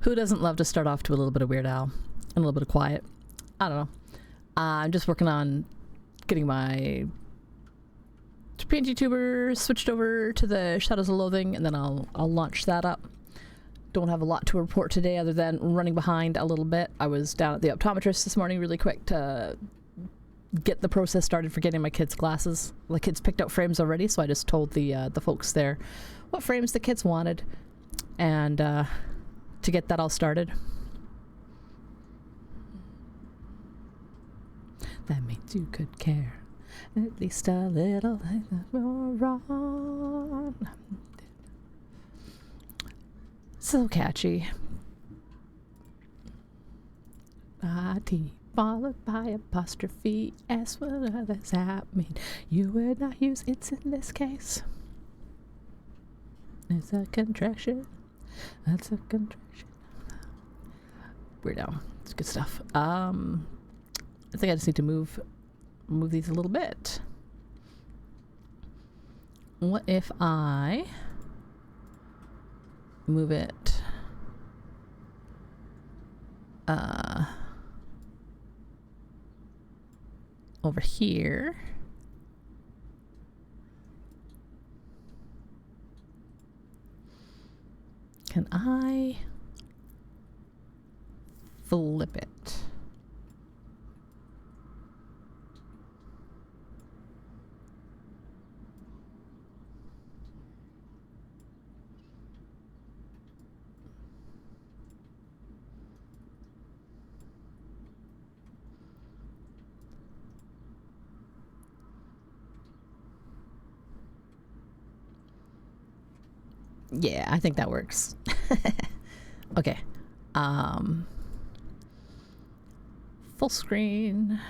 Who doesn't love to start off to a little bit of Weird Al and a little bit of quiet? I don't know. I'm just working on getting my PNG tuber switched over to the Shadows of Loathing, and then I'll launch that up. Don't have a lot to report today other than running behind a little bit. I was down at the optometrist this morning really quick to get the process started for getting my kids' glasses. The kids picked out frames already, so I just told the folks there what frames the kids wanted, and to get that all started. That means you could care at least a little more on. So catchy. I-T followed by apostrophe S. What does that mean? You would not use it's in this case. It's a contraction. That's a contraction. Weird Al. It's good stuff. I think I just need to move these a little bit. What if I move it over here? Can I flip it? Yeah, I think that works. Okay. Full screen.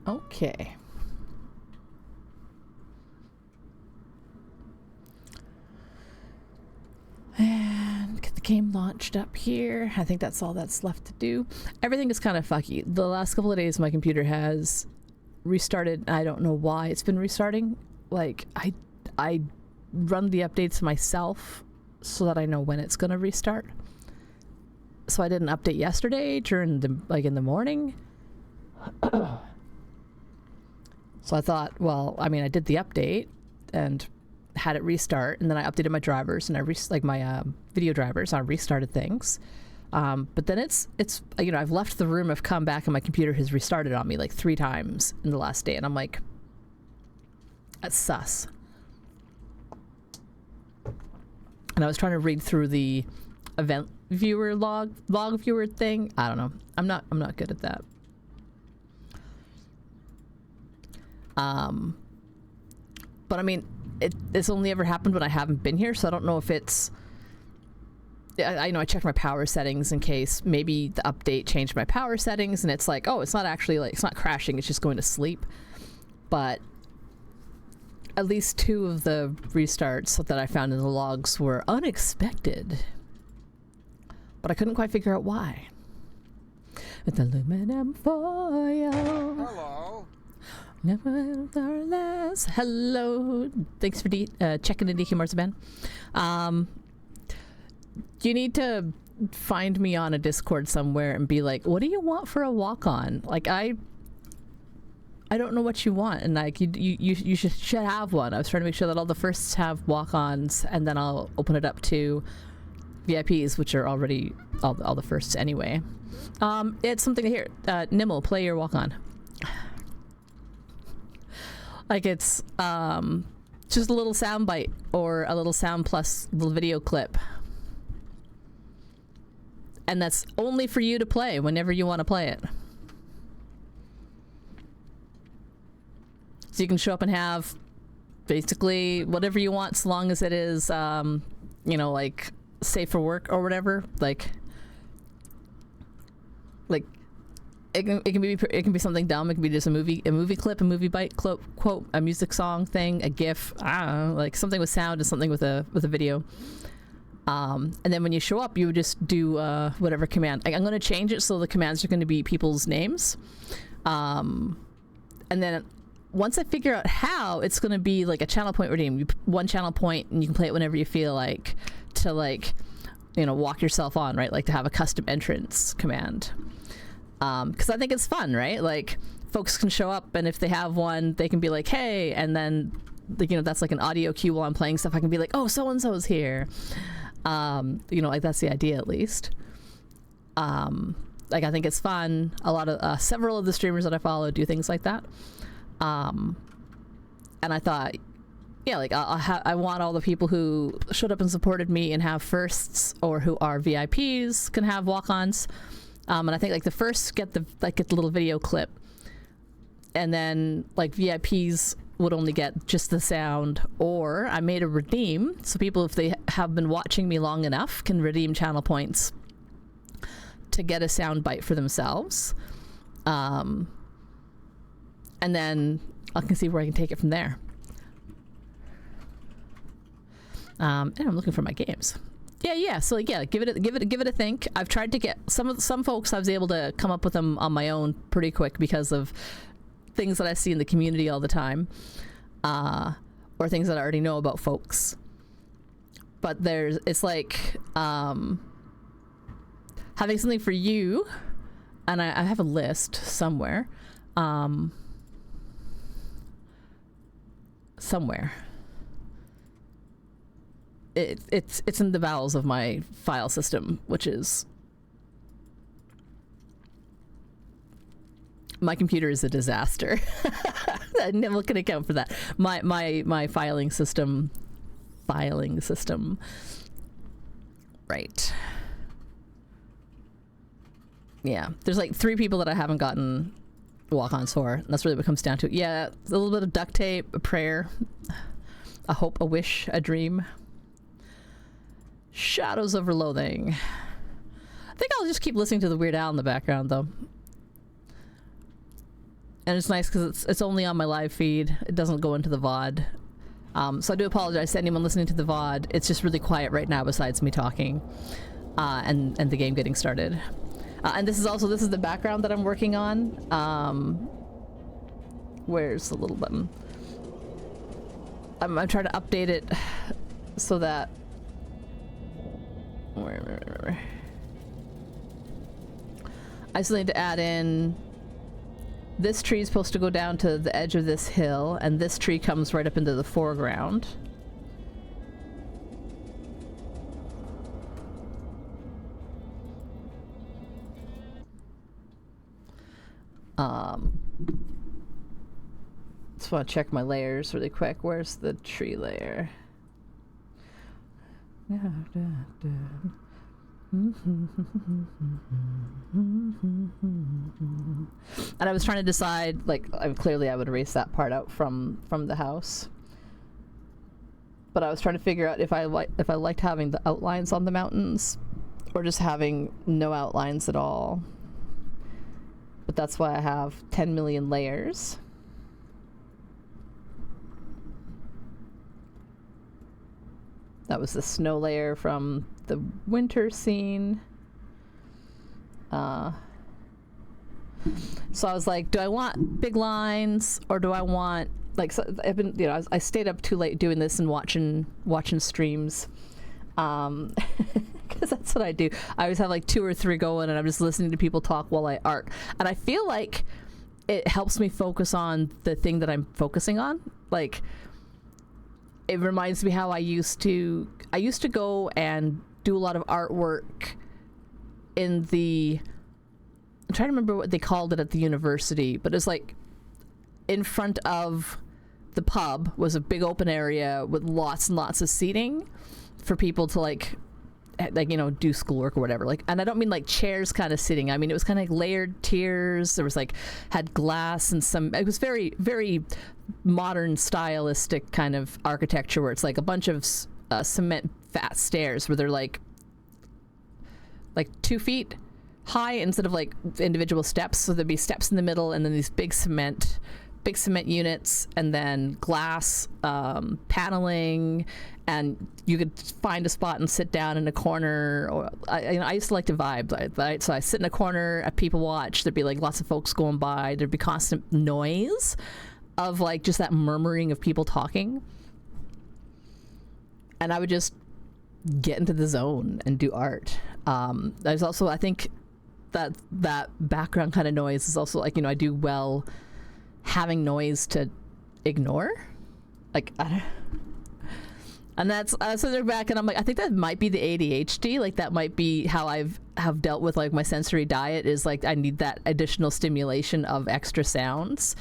Okay. And get the game launched up here. I think that's all that's left to do. Everything is kind of fucky. The last couple of days my computer has restarted. I don't know why it's been restarting. Like I run the updates myself so that I know when it's going to restart. So I did an update yesterday during the in the morning. So I thought, well, I mean, I did the update and had it restart, and then I updated my drivers and my video drivers. I restarted things, but then it's I've left the room, I've come back, and my computer has restarted on me like 3 times in the last day, and I'm like, that's sus. And I was trying to read through the event viewer log viewer thing. I don't know. I'm not good at that. But I mean, it's only ever happened when I haven't been here, so I don't know if it's... I know I checked my power settings in case maybe the update changed my power settings, and it's like, oh, it's not actually it's not crashing, it's just going to sleep. But at least 2 of the restarts that I found in the logs were unexpected. But I couldn't quite figure out why. With aluminum foil. Hello. Nevertheless, hello. Thanks for checking in, DK Marzipan. You need to find me on a Discord somewhere and be like, what do you want for a walk-on? Like, I don't know what you want, and like you should have one. I was trying to make sure that all the firsts have walk-ons, and then I'll open it up to VIPs, which are already all the firsts anyway. It's something to hear. Nimble, play your walk-on. Like, it's just a little sound bite or a little sound plus little video clip. And that's only for you to play whenever you want to play it. So you can show up and have basically whatever you want, so long as it is, like safe for work or whatever. Like it can be something dumb. It can be just a movie clip, a movie bite quote, a music song thing, a GIF. I don't know, like something with sound and something with a video. And then when you show up, you would just do whatever command. I'm going to change it so the commands are going to be people's names. And then once I figure out how, it's going to be like a channel point redeem. You one channel point, and you can play it whenever you feel like to walk yourself on, right? Like to have a custom entrance command. Because I think it's fun, right? Like folks can show up, and if they have one, they can be like, hey, and then that's like an audio cue while I'm playing stuff. I can be like, oh, so and so's here. Like that's the idea, at least. Like I think it's fun. A lot of several of the streamers that I follow do things like that. And I thought, yeah, like I want all the people who showed up and supported me and have firsts, or who are VIPs, can have walk-ons. And I think like the firsts get the little video clip, and then like VIPs would only get just the sound. Or I made a redeem, so people, if they have been watching me long enough, can redeem channel points to get a sound bite for themselves. And then I can see where I can take it from there. And I'm looking for my games. Yeah. So yeah, give it a think. I've tried to get some folks. I was able to come up with them on my own pretty quick because of things that I see in the community all the time, or things that I already know about folks. But it's like having something for you, and I have a list somewhere. It's in the bowels of my file system, which is, my computer is a disaster. I'm never gonna account for that. My filing system. Right. Yeah, there's like 3 people that I haven't gotten walk-ons for, and that's really what it comes down to. Yeah, a little bit of duct tape, a prayer, a hope, a wish, a dream. Shadows over Loathing. I think I'll just keep listening to the Weird Al in the background, though. And it's nice because it's only on my live feed. It doesn't go into the VOD. So I do apologize to anyone listening to the VOD. It's just really quiet right now besides me talking and the game getting started. And this is the background that I'm working on. Where's the little button? I'm trying to update it so that... Where? I still need to add in... This tree is supposed to go down to the edge of this hill, and this tree comes right up into the foreground. Just want to check my layers really quick. Where's the tree layer? And I was trying to decide, like, clearly I would erase that part out from the house, but I was trying to figure out if I liked having the outlines on the mountains or just having no outlines at all. But that's why I have 10 million layers. That was the snow layer from the winter scene. So I was like, do I want big lines, or do I want, like, so I've been, I stayed up too late doing this and watching streams, because that's what I do. I always have like 2 or 3 going, and I'm just listening to people talk while I art, and I feel like it helps me focus on the thing that I'm focusing on. Like, it reminds me how I used to go and do a lot of artwork in the, I'm trying to remember what they called it at the university, but it's like in front of the pub was a big open area with lots and lots of seating for people to like do schoolwork or whatever. Like, and I don't mean like chairs kind of sitting. I mean, it was kind of like layered tiers. There was like, had glass and some, it was very, very modern stylistic kind of architecture where it's like a bunch of cement fat stairs where they're like 2 feet high instead of like individual steps. So there'd be steps in the middle, and then these big cement units, and then glass paneling, and you could find a spot and sit down in a corner. Or I used to like to vibe, right? So I sit in a corner at people watch. There'd be like lots of folks going by. There'd be constant noise of like just that murmuring of people talking, and I would just get into the zone and do art. There's also, I think that background kind of noise is also like, I do well having noise to ignore, like and that's so they're back, and I'm like, I think that might be the ADHD. Like that might be how have dealt with like my sensory diet, is like I need that additional stimulation of extra sounds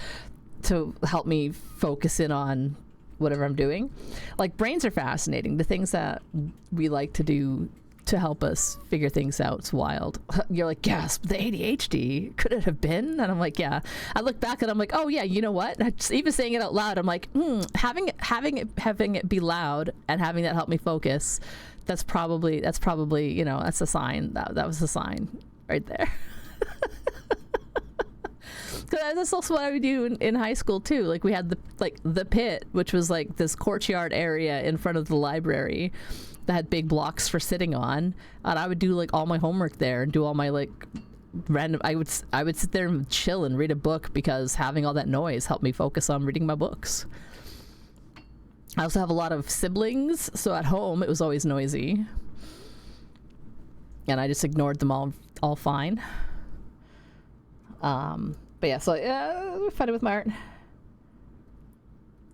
to help me focus in on whatever I'm doing. Like brains are fascinating. The things that we like to do to help us figure things out, it's wild. You're like, gasp, the ADHD, could it have been? And I'm like, yeah. I look back and I'm like, oh yeah, you know what? Even saying it out loud, I'm like, having it be loud and having that help me focus, that's probably that's a sign. That was a sign right there. Because that's also what I would do in high school too. Like we had the pit, which was like this courtyard area in front of the library that had big blocks for sitting on, and I would do like all my homework there and do all my like random. I would sit there and chill and read a book, because having all that noise helped me focus on reading my books. I also have a lot of siblings, so at home it was always noisy, and I just ignored them all fine. But yeah, so we're fighting with my art. I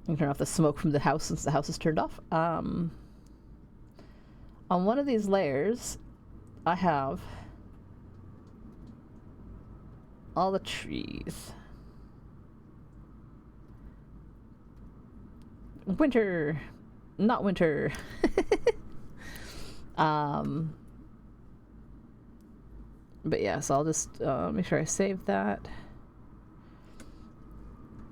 can turn off the smoke from the house since the house is turned off. On one of these layers, I have all the trees. Winter, not winter. But yeah, so I'll just make sure I save that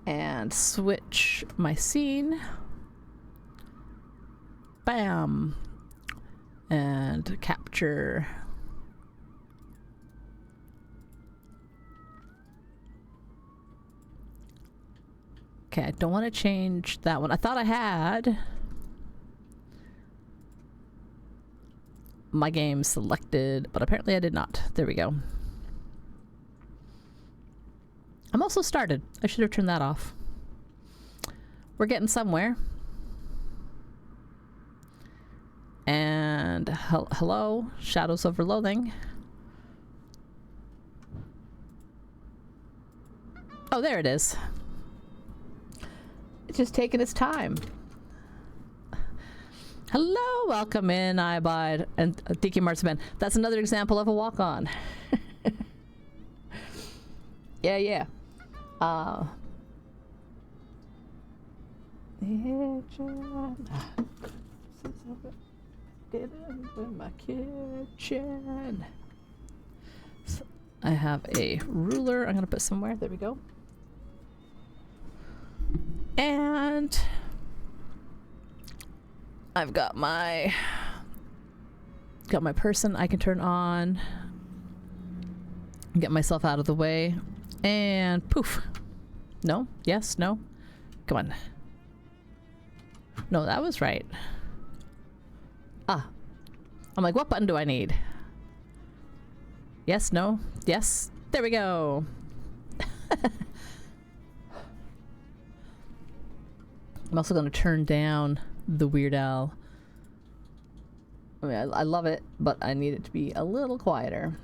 and switch my scene. Bam. And capture. Okay, I don't want to change that one. I thought I had my game selected, but apparently I did not. There we go. I'm also started. I should have turned that off. We're getting somewhere. And hello, Shadows over Loathing. Oh, there it is. It's just taking its time. Hello, welcome in, I abide, and Tiki Marzipan. That's another example of a walk-on. Yeah. Yeah, get into my kitchen. So I have a ruler I'm gonna put somewhere. There we go. And I've got my person I can turn on, get myself out of the way, and poof. No, yes, no, come on. No, that was right. Ah, I'm like, what button do I need? Yes, no, yes, there we go. I'm also going to turn down the Weird Al. I mean, I love it, but I need it to be a little quieter.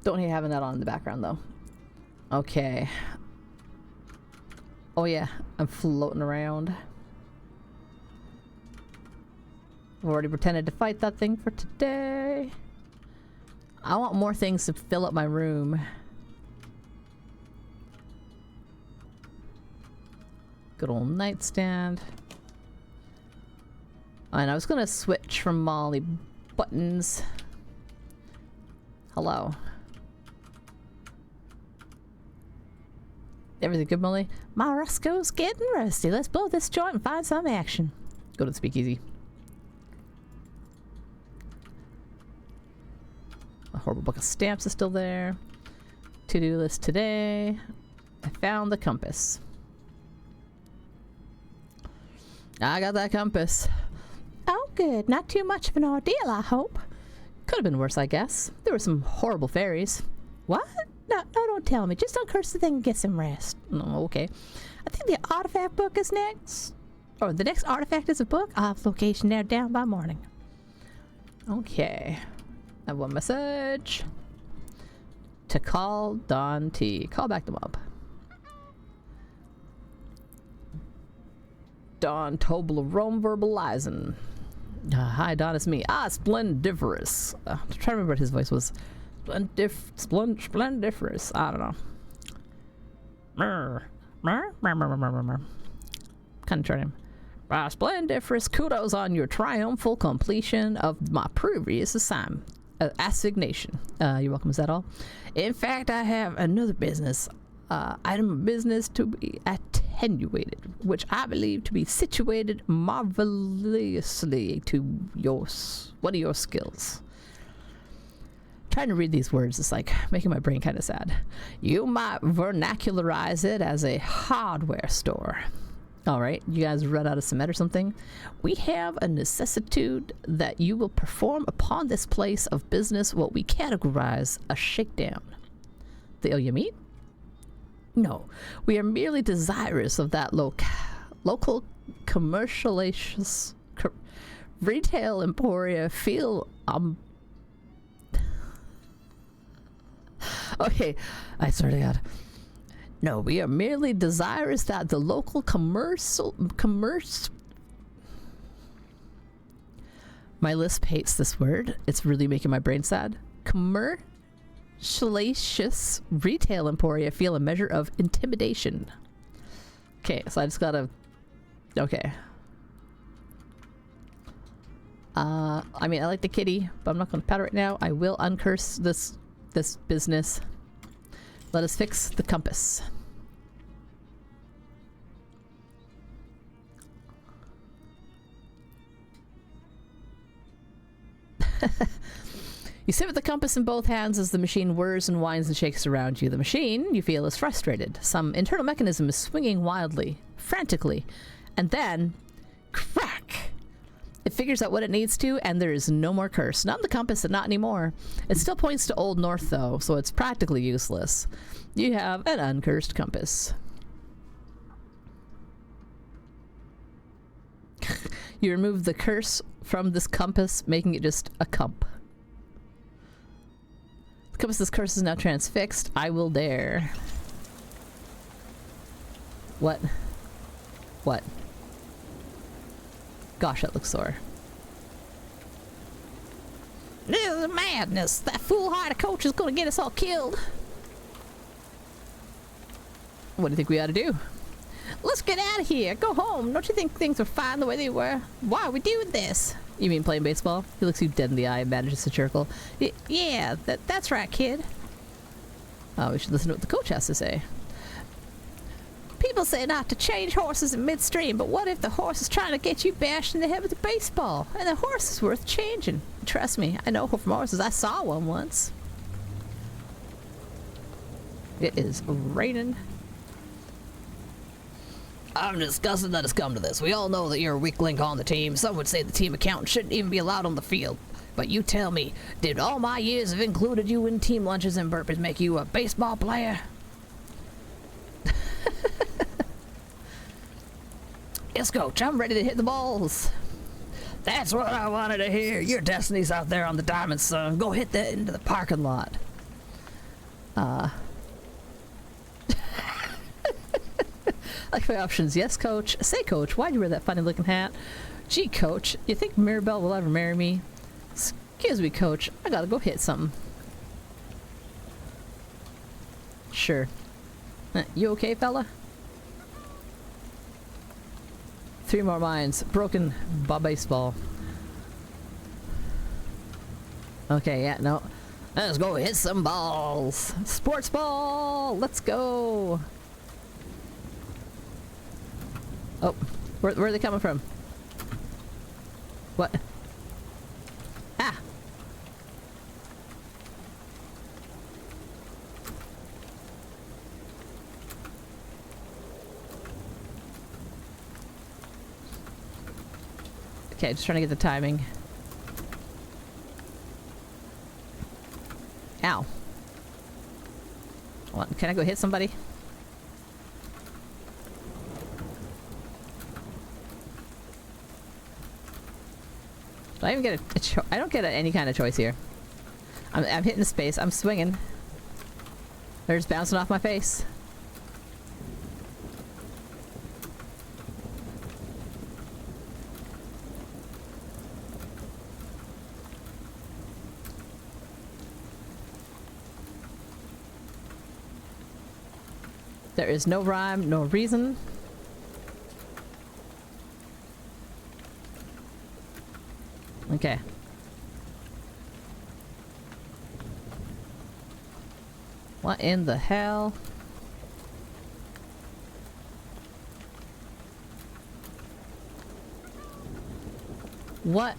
Don't hate having that on in the background, though. Okay. Oh, yeah. I'm floating around. I've already pretended to fight that thing for today. I want more things to fill up my room. Good old nightstand. And I was gonna switch from Molly buttons. Hello. Everything good, Molly? My Roscoe's getting rusty. Let's blow this joint and find some action. Go to the speakeasy. horrible book of stamps is still there. To-do list today. I found the compass. I got that compass. Oh, good. Not too much of an ordeal, I hope. Could have been worse, I guess. There were some horrible fairies. What? No, don't tell me. Just uncurse the thing and get some rest. Oh, okay. I think the artifact book is next. Or the next artifact is a book. I'll have the location narrowed down by morning. Okay. I have one message. To call Don T. Call back the mob. Don Toblerone verbalizing. Hi, Don, it's me. Splendiferous. I'm trying to remember what his voice was. Splendiferous. I don't know. Kind of trying him. Splendiferous. Kudos on your triumphal completion of my previous assignation. You're welcome. Is that all? In fact, I have another business. Item of business to be attenuated, which I believe to be situated marvelously to one of your skills. Trying to read these words is like making my brain kind of sad. You might vernacularize it as a hardware store. All right, you guys read out of cement or something? We have a necessitude that you will perform upon this place of business what we categorize a shakedown. The ill you meet? No, we are merely desirous of that local commercialacious retail emporia feel okay, I swear to God. No, we are merely desirous that the local my lisp hates this word. It's really making my brain sad. Commercialacious retail emporia feel a measure of intimidation. Okay, so I just gotta... Okay. I mean, I like the kitty, but I'm not gonna pet it right now. I will uncurse this business. Let us fix the compass. You sit with the compass in both hands as the machine whirs and whines and shakes around you. The machine, you feel, is frustrated. Some internal mechanism is swinging wildly, frantically, and then, crack! It figures out what it needs to, and there is no more curse. Not in the compass, and not anymore. It still points to Old North, though, so it's practically useless. You have an uncursed compass. You remove the curse from this compass, making it just a cump. The compass's curse is now transfixed. I will dare. What? What? Gosh, that looks sore. This is madness. That foolhardy coach is going to get us all killed. What do you think we ought to do? Let's get out of here. Go home. Don't you think things are fine the way they were? Why are we doing this? You mean playing baseball? He looks you dead in the eye and manages to chuckle. Yeah, that's right, kid. Oh, we should listen to what the coach has to say. People say not to change horses in midstream, but what if the horse is trying to get you bashed in the head with a baseball? And the horse is worth changing. Trust me, I know from horses. I saw one once. It is raining. I'm disgusted that it's come to this. We all know that you're a weak link on the team. Some would say the team accountant shouldn't even be allowed on the field. But you tell me, did all my years have included you in team lunches and burpees make you a baseball player? Yes, coach, I'm ready to hit the balls. That's what I wanted to hear. Your destiny's out there on the diamond, son. Go hit that into the parking lot. Like my options. Yes, coach. Say, coach, why'd you wear that funny looking hat? Gee, coach, you think Mirabelle will ever marry me? Excuse me, coach. I gotta go hit something. Sure. You okay, fella? 3 more mines. Broken by baseball. Okay, yeah, no. Let's go hit some balls. Sports ball! Let's go! Oh, where are they coming from? What? Ah! Okay, just trying to get the timing. Ow. What, can I go hit somebody? Do I even get I don't get any kind of choice here. I'm hitting the space. I'm swinging. They're just bouncing off my face. There is no rhyme, no reason. Okay. What in the hell? What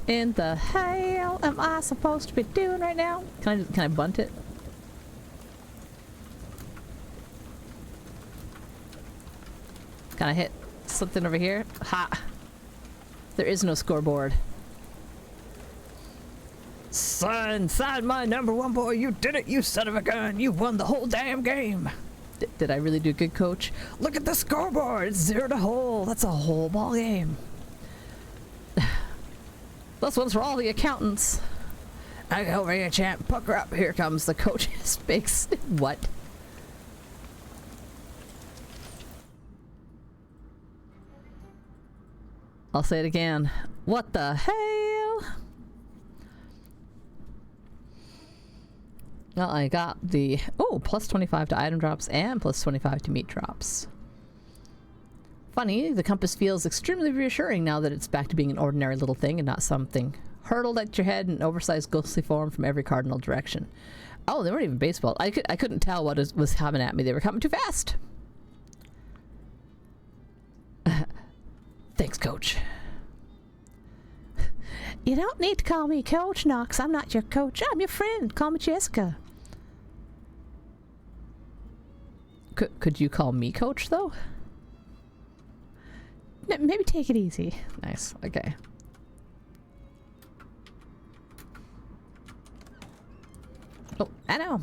in the hell am I supposed to be doing right now? Can I bunt it? Can I hit something over here? Ha! There is no scoreboard. Sign my number one boy. You did it, you son of a gun. You won the whole damn game. Did I really do good, coach? Look at the scoreboard. It's 0-0. That's a whole ball game. This one's for all the accountants. Okay, over here, champ. Pucker up. Here comes the coach. Speaks. What? I'll say it again. What the hell? Well, I got the... Oh, plus 25 to item drops and plus 25 to meat drops. Funny, the compass feels extremely reassuring now that it's back to being an ordinary little thing and not something hurtled at your head in an oversized ghostly form from every cardinal direction. Oh, they weren't even baseball. I couldn't tell what was coming at me. They were coming too fast. Thanks, coach. You don't need to call me Coach, Nox. I'm not your coach. I'm your friend. Call me Jessica. Could you call me coach, though? Maybe take it easy. Nice. Okay. Oh, I know.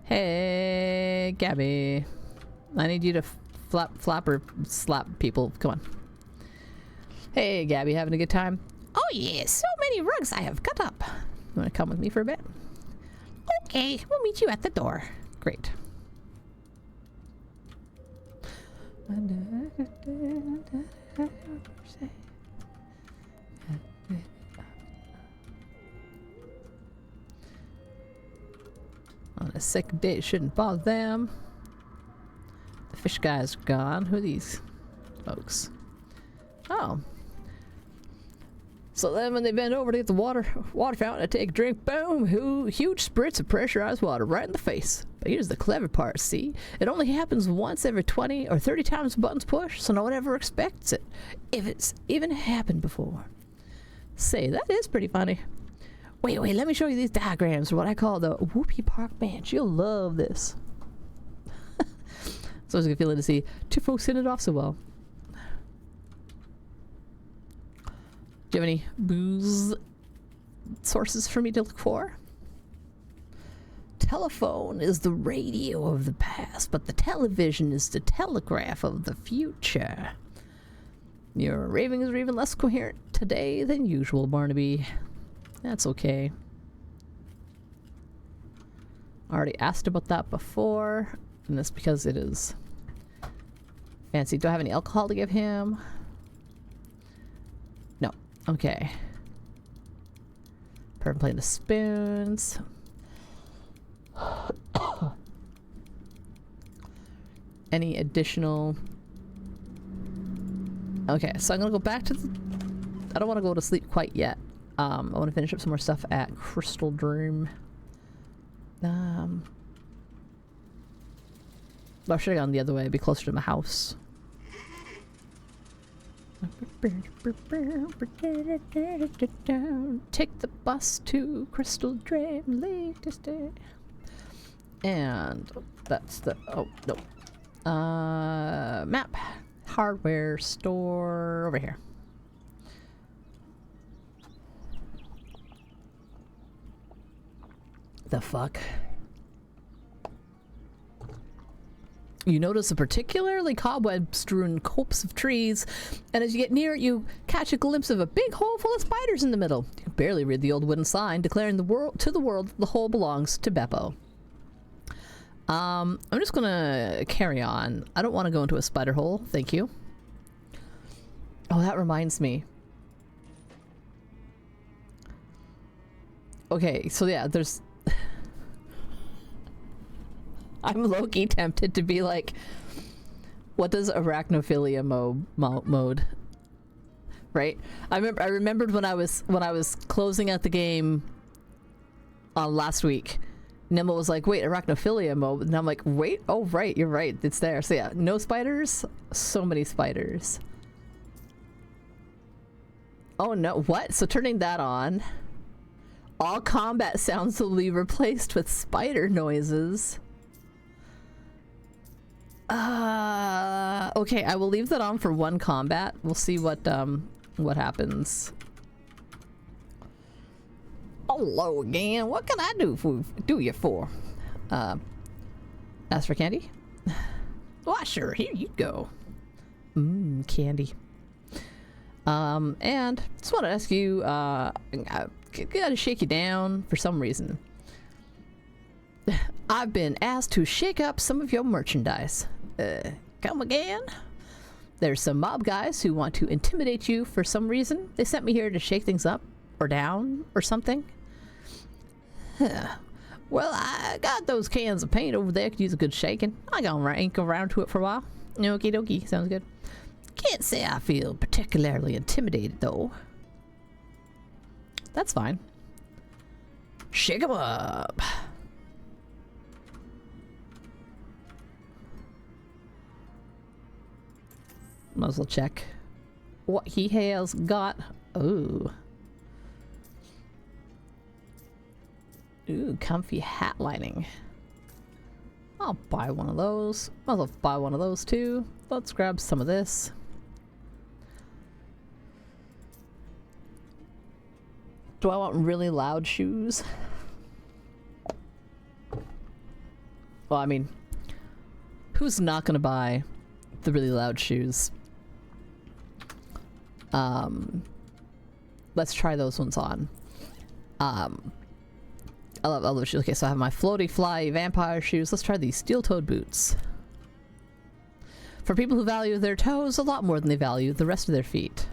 Hey, Gabby. I need you to flap or slap people. Come on. Hey, Gabby, having a good time? Oh, yeah. So many rugs I have cut up. You want to come with me for a bit? Okay, we'll meet you at the door. Great. On a sick day, shouldn't bother them. The fish guy's gone. Who are these folks? Oh. So then when they bend over to get the water fountain to take a drink, boom, huge spritz of pressurized water right in the face. But here's the clever part, see? It only happens once every 20 or 30 times the buttons push, so no one ever expects it. If it's even happened before. Say, that is pretty funny. Wait, let me show you these diagrams for what I call the Whoopie Park Bench. You'll love this. It's always a good feeling to see two folks hit it off so well. Do you have any booze sources for me to look for? Telephone is the radio of the past, but the television is the telegraph of the future. Your ravings are even less coherent today than usual, Barnaby. That's okay. I already asked about that before, and that's because it is fancy. Do I have any alcohol to give him? No. Okay. Perfect plate of spoons. Any additional... Okay, so I'm gonna go back to the... I don't want to go to sleep quite yet. I want to finish up some more stuff at Crystal Dream. I should have gone the other way, be closer to my house. Take the bus to Crystal Dream latest day. And that's the... Oh, no. Map. Hardware store over here. The fuck? You notice a particularly cobweb-strewn copse of trees, and as you get near it, you catch a glimpse of a big hole full of spiders in the middle. You can barely read the old wooden sign declaring the world the hole belongs to Beppo. I'm just gonna carry on. I don't want to go into a spider hole, thank you. Oh, that reminds me. Okay, so yeah, there's... I'm low-key tempted to be like, what does arachnophilia mode? Right? I remembered when I was closing out the game last week. Nimble was like, wait, arachnophilia mode, and I'm like, wait, oh right, you're right, it's there. So yeah, no spiders, so many spiders. Oh no, what? So turning that on, all combat sounds will be replaced with spider noises. Okay, I will leave that on for one combat. We'll see what happens. Hello again. What can I do you for? Ask for candy? Why, sure. Here you go. Candy. And just want to ask you, I gotta shake you down for some reason. I've been asked to shake up some of your merchandise. Come again? There's some mob guys who want to intimidate you for some reason. They sent me here to shake things up or down or something. Well, I got those cans of paint over there. Could use a good shaking. I go around to it for a while. Okie dokie. Sounds good. Can't say I feel particularly intimidated, though. That's fine. Shake 'em up. Might as well check what he has got. Ooh. Ooh, comfy hat lining. I'll buy one of those. Might as well buy one of those too. Let's grab some of this. Do I want really loud shoes? Well, I mean, who's not gonna buy the really loud shoes? Let's try those ones on. I love those shoes. Okay, so I have my floaty fly vampire shoes. Let's try these steel-toed boots. For people who value their toes a lot more than they value the rest of their feet.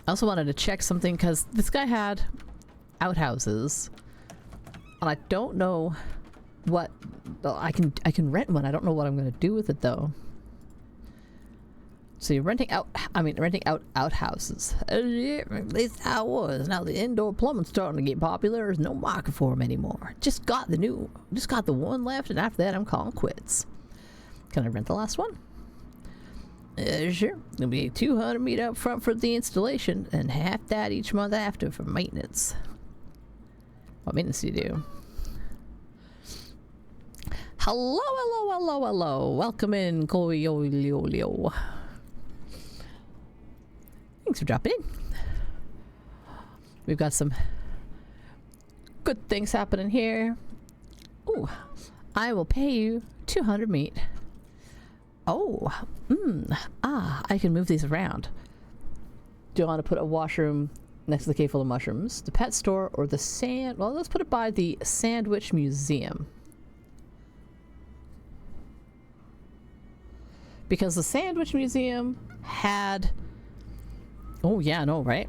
I also wanted to check something because this guy had outhouses, and I don't know what. Well, I can rent one. I don't know what I'm gonna do with it though. So you're renting out. I mean, renting out outhouses. Yeah, at least I was. Now the indoor plumbing's starting to get popular. There's no market for them anymore. Just got the one left, and after that, I'm calling quits. Can I rent the last one? Sure. It'll be $200 up front for the installation and half that each month after for maintenance. What maintenance do you do? Hello, hello, hello, hello. Welcome in, Koyolio. Thanks for dropping in. We've got some good things happening here. Ooh, I will pay you 200 meat. Oh, I can move these around. Do you want to put a washroom next to the cave full of mushrooms, the pet store, or the sand? Well, let's put it by the Sandwich Museum. Because the Sandwich Museum had... Oh, yeah, no, right?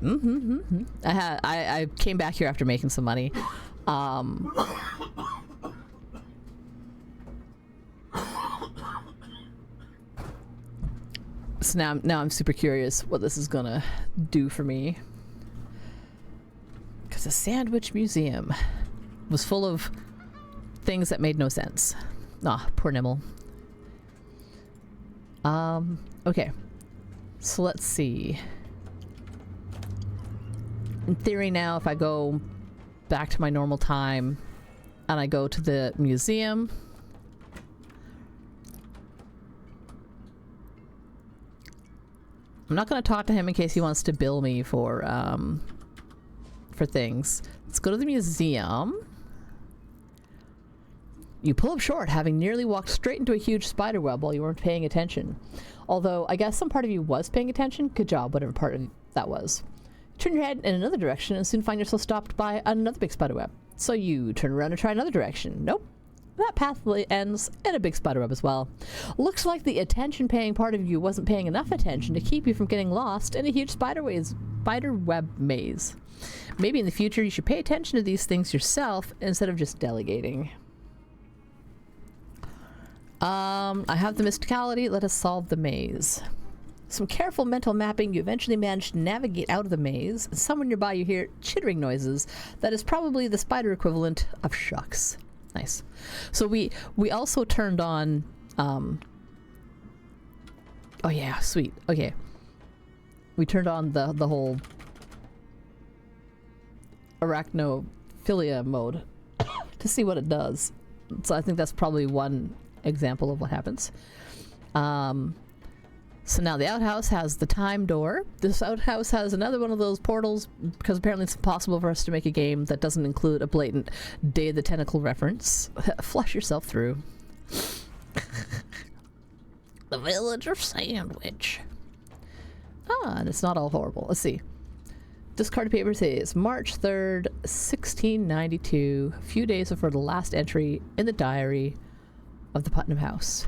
I came back here after making some money. So now I'm super curious what this is gonna do for me. Because the Sandwich Museum was full of things that made no sense. Ah, poor Nimble. Okay. So let's see. in theory now, if I go back to my normal time and I go to the museum, I'm not going to talk to him in case he wants to bill me for things. Let's go to the museum. You pull up short, having nearly walked straight into a huge spider web while you weren't paying attention. Although, I guess some part of you was paying attention. Good job, whatever part of that was. Turn your head in another direction and soon find yourself stopped by another big spider web. So you turn around and try another direction. Nope. That path ends in a big spider web as well. Looks like the attention-paying part of you wasn't paying enough attention to keep you from getting lost in a huge spider web maze. Maybe in the future you should pay attention to these things yourself instead of just delegating. I have the mysticality. Let us solve the maze. Some careful mental mapping, you eventually manage to navigate out of the maze. Somewhere nearby you hear chittering noises. That is probably the spider equivalent of shucks. Nice. So we also turned on oh yeah, sweet. Okay. We turned on the whole arachnophilia mode to see what it does. So I think that's probably one example of what happens. So now the outhouse has the time door. This outhouse has another one of those portals because apparently it's impossible for us to make a game that doesn't include a blatant Day of the Tentacle reference. Flush yourself through. The village of Sandwich. Ah, and it's not all horrible. Let's see. Discarded paper says March 3rd, 1692. A few days before the last entry in the diary of the Putnam House.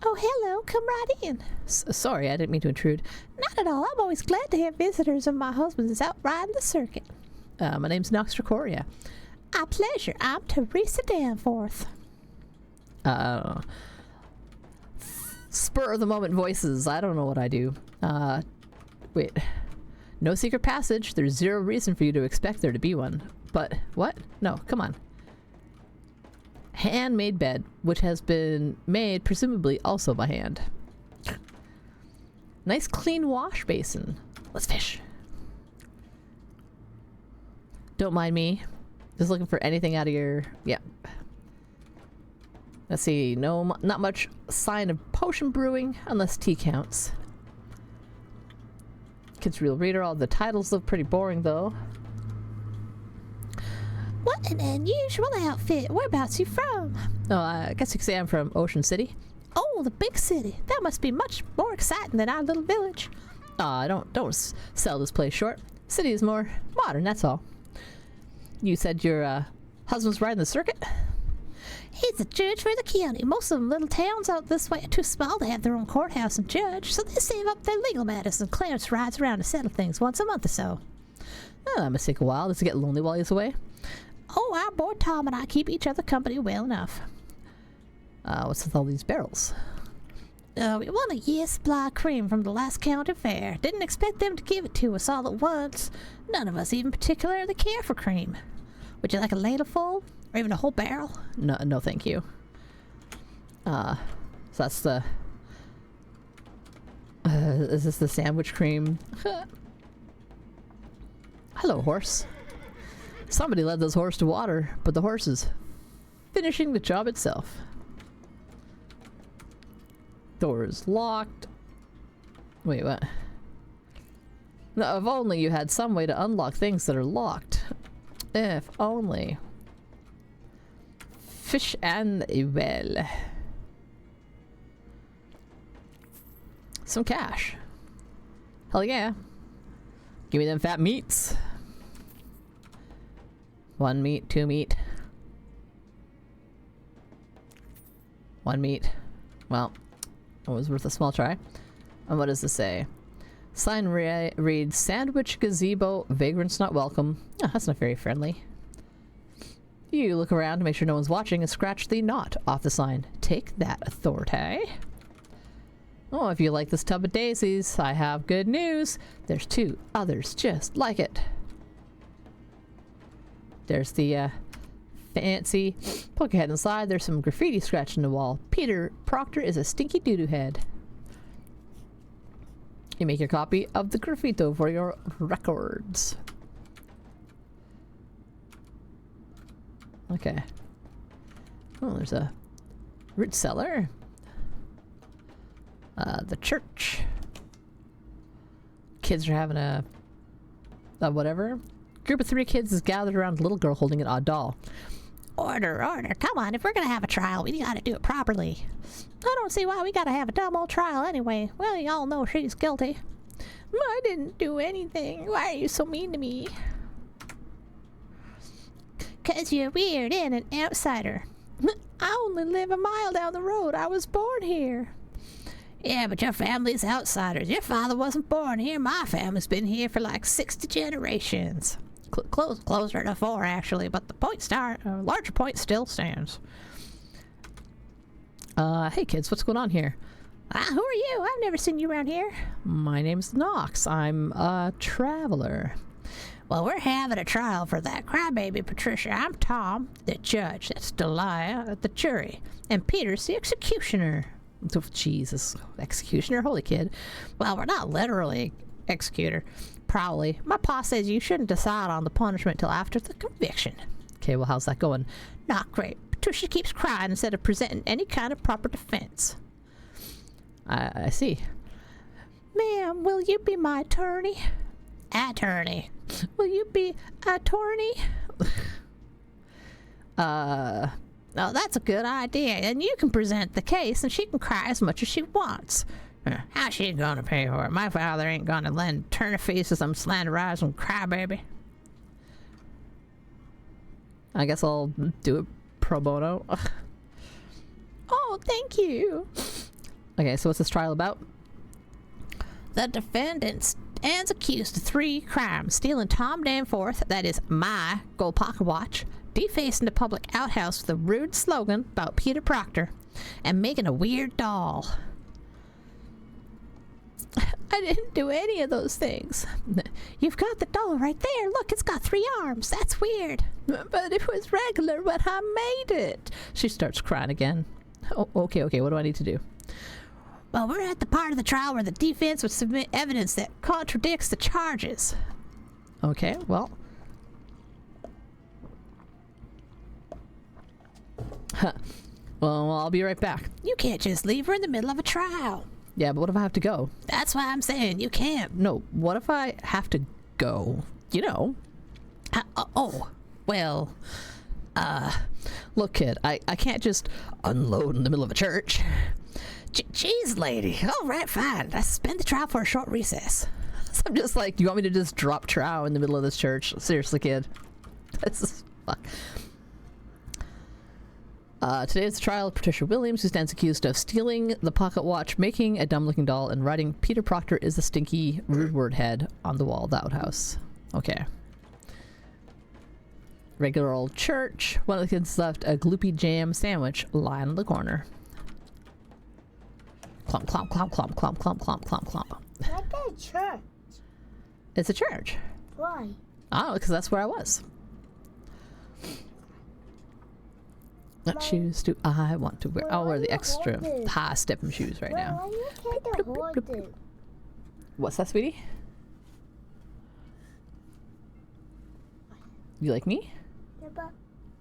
Oh, hello. Come right in. Sorry, I didn't mean to intrude. Not at all. I'm always glad to have visitors when my husband is out riding the circuit. My name's NoxDracoria. A pleasure. I'm Teresa Danforth. Spur of the moment voices. I don't know what I do. Wait. No secret passage. There's zero reason for you to expect there to be one. But, what? No, come on. Handmade bed, which has been made presumably also by hand. Nice clean wash basin. Let's fish. Don't mind me. Just looking for anything out of your... Yep. Let's see. No, not much sign of potion brewing, unless tea counts. Kids Real Reader. All the titles look pretty boring, though. What an unusual outfit. Whereabouts you from? Oh, I guess you could say I'm from Ocean City. Oh, the big city. That must be much more exciting than our little village. Don't sell this place short. City is more modern, that's all. You said your husband's riding the circuit? He's a judge for the county. Most of them little towns out this way are too small to have their own courthouse and judge, so they save up their legal matters, and Clarence rides around to settle things once a month or so. Oh, that must take a while. Does he get lonely while he's away? Oh, our boy Tom and I keep each other company well enough. What's with all these barrels? We won a year's supply of cream from the last county fair. Didn't expect them to give it to us all at once. None of us even particularly care for cream. Would you like a ladle full? Or even a whole barrel? No, thank you. So that's the... is this the sandwich cream? Hello, horse. Somebody led this horse to water, but the horse is finishing the job itself. Door is locked. Wait, what? No, if only you had some way to unlock things that are locked. If only. Fish and well. Some cash. Hell yeah. Give me them fat meats. 1 meat, 2 meat. 1 meat. Well, it was worth a small try. And what does this say? Sign reads, Sandwich Gazebo, Vagrants Not Welcome. Oh, that's not very friendly. You look around to make sure no one's watching and scratch the knot off the sign. Take that, authority. Oh, if you like this tub of daisies, I have good news. There's 2 others just like it. There's the fancy. Poke your head inside. There's some graffiti scratched in the wall. Peter Proctor is a stinky doo-doo head. You make your copy of the graffito for your records. Okay. Oh, there's a root cellar. The church. Kids are having a whatever. Group of 3 kids is gathered around a little girl holding an odd doll. Order, order. Come on, if we're gonna have a trial, we gotta do it properly. I don't see why we gotta have a dumb old trial anyway. Well, y'all know she's guilty. I didn't do anything. Why are you so mean to me? 'Cause you're weird and an outsider. I only live a mile down the road. I was born here. Yeah, but your family's outsiders. Your father wasn't born here. My family's been here for like 60 generations. Closer to 4, actually, but the larger point still stands. Hey kids, what's going on here? Who are you? I've never seen you around here. My name's Nox. I'm a traveler. Well, we're having a trial for that crybaby Patricia. I'm Tom, the judge. That's Delia, the jury. And Peter's the executioner. Oh, Jesus. Executioner? Holy kid. Well, we're not literally executor. Probably. My pa says you shouldn't decide on the punishment till after the conviction. Okay, well, how's that going? Not great. Patricia keeps crying instead of presenting any kind of proper defense. I see. Ma'am, will you be my attorney? Attorney. Will you be attorney? Oh, that's a good idea. And you can present the case and she can cry as much as she wants. How's she gonna pay for it? My father ain't gonna lend attorney fees to some slanderizing crybaby. I guess I'll do it pro bono. Oh, thank you. Okay, so what's this trial about? The defendant stands accused of 3 crimes: stealing Tom Danforth, that is my gold pocket watch, defacing the public outhouse with a rude slogan about Peter Proctor, and making a weird doll. I didn't do any of those things. You've got the doll right there. Look, it's got 3 arms. That's weird. But it was regular when I made it. She starts crying again. Oh, okay, what do I need to do? Well, we're at the part of the trial where the defense would submit evidence that contradicts the charges. Okay, well. Well, I'll be right back. You can't just leave her in the middle of a trial. Yeah, but what if I have to go? That's why I'm saying you can't. No, what if I have to go? You know. Look, kid, I can't just unload in the middle of a church. Jeez, lady. All right, fine. I suspend the trial for a short recess. So I'm just like, you want me to just drop trow in the middle of this church? Seriously, kid. This is fuck. Today is the trial of Patricia Williams, who stands accused of stealing the pocket watch, making a dumb-looking doll, and writing "Peter Proctor is the stinky rude word head" on the wall of the outhouse. Okay. Regular old church. One of the kids left a gloopy jam sandwich lying in the corner. Clomp, clomp, clomp, clomp, clomp, clomp, clomp, clomp, clomp. Why the church? It's a church. Why? Oh, because that's where I was. What shoes do I want to wear? I'll wear the extra high stepping shoes right now. Why you can't hold it? What's that, sweetie? You like me? Yeah, but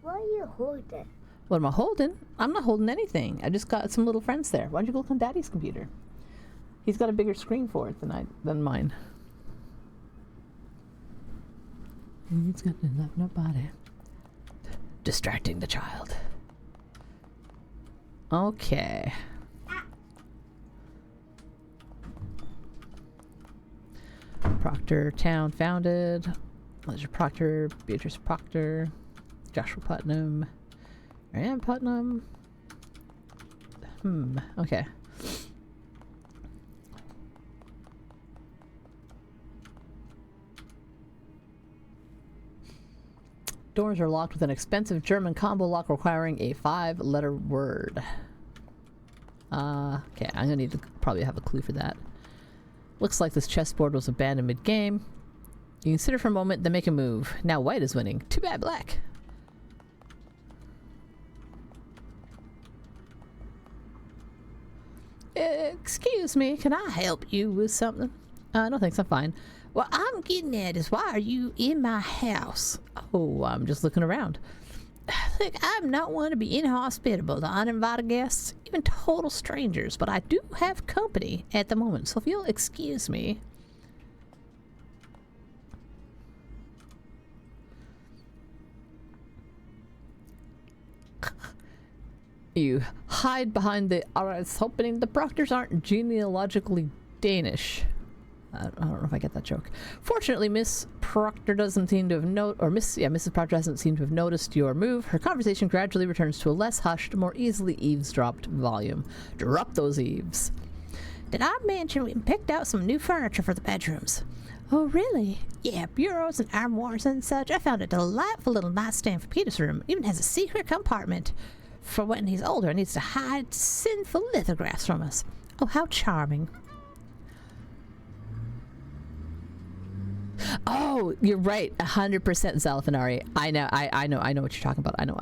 why you hold it? What am I holding? I'm not holding anything. I just got some little friends there. Why don't you go look on Daddy's computer? He's got a bigger screen for it than mine. He's got nobody. Distracting the child. Okay. Proctor Town founded. Ledger Proctor, Beatrice Proctor, Joshua Putnam, Marianne Putnam. Okay. Doors are locked with an expensive German combo lock requiring a 5-letter word. Okay, I'm gonna need to probably have a clue for that. Looks like this chessboard was abandoned mid-game. You consider for a moment, then make a move. Now white is winning. Too bad black. Excuse me, can I help you with something? No thanks, I'm fine. What I'm getting at is, why are you in my house? Oh, I'm just looking around. Look, I'm not one to be inhospitable to uninvited guests, even total strangers, but I do have company at the moment, so if you'll excuse me. You hide behind the RS, hoping the Proctors aren't genealogically Danish. I don't know if I get that joke. Fortunately, Miss Proctor doesn't seem to have Mrs. Proctor doesn't seem to have noticed your move. Her conversation gradually returns to a less hushed, more easily eavesdropped volume. Drop those eaves. Did I mention we picked out some new furniture for the bedrooms? Oh, really? Yeah, bureaus and armoires and such. I found a delightful little nightstand for Peter's room. Even has a secret compartment for when he's older and needs to hide sinful lithographs from us. Oh, how charming. Oh, you're right. 100% Zalfinari. I know what you're talking about. I know.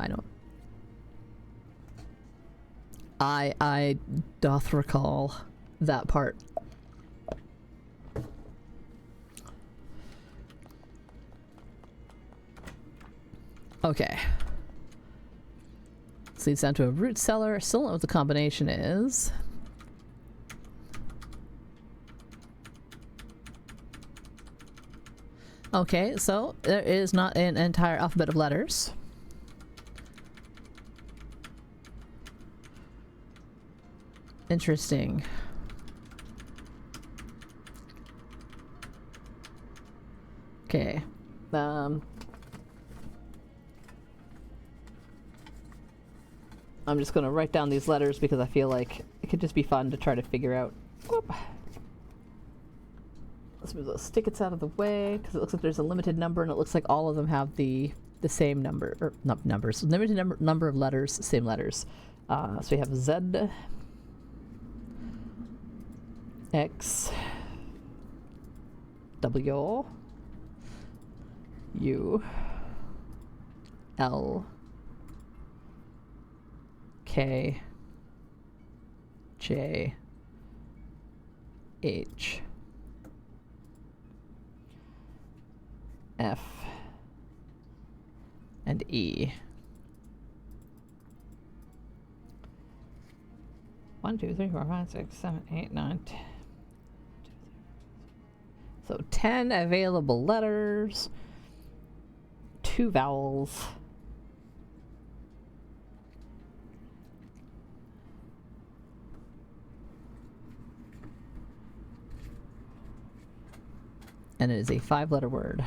I doth recall that part. Okay. This leads down to a root cellar. Still don't know what the combination is. Okay, so there is not an entire alphabet of letters. Interesting. Okay. I'm just gonna write down these letters because I feel like it could just be fun to try to figure out. Whoop. Let's move those stickets out of the way because it looks like there's a limited number and it looks like all of them have the same number, or not numbers, limited number of letters, same letters. So we have Z, X, W, U, L, K, J, H, F, and E. 1, 2, 3, 4, 5, 6, 7, 8, 9, 10. So 10 available letters, 2 vowels. And it is a 5-letter word.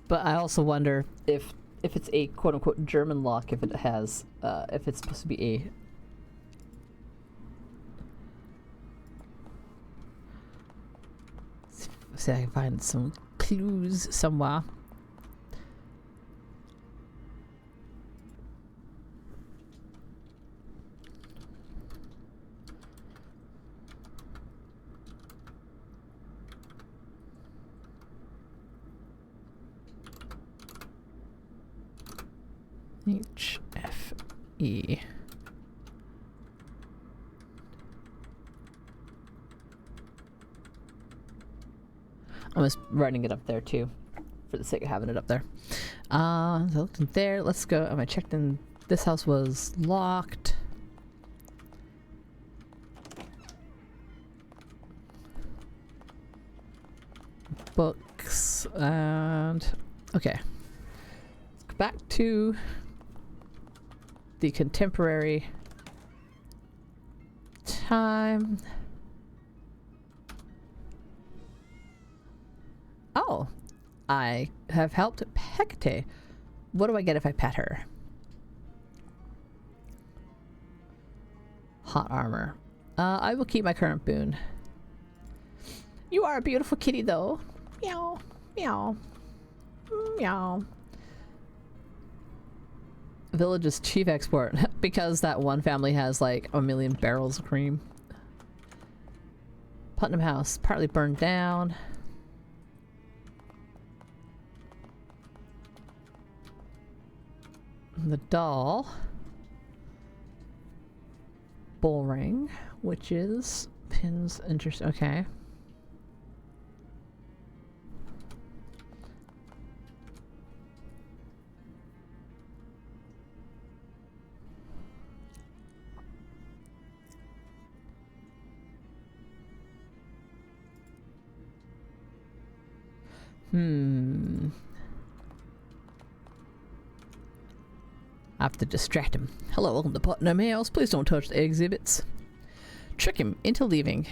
But I also wonder if it's a quote-unquote German lock, if it has, if it's supposed to be a... See if I can find some clues somewhere. H, F, E. I'm just writing it up there too, for the sake of having it up there. So I looked in there. Let's go. I checked in. This house was locked. Books and okay. Let's go back to the contemporary time. Oh, I have helped Hecate. What do I get if I pet her? Hot armor. I will keep my current boon. You are a beautiful kitty, though. Meow, meow, meow. Village's chief export because that one family has like 1,000,000 barrels of cream. Putnam House partly burned down. The doll. Bull ring, witches, pins, interest. Okay. I have to distract him. Hello, welcome to Putnam House. Please don't touch the exhibits. Trick him into leaving.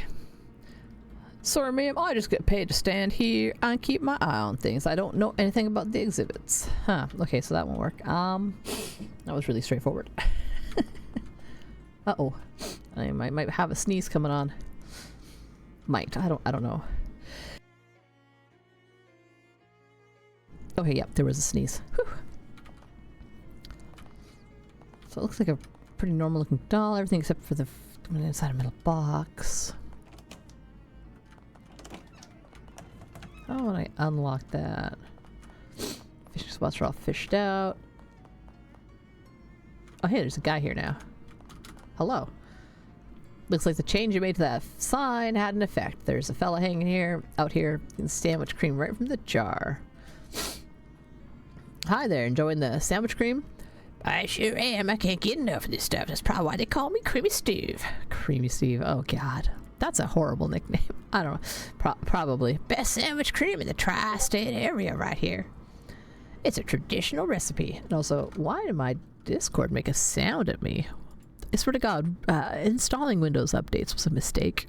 Sorry, ma'am. I just get paid to stand here and keep my eye on things. I don't know anything about the exhibits. Huh. Okay, so that won't work. That was really straightforward. Uh-oh. I might have a sneeze coming on. Might. I don't know. Okay, yep, there was a sneeze. Whew. So it looks like a pretty normal looking doll, everything except for the inside a metal box. How would I unlock that? Fishing spots are all fished out. Oh hey, there's a guy here now. Hello. Looks like the change you made to that sign had an effect. There's a fella hanging here, out here, in sandwich cream right from the jar. Hi there, enjoying the sandwich cream? I sure am. I can't get enough of this stuff. That's probably why they call me Creamy Steve. Creamy Steve. Oh god. That's a horrible nickname. I don't know. Probably. Best sandwich cream in the tri-state area right here. It's a traditional recipe. And also, why did my Discord make a sound at me? I swear to god, installing Windows updates was a mistake.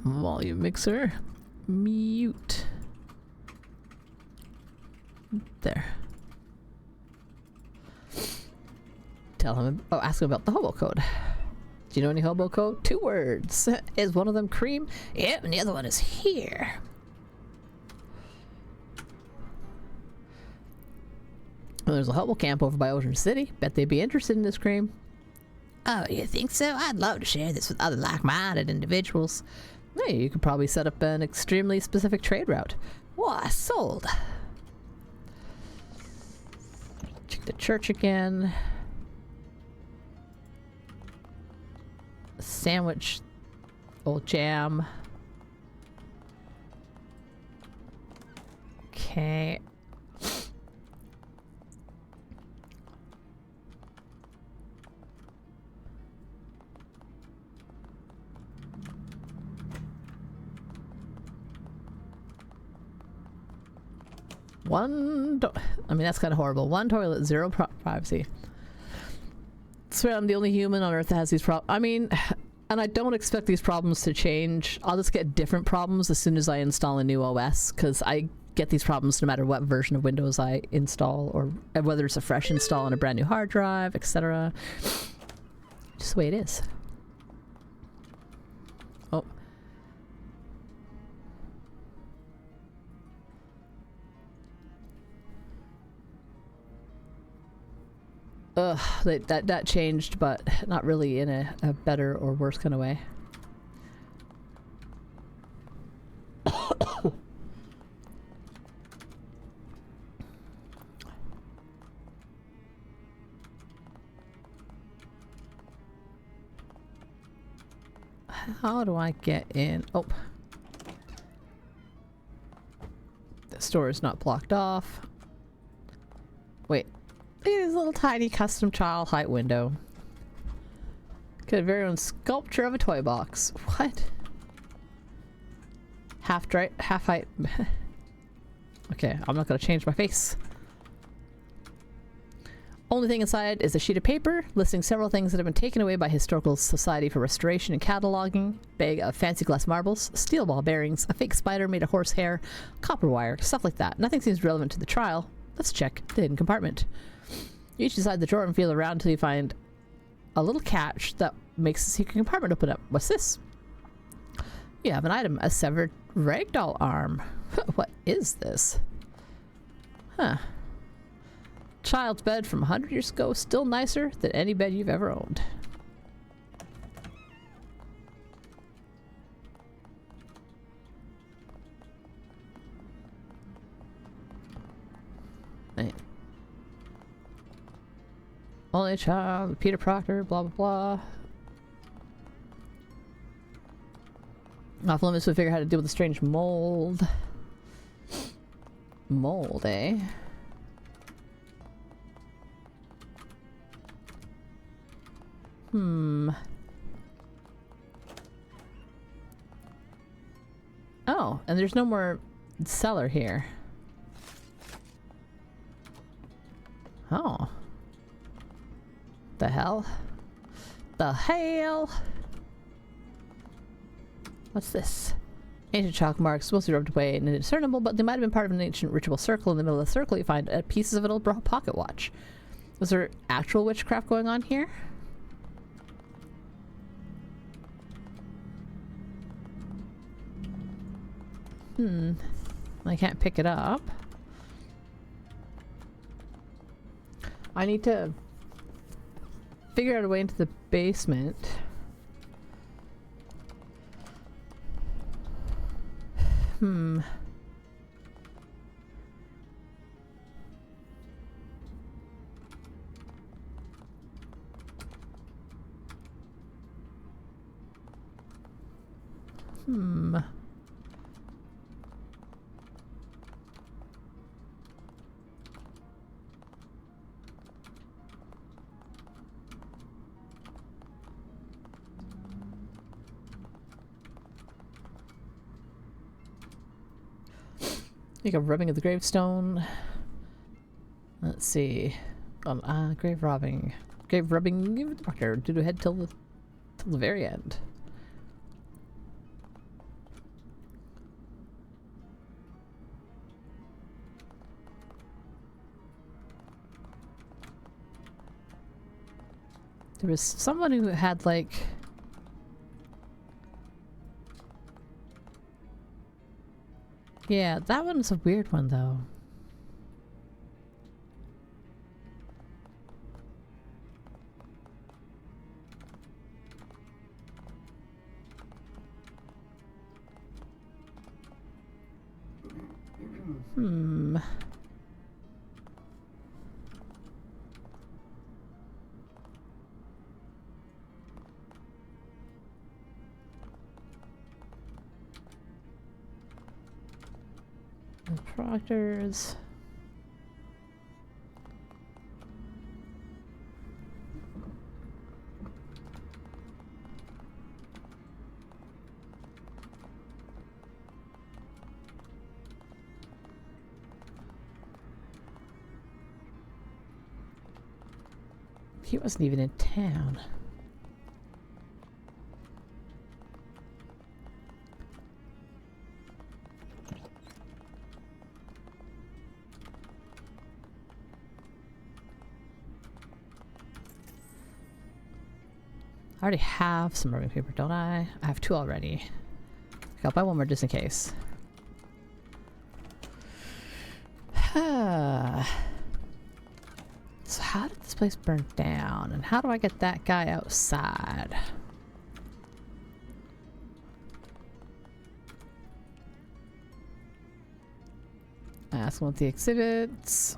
Volume mixer. Mute. There. Tell him. Oh, ask him about the hobo code. Do you know any hobo code? 2 words. Is one of them cream? Yep, and the other one is here. Well, there's a hobo camp over by Ocean City. Bet they'd be interested in this cream. Oh, you think so? I'd love to share this with other like-minded individuals. Hey, you could probably set up an extremely specific trade route. Why, sold. Check the church again. Sandwich. Old jam. Okay. I mean, that's kind of horrible. 1 toilet, 0 privacy. I swear I'm the only human on Earth that has these problems. I mean, and I don't expect these problems to change. I'll just get different problems as soon as I install a new OS, because I get these problems no matter what version of Windows I install, or whether it's a fresh install on a brand new hard drive, etc. Just the way it is. Oh. Ugh, that changed, but not really in a better or worse kind of way. How do I get in? Oh. The store is not blocked off. Wait. Look at this little tiny custom child height window. Could have very own sculpture of a toy box. What? Half height. Okay, I'm not gonna change my face. Only thing inside is a sheet of paper listing several things that have been taken away by Historical Society for Restoration and Cataloging. Bag of fancy glass marbles, steel ball bearings, a fake spider made of horsehair, copper wire, stuff like that. Nothing seems relevant to the trial. Let's check the hidden compartment. You each inside the drawer and feel around until you find a little catch that makes the secret compartment open up. What's this? You have an item, a severed ragdoll arm. What is this? Huh. Child's bed from 100 years ago, still nicer than any bed you've ever owned. Hey. Only child, Peter Proctor, blah blah blah. Off limits to figure out how to deal with the strange mold. Mold, eh? Oh, and there's no more cellar here. Oh. The hell? The hell? What's this? Ancient chalk marks, mostly rubbed away and indiscernible, but they might have been part of an ancient ritual circle. In the middle of the circle, you find pieces of an old pocket watch. Was there actual witchcraft going on here? I can't pick it up. I need to figure out a way into the basement. Like a rubbing of the gravestone. Let's see. Grave rubbing. Grave rubbing. Give it the doctor. Do head till the very end. There was someone who had like. Yeah, that one's a weird one though. Proctors. He wasn't even in town. I already have some rubbing paper, don't I? I have 2 already. I'll buy 1 more just in case. So how did this place burn down? And how do I get that guy outside? Ask him what the exhibits.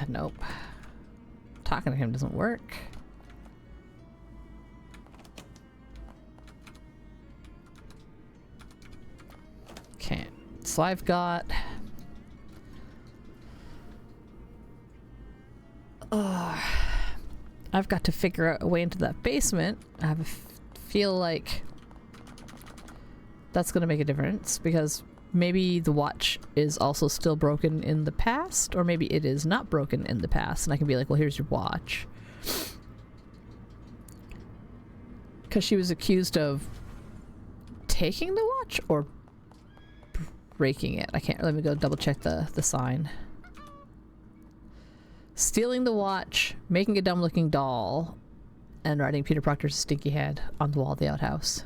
Nope. Talking to him doesn't work. Okay, so I've got I've got to figure out a way into that basement. I have a feel like that's gonna make a difference because maybe the watch is also still broken in the past, or maybe it is not broken in the past, and I can be like, well, here's your watch. Because she was accused of taking the watch or breaking it. I can't. Let me go double check the sign. stealing the watch, making a dumb-looking doll, and writing Peter Proctor's stinky head on the wall of the outhouse.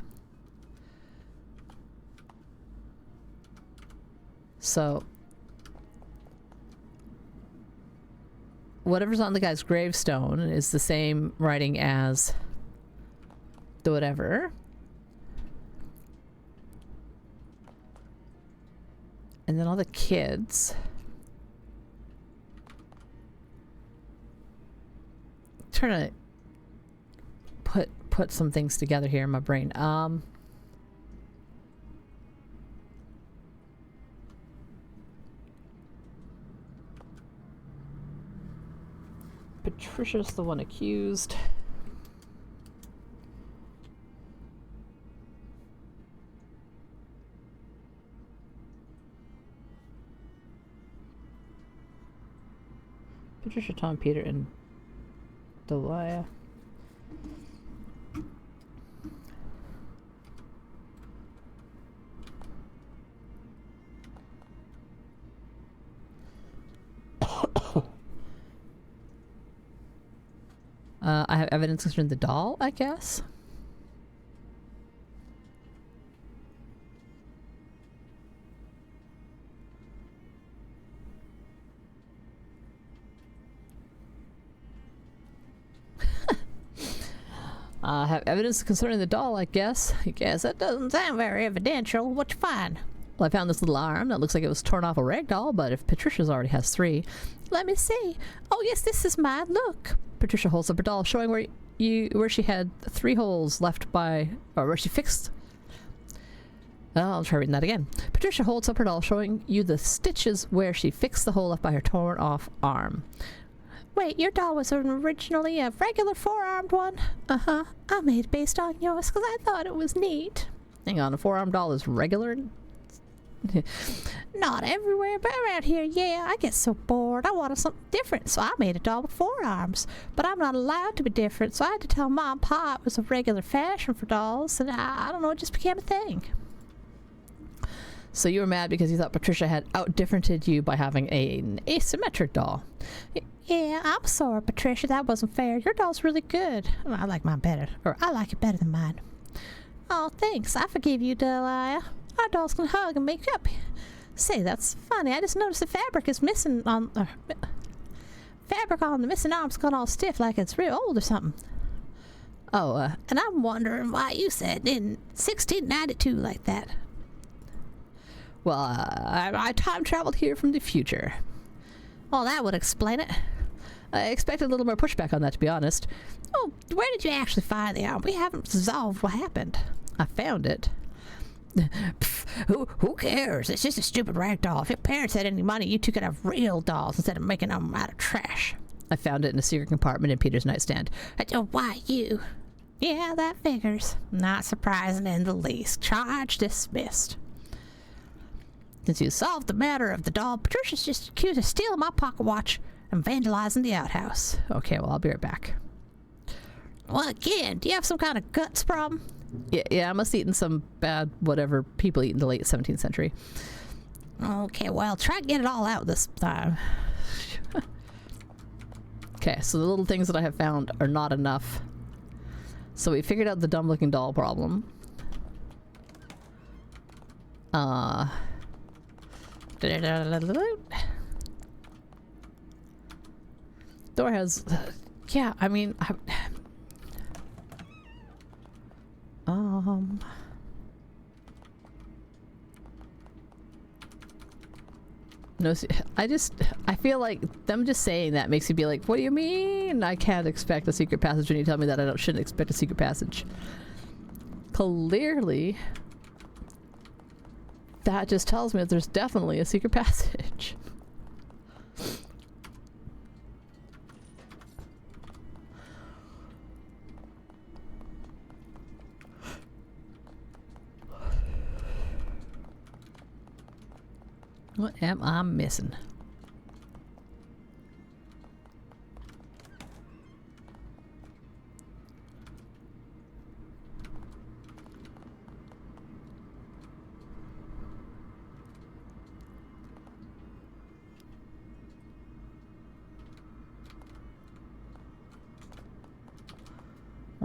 So, whatever's on the guy's gravestone is the same writing as the whatever. And then all the kids. Trying to put some things together here in my brain. Patricia's the one accused. Patricia, Tom, Peter, and Delia. I have evidence concerning the doll, I guess. I have evidence concerning the doll, I guess. I guess That doesn't sound very evidential. What you find? Well, I found this little arm that looks like it was torn off a rag doll, but if Patricia's already has 3. Let me see. Oh, yes, this is mine. Look. Patricia holds up her doll, showing where she had 3 holes left by, or where she fixed. I'll try reading that again. Patricia holds up her doll, showing you the stitches where she fixed the hole left by her torn off arm. Wait, your doll was originally a regular 4-armed one? Uh-huh. I made it based on yours because I thought it was neat. Hang on, a 4-armed doll is regular? Not everywhere, but around here, yeah. I get so bored. I wanted something different, so I made a doll with 4 arms. But I'm not allowed to be different, so I had to tell Mom and Pa it was a regular fashion for dolls, and I don't know, it just became a thing. So you were mad because you thought Patricia had out-differented you by having an asymmetric doll. Yeah, I'm sorry, Patricia. That wasn't fair. Your doll's really good. I like mine better. Or I like it better than mine. Oh, thanks. I forgive you, Delia. Our dolls can hug and make up. Say, that's funny. I just noticed the fabric is missing on... fabric on the missing arm's gone all stiff like it's real old or something. Oh, and I'm wondering why you said in 1692 like that. Well, I time traveled here from the future. Well, that would explain it. I expected a little more pushback on that, to be honest. Oh, where did you actually find the arm? We haven't resolved what happened. I found it. Pff, who cares? It's just a stupid rag doll. If your parents had any money, you two could have real dolls instead of making them out of trash. I found it in a secret compartment in Peter's nightstand. Why you? Yeah, that figures. Not surprising in the least. Charge dismissed. Since you solved the matter of the doll, Patricia's just accused of stealing my pocket watch and vandalizing the outhouse. Okay, well, I'll be right back. Well, again, do you have some kind of guts problem? Yeah, I must have eaten some bad whatever people eat in the late 17th century. Okay, well, try to get it all out this time. Okay, so the little things that I have found are not enough. So we figured out the dumb-looking doll problem. Door has... yeah, I mean... No, I feel like them just saying that makes me be like, what do you mean I can't expect a secret passage when you tell me that I shouldn't expect a secret passage? Clearly, that just tells me that there's definitely a secret passage. What am I missing?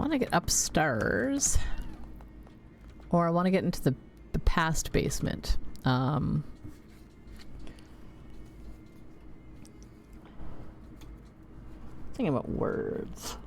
want to get upstairs. Or I want to get into the past basement. Thinking about words.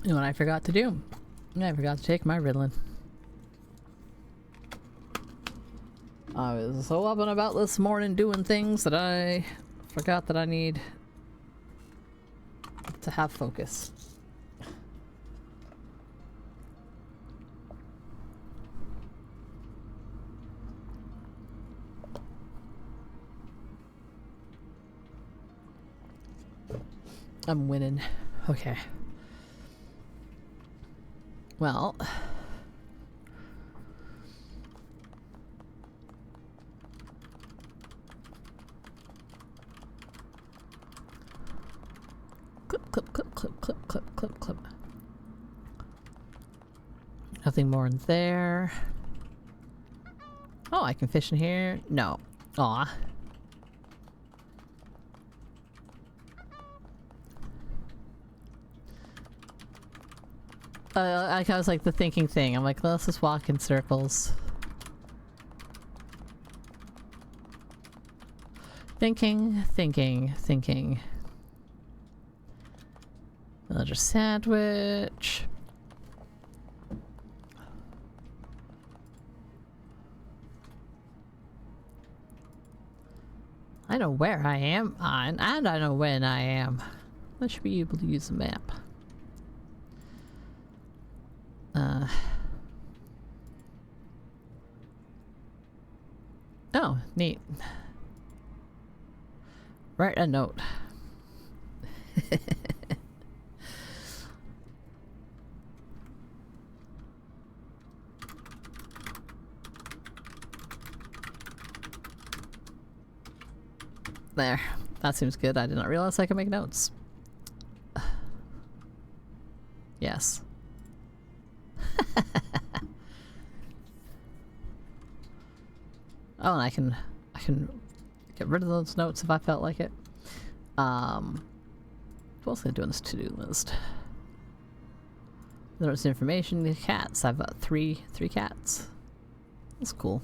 You know what I forgot to do? I forgot to take my Ritalin. I was so up and about this morning doing things that I forgot that I need to have focus. I'm winning. Okay. Well, clip, clip, clip, clip, clip, clip, clip, clip. Nothing more in there. Oh, I can fish in here? No. Aw. I was like the thinking thing. I'm like, let's just walk in circles. Thinking, thinking, thinking. Another sandwich. I know where I am, and I know when I am. I should be able to use a map. Oh, neat. Write a note. There. That seems good. I did not realize I could make notes. Yes. Oh, and I can get rid of those notes if I felt like it. What else can I do on this to-do list? There's information. The cats. I've got three cats. That's cool.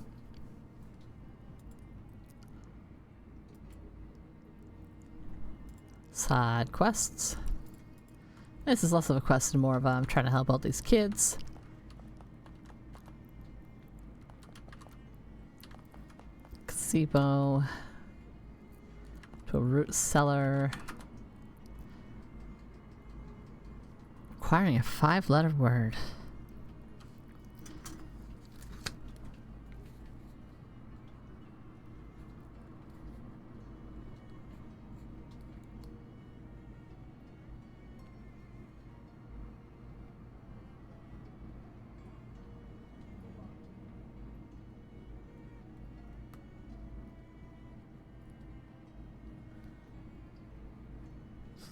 Side quests. This is less of a quest and more of I'm trying to help out these kids. Gazebo. To a root cellar. Requiring a 5-letter word.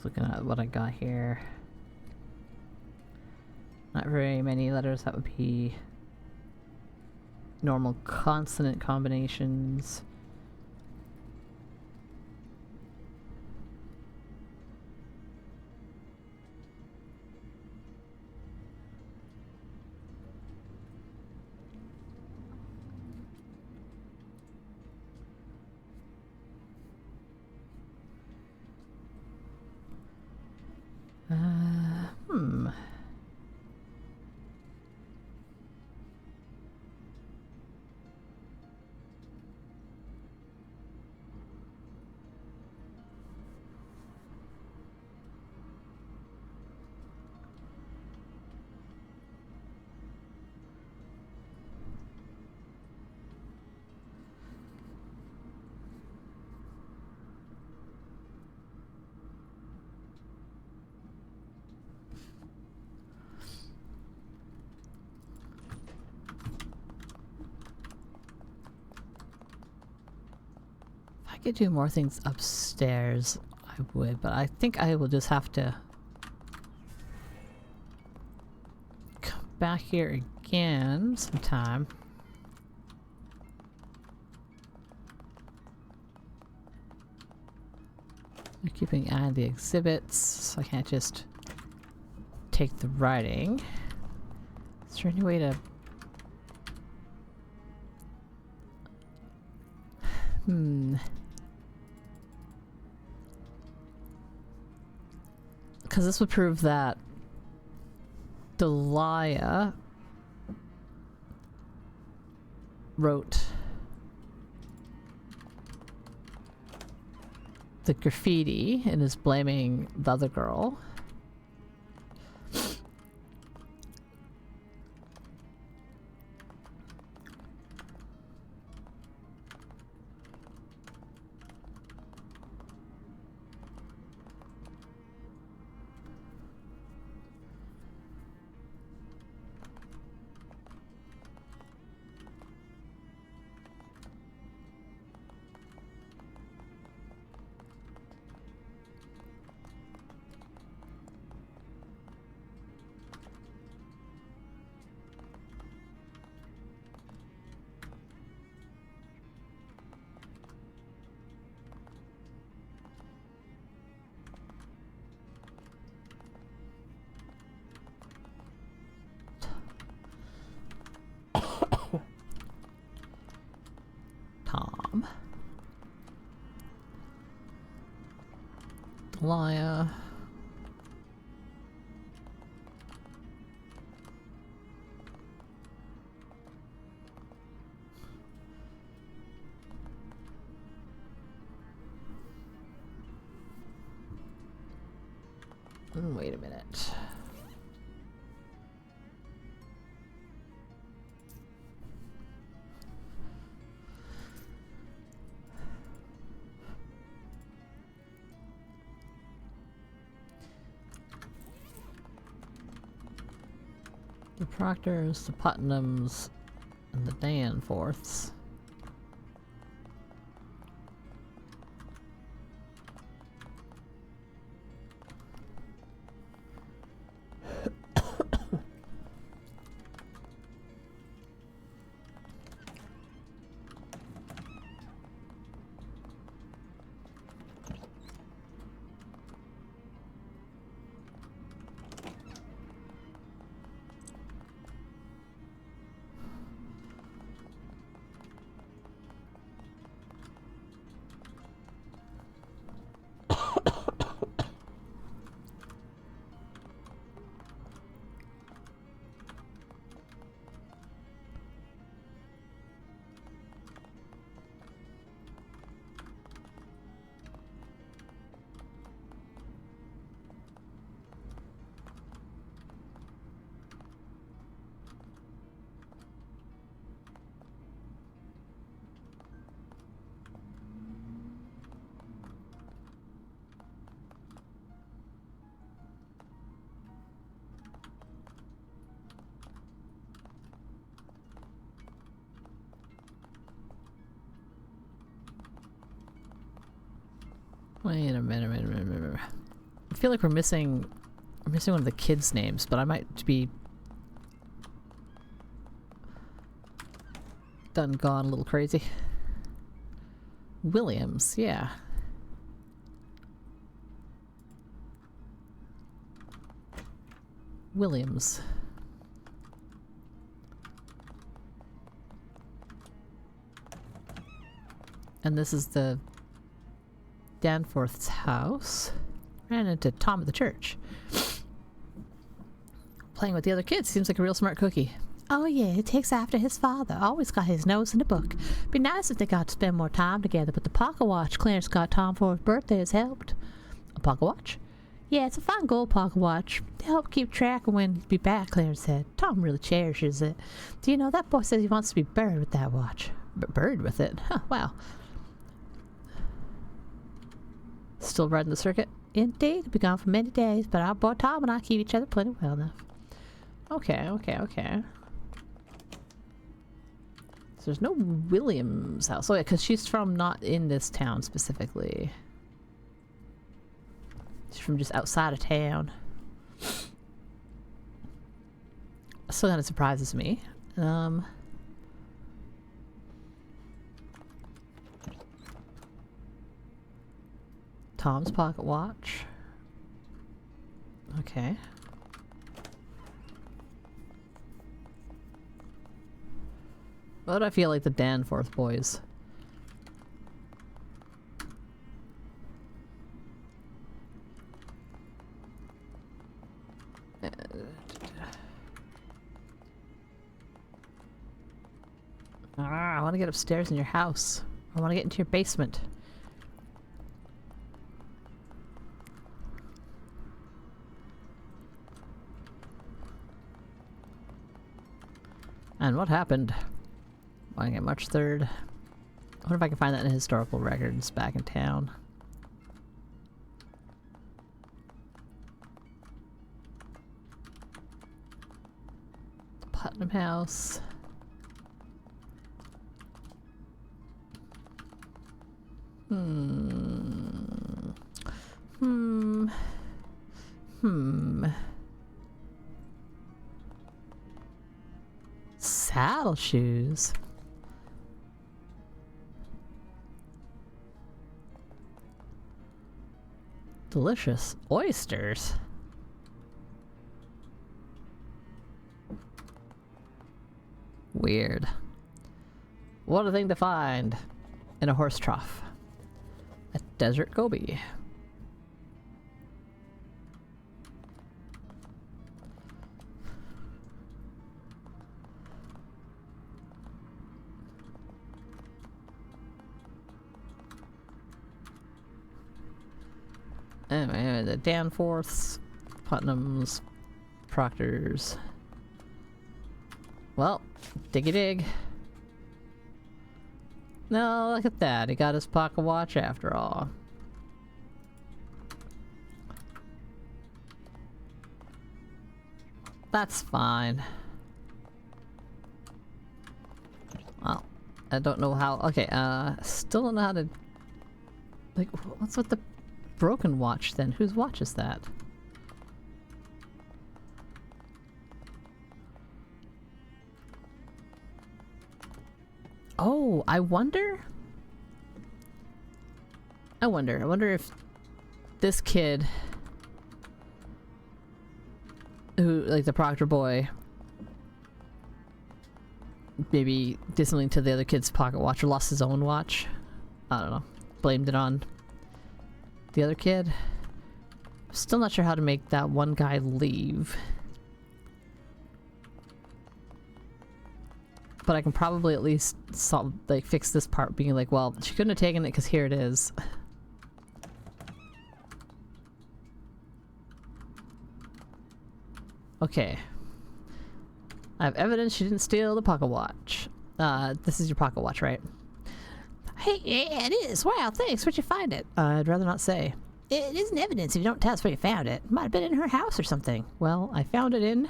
Looking at what I got here. Not very many letters. That would be normal consonant combinations. I could do more things upstairs, I would, but I think I will just have to come back here again sometime. They're keeping an eye on the exhibits, so I can't just take the writing. Is there any way to... Because this would prove that Delia wrote the graffiti and is blaming the other girl. Tom. Delia. Wait a minute. The Proctors, the Putnams, and the Danforths. Wait a minute. I feel like we're missing one of the kids' names, but I might be done gone a little crazy. Williams, yeah. Williams. And this is the Danforth's house. Ran into Tom at the church. Playing with the other kids. Seems like a real smart cookie. Oh yeah, he takes after his father. Always got his nose in the book. Be nice if they got to spend more time together, but the pocket watch Clarence got Tom for his birthday has helped. A pocket watch? Yeah, it's a fine gold pocket watch. To help keep track of when he'll be back, Clarence said. Tom really cherishes it. Do you know, that boy says he wants to be buried with that watch. Buried with it? Huh, wow. Still riding the circuit? Indeed, he'll be gone for many days, but our boy Tom and I keep each other plenty well enough. Okay. there's no Williams house. Oh yeah, because she's from not in this town specifically. She's from just outside of town. Still kind of surprises me. Tom's pocket watch. Okay. Why do I feel like the Danforth boys? I want to get upstairs in your house. I want to get into your basement. And what happened? I get March 3rd. I wonder if I can find that in historical records back in town. Putnam House. Saddle shoes. Delicious oysters. Weird. What a thing to find in a horse trough. A desert goby. Anyway, the Danforths, Putnams, Proctors. Well, diggy dig. No, look at that. He got his pocket watch after all. That's fine. Well, I don't know how. Okay, still don't know how to. Like, what's with the broken watch then? Whose watch is that? Oh, I wonder if this kid who, like the Proctor boy, maybe did something to the other kid's pocket watch or lost his own watch. I don't know. Blamed it on the other kid. Still not sure how to make that one guy leave. But I can probably at least fix this part, being like, well, she couldn't have taken it because here it is. Okay. I have evidence she didn't steal the pocket watch. This is your pocket watch, right? Hey, yeah, it is. Wow, thanks. Where'd you find it? I'd rather not say. It isn't evidence if you don't tell us where you found it. It might have been in her house or something. Well, I found it in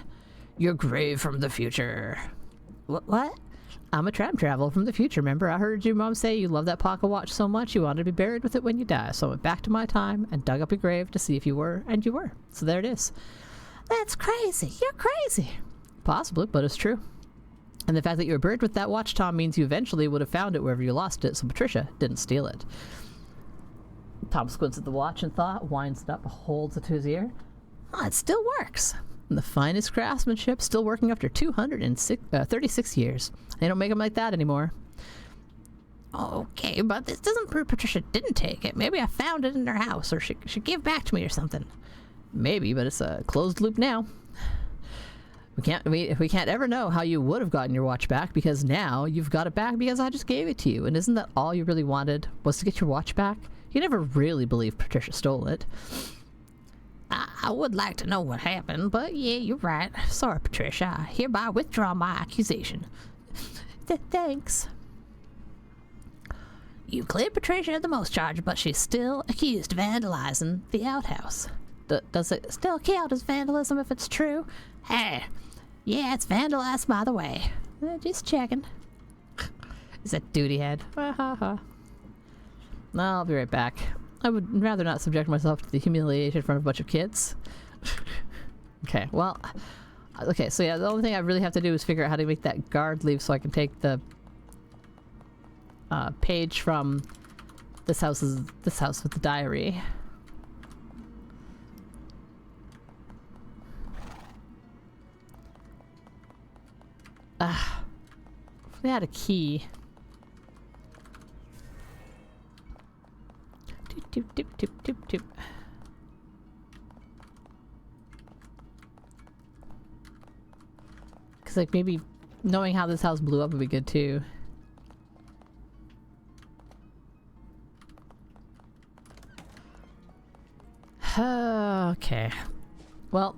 your grave from the future. What? I'm a time traveler from the future, remember? I heard your mom say you love that pocket watch so much you wanted to be buried with it when you die. So I went back to my time and dug up your grave to see if you were, and you were. So there it is. That's crazy. You're crazy. Possibly, but it's true. And the fact that you were buried with that watch, Tom, means you eventually would have found it wherever you lost it, so Patricia didn't steal it. Tom squints at the watch and thought, winds it up, holds it to his ear. Oh, it still works. And the finest craftsmanship, still working after 236 years. They don't make them like that anymore. Okay, but this doesn't prove Patricia didn't take it. Maybe I found it in her house, or she gave back to me or something. Maybe, but it's a closed loop now. We can't ever know how you would have gotten your watch back, because now you've got it back because I just gave it to you. And isn't that all you really wanted, was to get your watch back? You never really believed Patricia stole it. I would like to know what happened, but yeah, you're right. Sorry, Patricia. I hereby withdraw my accusation. Thanks. You cleared Patricia of the most charge, but she's still accused of vandalizing the outhouse. Does it still count as vandalism if it's true? Hey, yeah, it's vandalized by the way. Just checking. He's a duty head. Ha ha ha. I'll be right back. I would rather not subject myself to the humiliation in front of a bunch of kids. Okay, well... Okay, so yeah, the only thing I really have to do is figure out how to make that guard leave so I can take the page from this house with the diary. If they had a key. Doop, doop, doop, doop, doop, doop. Cause like maybe knowing how this house blew up would be good too. Okay. Well,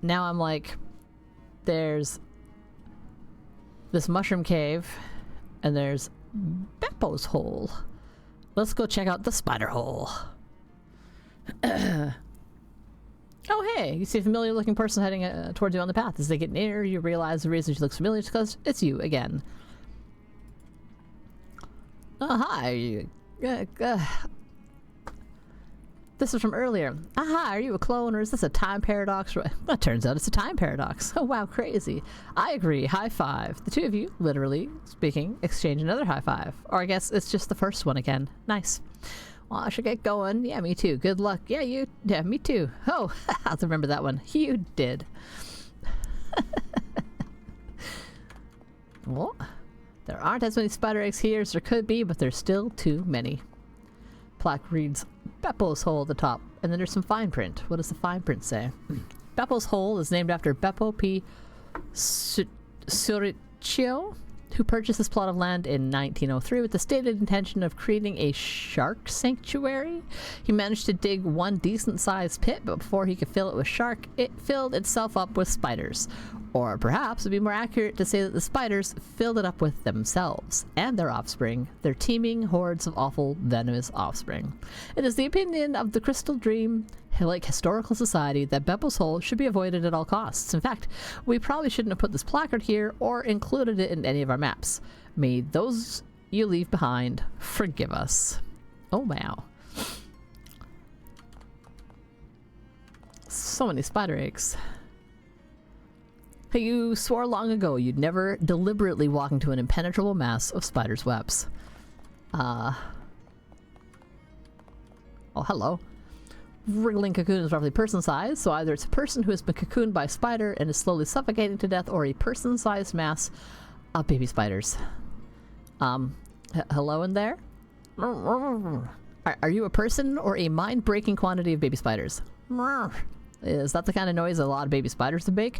now I'm like, there's this mushroom cave, and there's Beppo's hole. Let's go check out the spider hole. Oh hey, you see a familiar looking person heading towards you on the path. As they get near, you realize the reason she looks familiar is because it's you again. Oh hi, this is from earlier. Aha, are you a clone or is this a time paradox? Well, it turns out it's a time paradox. Oh wow, crazy. I agree, high five. The two of you, literally speaking, exchange another high five. Or I guess it's just the first one again. Nice. Well, I should get going. Yeah, me too. Good luck. Yeah, me too. Oh, I'll remember that one. You did. Well, there aren't as many spider eggs here as there could be, but there's still too many. Plaque reads Beppo's hole at the top, and then there's some fine print. What does the fine print say? Beppo's hole is named after Beppo P. Suricchio, who purchased this plot of land in 1903 with the stated intention of creating a shark sanctuary. He managed to dig one decent-sized pit, but before he could fill it with shark, it filled itself up with spiders. Or perhaps it'd be more accurate to say that the spiders filled it up with themselves and their offspring, their teeming hordes of awful, venomous offspring. It is the opinion of the Crystal Dream Historical Society that Beppo's hole should be avoided at all costs. In fact, we probably shouldn't have put this placard here or included it in any of our maps. May those you leave behind forgive us. Oh wow. So many spider eggs. You swore long ago you'd never deliberately walk into an impenetrable mass of spiders' webs. Oh, hello. Wriggling cocoon is roughly person-sized, so either it's a person who has been cocooned by a spider and is slowly suffocating to death, or a person-sized mass of baby spiders. Hello in there? Are you a person or a mind-breaking quantity of baby spiders? Is that the kind of noise a lot of baby spiders would make?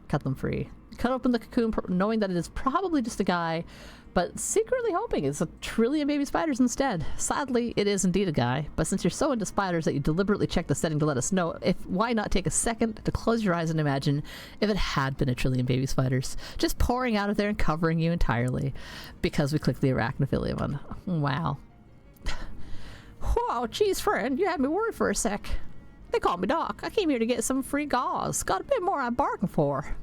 Cut them free. Cut open the cocoon, knowing that it is probably just a guy, but secretly hoping it's a trillion baby spiders instead. Sadly, it is indeed a guy, but since you're so into spiders that you deliberately check the setting to let us know, why not take a second to close your eyes and imagine if it had been a trillion baby spiders, just pouring out of there and covering you entirely, because we clicked the arachnophilia one. Wow. Whoa, geez, friend, you had me worried for a sec. They call me Doc. I came here to get some free gauze. Got a bit more I'm bargaining for.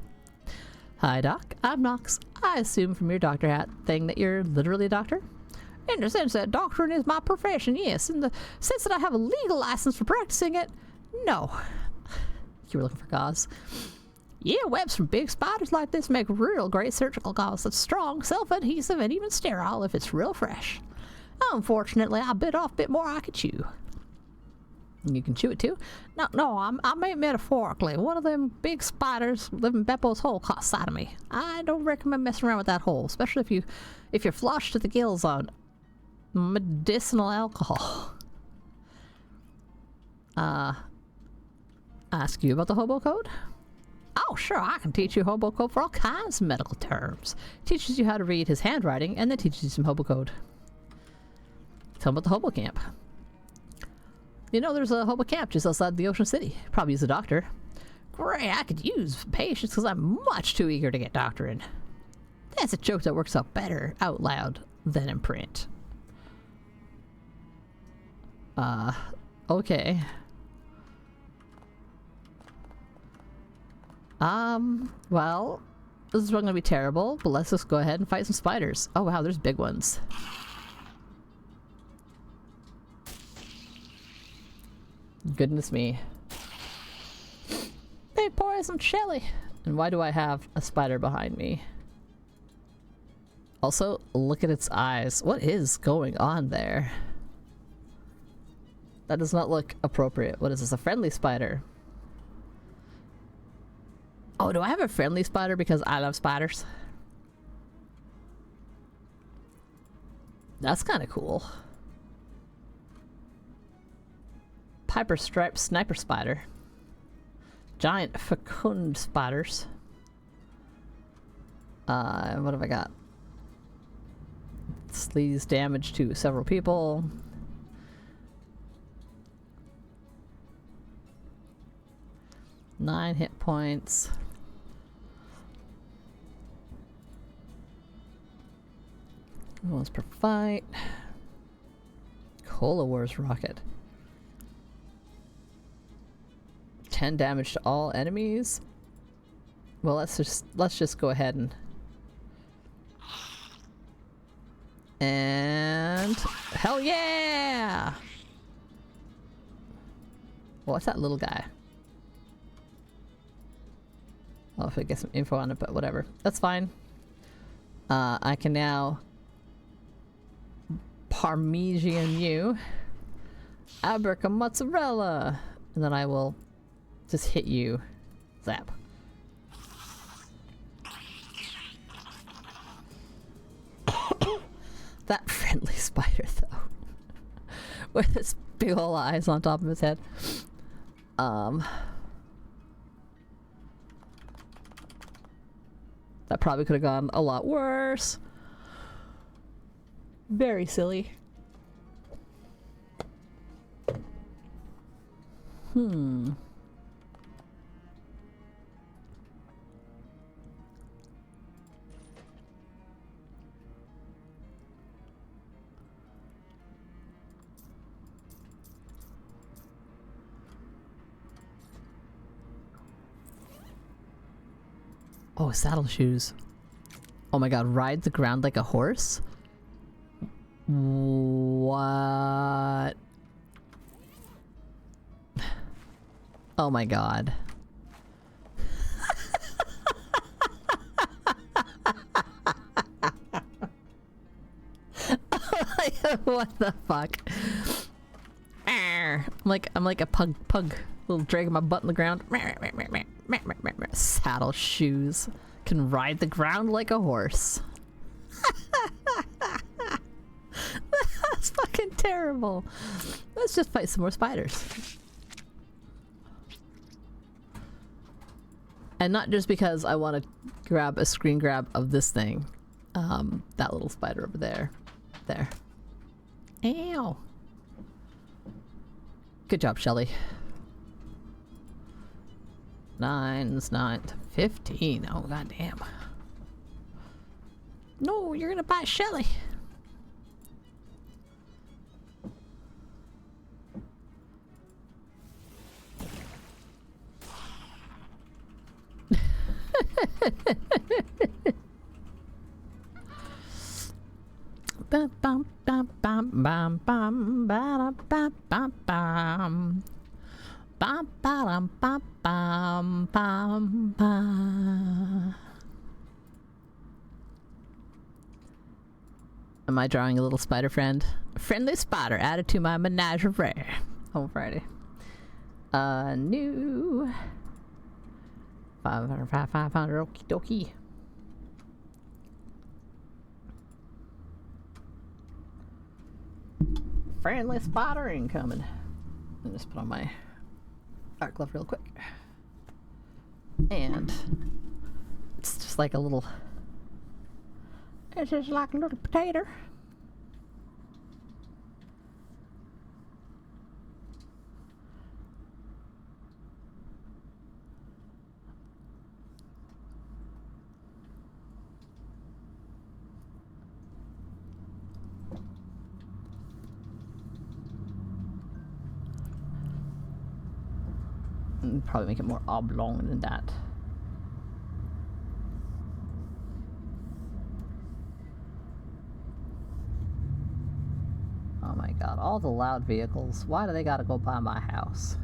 Hi, Doc. I'm Nox. I assume from your doctor hat thing that you're literally a doctor? In the sense that doctoring is my profession, yes. In the sense that I have a legal license for practicing it, no. You were looking for gauze. Yeah, webs from big spiders like this make real great surgical gauze that's strong, self-adhesive, and even sterile if it's real fresh. Unfortunately, I bit off a bit more I could chew. You can chew it too? No, I meant metaphorically. One of them big spiders living in Beppo's hole caught sight of me. I don't recommend messing around with that hole, especially if you're flushed to the gills on medicinal alcohol. Ask you about the hobo code? Oh, sure, I can teach you hobo code for all kinds of medical terms. Teaches you how to read his handwriting and then teaches you some hobo code. Tell him about the hobo camp. You know, there's a hobo camp just outside the Ocean City. Probably use a doctor. Great, I could use patience because I'm much too eager to get doctoring. That's a joke that works out better out loud than in print. Okay. Well, This is going to be terrible, but let's just go ahead and fight some spiders. Oh wow, there's big ones. Goodness me. They poisoned Shelly. And why do I have a spider behind me? Also, look at its eyes. What is going on there? That does not look appropriate. What is this? A friendly spider? Oh, do I have a friendly spider because I love spiders? That's kind of cool. Piper striped sniper spider. Giant fecund spiders. What have I got? Sleaze damage to several people. Nine hit points. Once per fight. Cola Wars rocket. 10 damage to all enemies. Well, let's just go ahead and hell yeah! What's that little guy? Well, if I get some info on it, but whatever. That's fine. I can now Parmesan you. Abraca mozzarella. And then I will just hit you. Zap. That friendly spider though. With its big ol' eyes on top of his head. That probably could have gone a lot worse. Very silly. Oh, saddle shoes. Oh my god, ride the ground like a horse? What? Oh my god. What the fuck? I'm like a pug. Little dragging my butt in the ground. Saddle shoes. Can ride the ground like a horse. That's fucking terrible. Let's just fight some more spiders. And not just because I want to grab a screen grab of this thing. That little spider over there. There. Ow. Good job, Shelly. 9's not 15. Oh, goddamn. No, you're gonna bite Shelly. Bum bum bum bum bum bum ba bum bum bum bum bum bum bum bum bum. Am I drawing a little spider friend? A friendly spider added to my menagerie. Oh, Friday. New 500, 500, okie dokie. Friendly spider incoming. Let me just put on my art glove real quick. And it's just like a little. It's just like a little potato. Probably make it more oblong than that. my god, all the loud vehicles. Why do they gotta go by my house?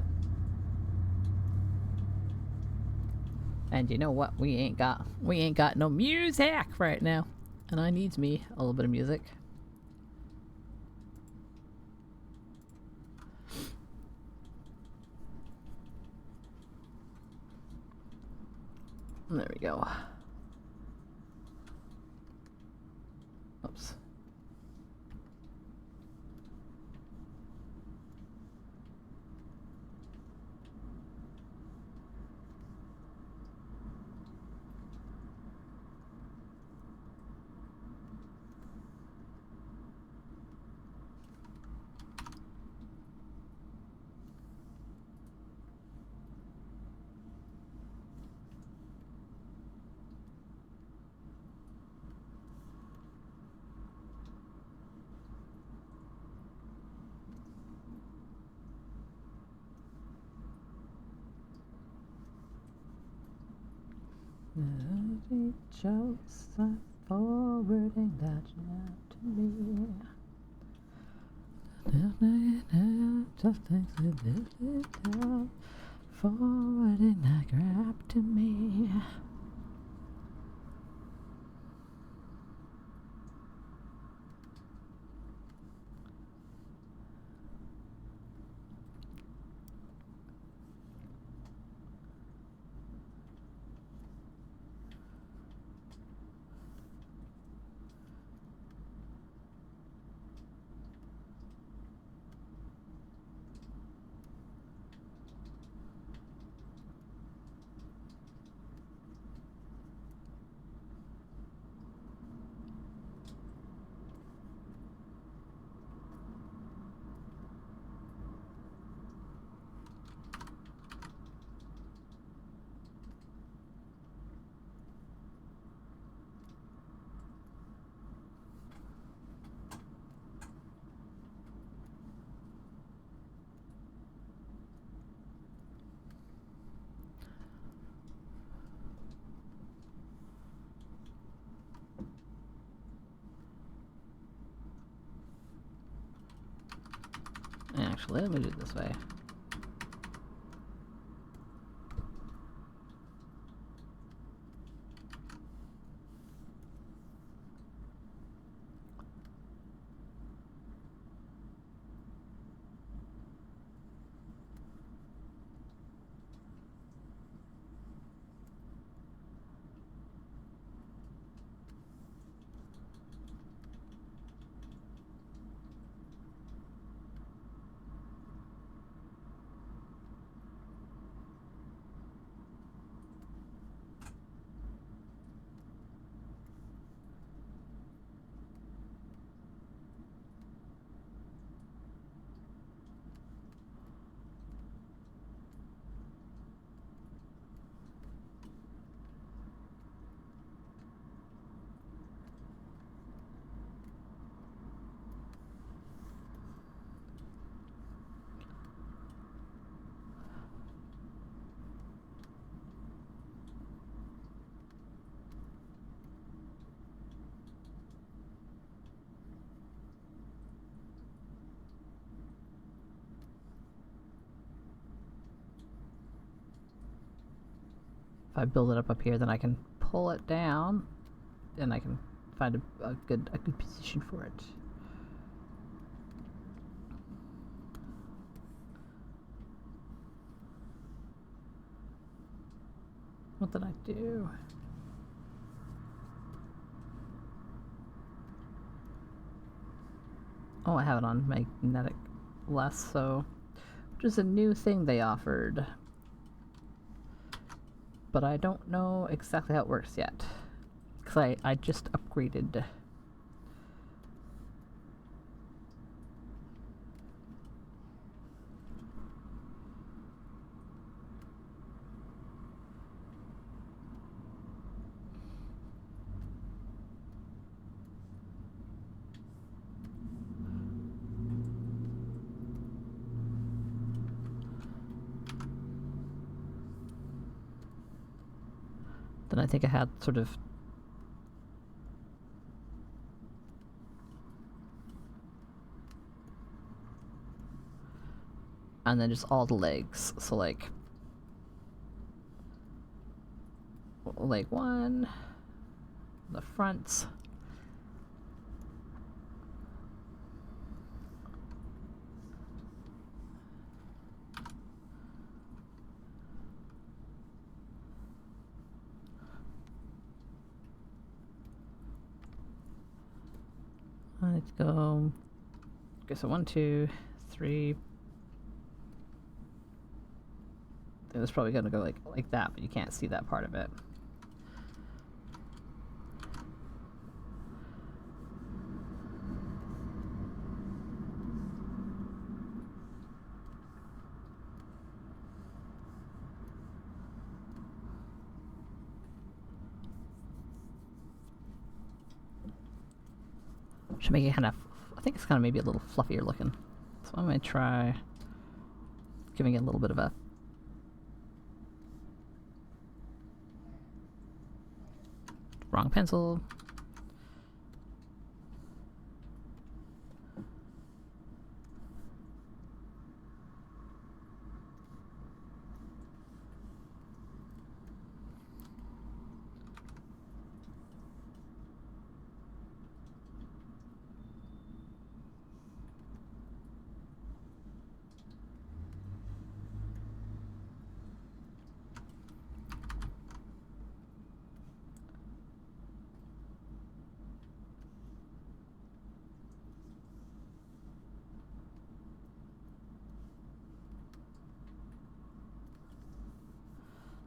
And you know what? We ain't got no music right now. And I needs me a little bit of music. There we go. Oops. Every jokes are forwarding that out to me. Just things that forwarding that crap to me. Actually, let me do it this way. If I build it up here, then I can pull it down, and I can find a good position for it. What did I do? Oh, I have it on magnetic lasso, which is a new thing they offered. But I don't know exactly how it works yet, because I just upgraded. Then I think I had sort of and then just all the legs. So like leg 1, the fronts. Let's go. Okay, so 1, 2, 3. It was probably gonna go like that, but you can't see that part of it. Should make it kind of, I think it's kind of maybe a little fluffier looking. So I'm going to try giving it a little bit of a wrong pencil.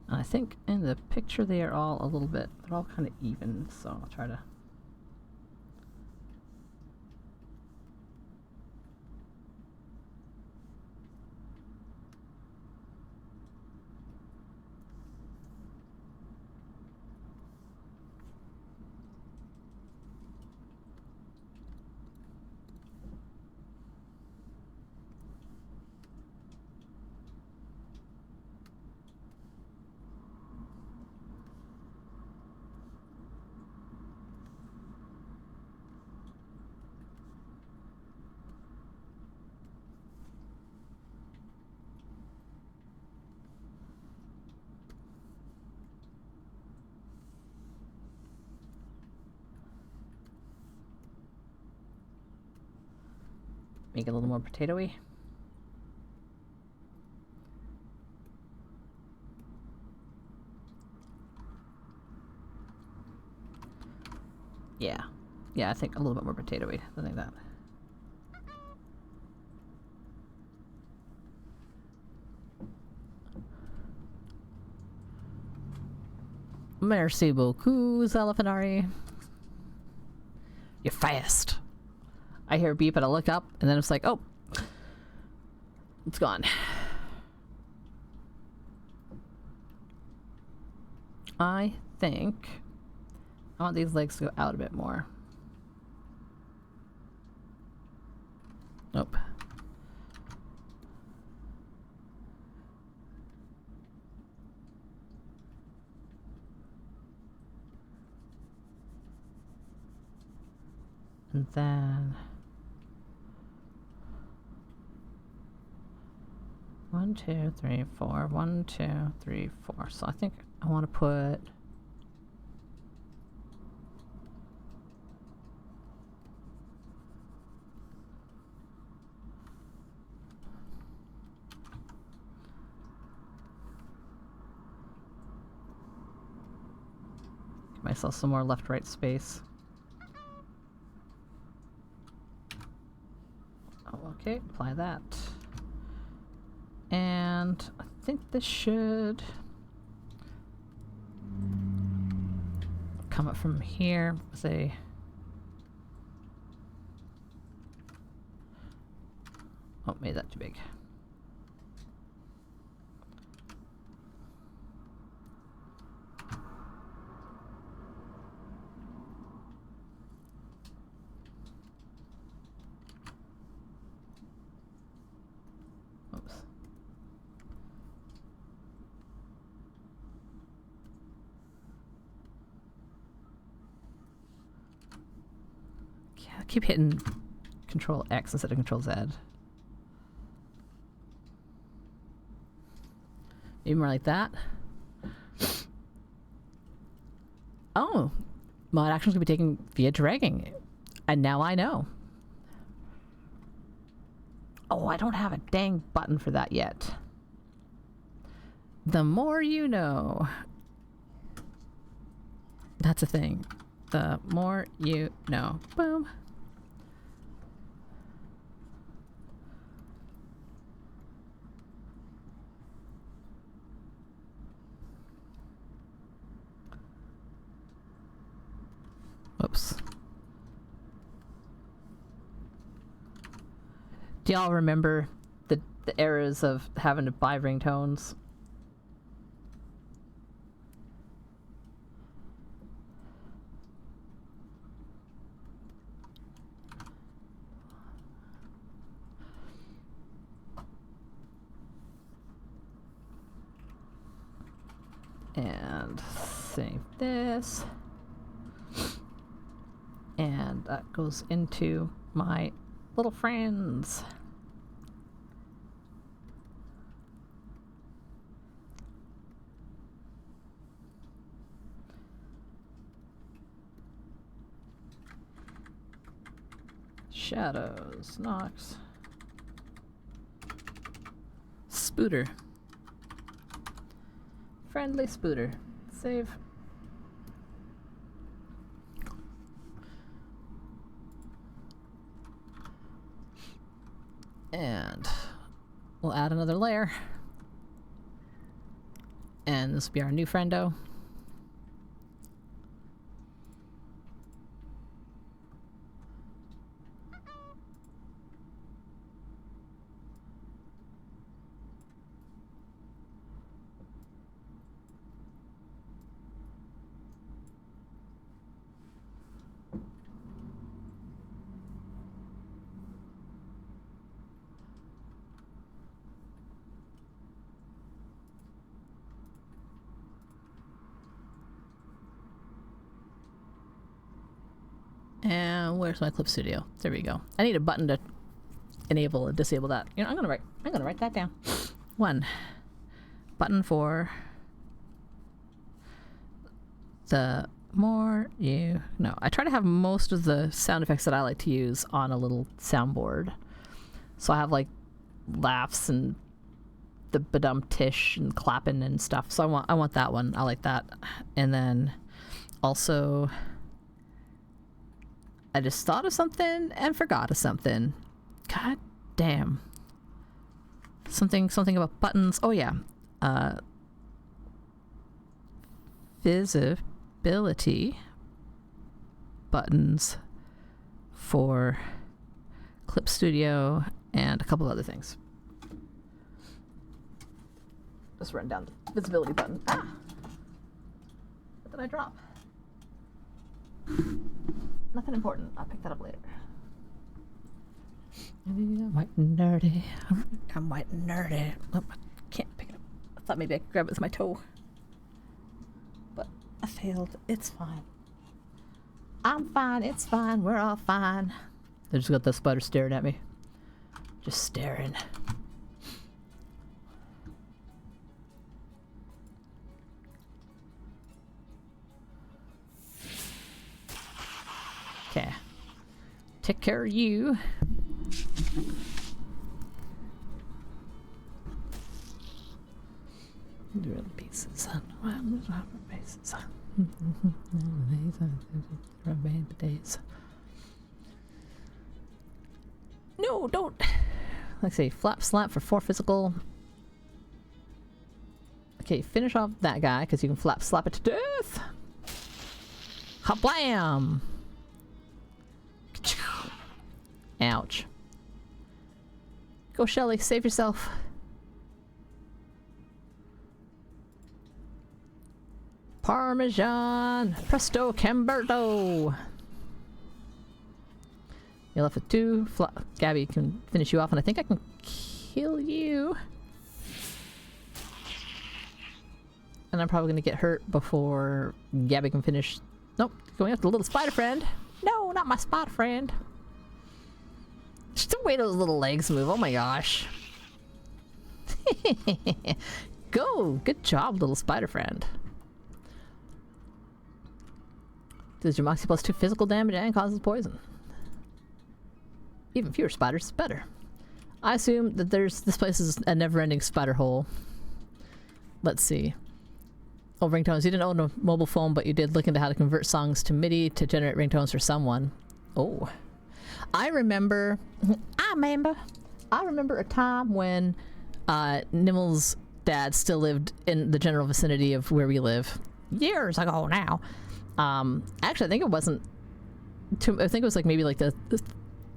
I think in the picture they are all a little bit, they're all kind of even, so I'll try to. Make it a little more potatoey. Yeah. Yeah, I think a little bit more potatoey. I think that. Merci beaucoup, Zalafanari. You're fast. I hear a beep and I look up, and then it's like, oh, it's gone. I think I want these legs to go out a bit more. Nope. And then 1, 2, 3, 4. 1, 2, 3, 4. So I think I want to put give myself some more left-right space. Oh, okay, apply that. And I think this should come up from here. Say, oh, made that too big. Oops. I keep hitting Control X instead of Control Z. Even more like that. Oh, mod actions can be taken via dragging. And now I know. Oh, I don't have a dang button for that yet. The more you know. That's a thing. The more you know. Boom. Whoops. Do y'all remember the eras of having to buy ringtones? And save this. And that goes into my little friends. Shadows, Nox. Spooter. Friendly Spooter. Save. And we'll add another layer. And this will be our new friendo. And where's my clip studio? There we go. I need a button to enable or disable that. You know, I'm gonna write that down. 1 button for the more you know. I try to have most of the sound effects that I like to use on a little soundboard. So I have like laughs and the badum tish and clapping and stuff. So I want that one. I like that. And then also I just thought of something and forgot of something. God damn. Something about buttons. Oh yeah. Visibility buttons for Clip Studio and a couple other things. Just run down the visibility button. Ah! What did I drop? Nothing important. I'll pick that up later. I'm white and nerdy. I'm white and nerdy. Oh, I can't pick it up. I thought maybe I could grab it with my toe. But I failed. It's fine. I'm fine. It's fine. We're all fine. I just got the spider staring at me. Just staring. Okay. Take care of you. Do little pieces. Pieces. No, don't. Let's see. Flap slap for 4 physical. Okay, finish off that guy because you can flap slap it to death. Hablam! Ouch. Go, Shelly. Save yourself. Parmesan. Presto Camberto. You're left with 2. Gabby can finish you off, and I think I can kill you. And I'm probably going to get hurt before Gabby can finish. Nope. Going after the little spider friend. No, not my spider friend. Just the way those little legs move. Oh my gosh. go. Good job, little spider friend. Does your Moxie plus 2 physical damage and causes poison. Even fewer spiders is better. I assume that this place is a never-ending spider hole. Let's see. Oh, ringtones. You didn't own a mobile phone, but you did look into how to convert songs to MIDI to generate ringtones for someone. Oh. I remember a time when Nimmel's dad still lived in the general vicinity of where we live. Years ago now. Actually, I think it wasn't I think it was like maybe like the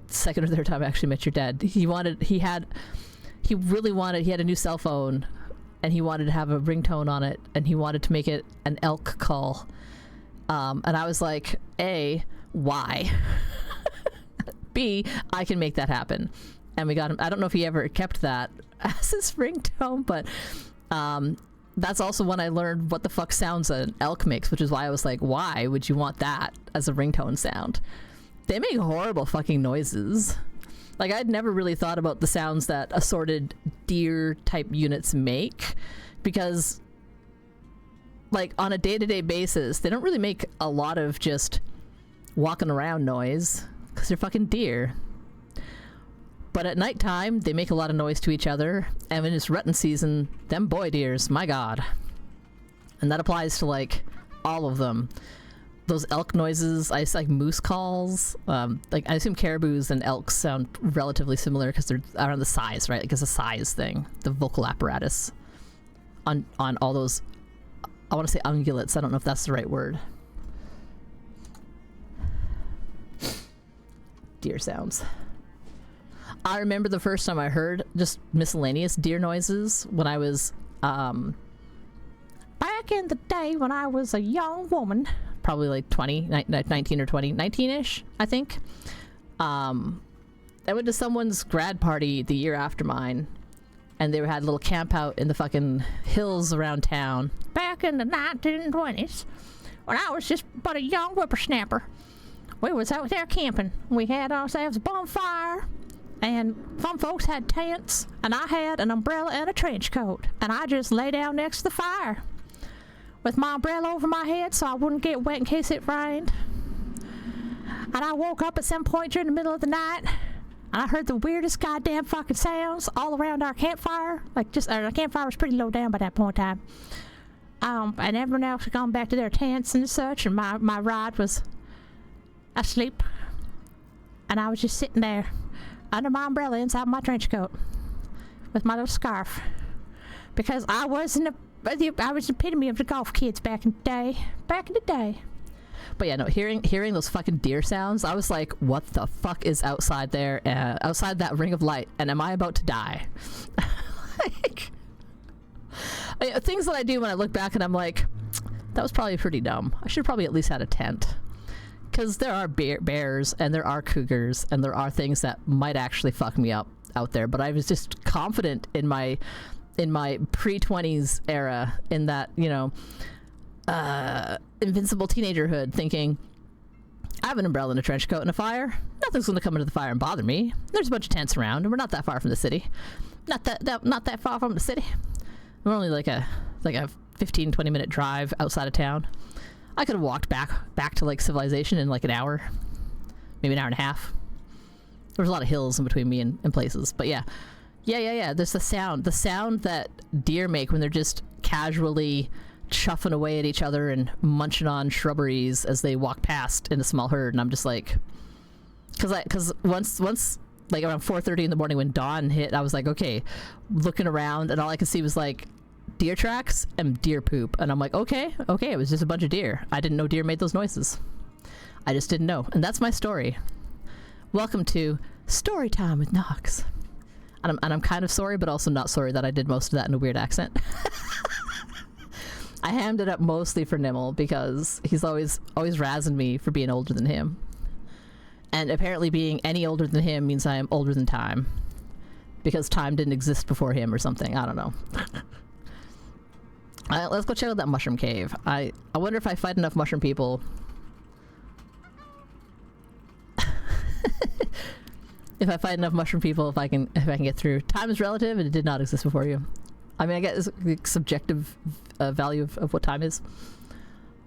second or third time I actually met your dad. He had a new cell phone, and he wanted to have a ringtone on it, and he wanted to make it an elk call. And I was like, A, why? B, I can make that happen. And we got him. I don't know if he ever kept that as his ringtone, but that's also when I learned what the fuck sounds an elk makes, which is why I was like, why would you want that as a ringtone sound? They make horrible fucking noises. Like, I'd never really thought about the sounds that assorted deer type units make, because like on a day-to-day basis, they don't really make a lot of just walking around noise because they're fucking deer. But at nighttime, they make a lot of noise to each other, and when it's rutting season, them boy deers, my god. And that applies to like all of them. Those elk noises, I like moose calls. Like I assume caribous and elks sound relatively similar because they're around the size, right? Like it's a size thing. The vocal apparatus on all those. I want to say ungulates. I don't know if that's the right word. Deer sounds. I remember the first time I heard just miscellaneous deer noises when I was back in the day when I was a young woman, probably like 19 or 20, 19-ish, I think. I went to someone's grad party the year after mine, and they had a little camp out in the fucking hills around town. Back in the 1920s, when I was just but a young whippersnapper. We was out there camping. We had ourselves a bonfire, and some folks had tents, and I had an umbrella and a trench coat, and I just lay down next to the fire with my umbrella over my head so I wouldn't get wet in case it rained. And I woke up at some point during the middle of the night, and I heard the weirdest goddamn fucking sounds all around our campfire. Like, just our campfire was pretty low down by that point in time. And everyone else had gone back to their tents and such, and my ride was asleep. And I was just sitting there under my umbrella inside my trench coat with my little scarf, because I was the epitome of the golf kids back in the day. But yeah, no, hearing those fucking deer sounds, I was like, what the fuck is outside there, outside that ring of light, and am I about to die? Like, things that I do when I look back and I'm like, that was probably pretty dumb. I should probably at least had a tent. Because there are bears, and there are cougars, and there are things that might actually fuck me up out there. But I was just confident in my pre-20s era, in that, you know, invincible teenagerhood, thinking, I have an umbrella and a trench coat and a fire. Nothing's going to come into the fire and bother me. There's a bunch of tents around, and we're not that far from the city. Not that far from the city. We're only like a 15-20 minute drive outside of town. I could have walked back to like civilization in like an hour, maybe an hour and a half. There was a lot of hills in between me and places, but yeah. There's the sound that deer make when they're just casually chuffing away at each other and munching on shrubberies as they walk past in a small herd. And I'm just like, because once like around 4:30 in the morning when dawn hit, I was like, okay, looking around, and all I could see was like deer tracks and deer poop, and I'm like, okay, it was just a bunch of deer. I didn't know deer made those noises. I just didn't know. And that's my story. Welcome to Story Time with Nox. And I'm kind of sorry, but also not sorry that I did most of that in a weird accent. I hammed it up mostly for Nimmel because he's always razzing me for being older than him. And apparently being any older than him means I am older than time, because time didn't exist before him or something. I don't know. Let's go check out that mushroom cave. I wonder if I fight enough mushroom people. If I fight enough mushroom people, if I can get through. Time is relative, and it did not exist before you. I mean, I guess the subjective value of what time is.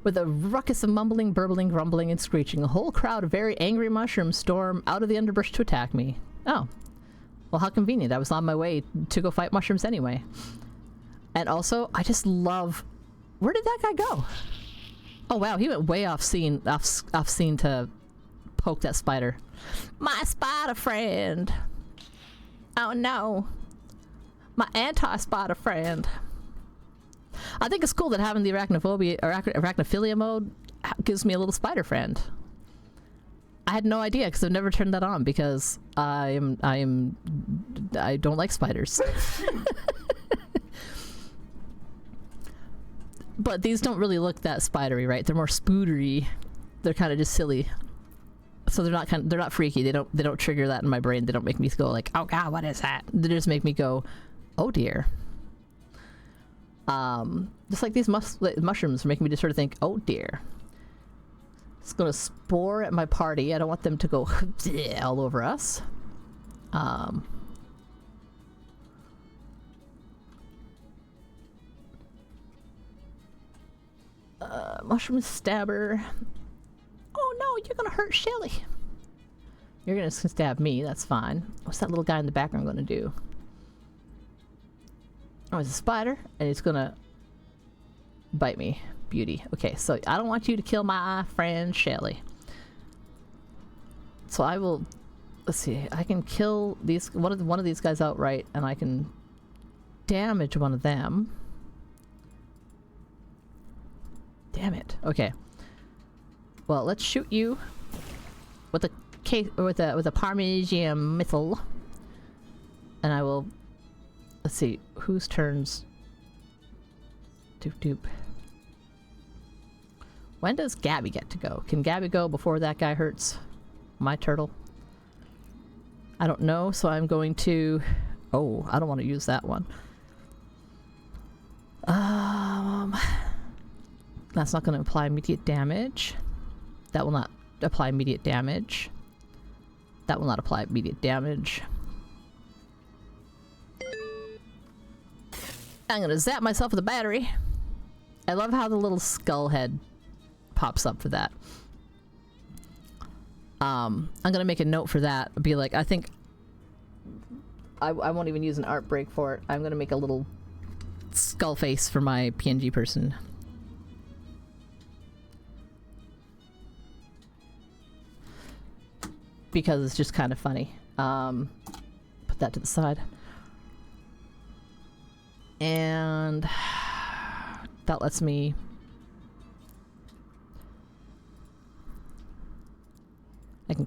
With a ruckus of mumbling, burbling, grumbling, and screeching, a whole crowd of very angry mushrooms storm out of the underbrush to attack me. Oh. Well, how convenient. I was on my way to go fight mushrooms anyway. And also, I just love... Where did that guy go? Oh, wow. He went way off scene to poke that spider. My spider friend. Oh, no. My anti-spider friend. I think it's cool that having the arachnophobia or arachnophilia mode gives me a little spider friend. I had no idea because I've never turned that on because I don't like spiders. But these don't really look that spidery, right? They're more spoodery. They're kind of just silly. So they're not freaky. They don't trigger that in my brain. They don't make me go like, oh god, what is that? They just make me go, oh dear. Just like these mushrooms are making me just sort of think, oh dear. It's gonna spore at my party. I don't want them to go all over us. Mushroom stabber. Oh no, you're gonna hurt Shelly. You're gonna stab me, that's fine. What's that little guy in the background gonna do? Oh, it's a spider, and it's gonna bite me. Beauty. Okay, so I don't want you to kill my friend Shelly. So I will... Let's see. I can kill these one of these guys outright, and I can damage one of them. Damn it. Okay. Well, let's shoot you with a Parmesan missile, and I will. Let's see whose turns. Doop doop. When does Gabby get to go? Can Gabby go before that guy hurts my turtle? I don't know, so I'm going to... Oh, I don't want to use that one. That's not going to apply immediate damage. That will not apply immediate damage. That will not apply immediate damage. I'm going to zap myself with a battery. I love how the little skull head pops up for that. I'm gonna make a note for that. Be like, I think I won't even use an art break for it. I'm gonna make a little skull face for my PNG person. Because it's just kind of funny. Put that to the side. And that lets me... I can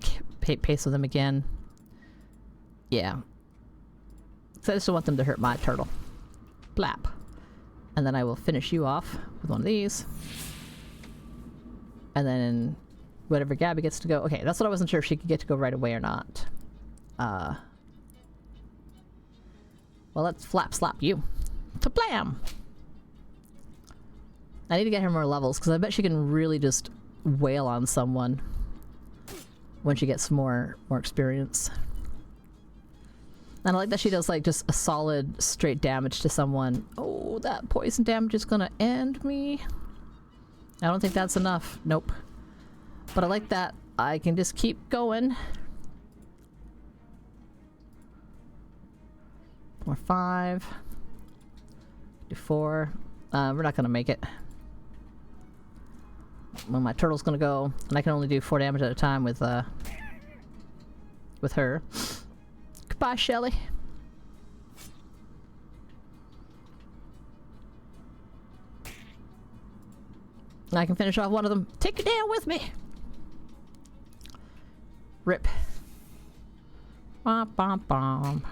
paste with them again. Yeah. So I just don't want them to hurt my turtle. Blap. And then I will finish you off with one of these. And then whatever Gabby gets to go. Okay, that's what I wasn't sure if she could get to go right away or not. Well, let's flap slap you. To blam! I need to get her more levels because I bet she can really just wail on someone when she gets more experience. And I like that she does like just a solid straight damage to someone. Oh, that poison damage is gonna end me. I don't think that's enough. Nope. But I like that I can just keep going. More 5. Do 4. We're not gonna make it. Well, my turtle's gonna go, and I can only do 4 damage at a time with her. Goodbye, Shelly. And I can finish off one of them. Take it down with me. Rip. Bom bom bom.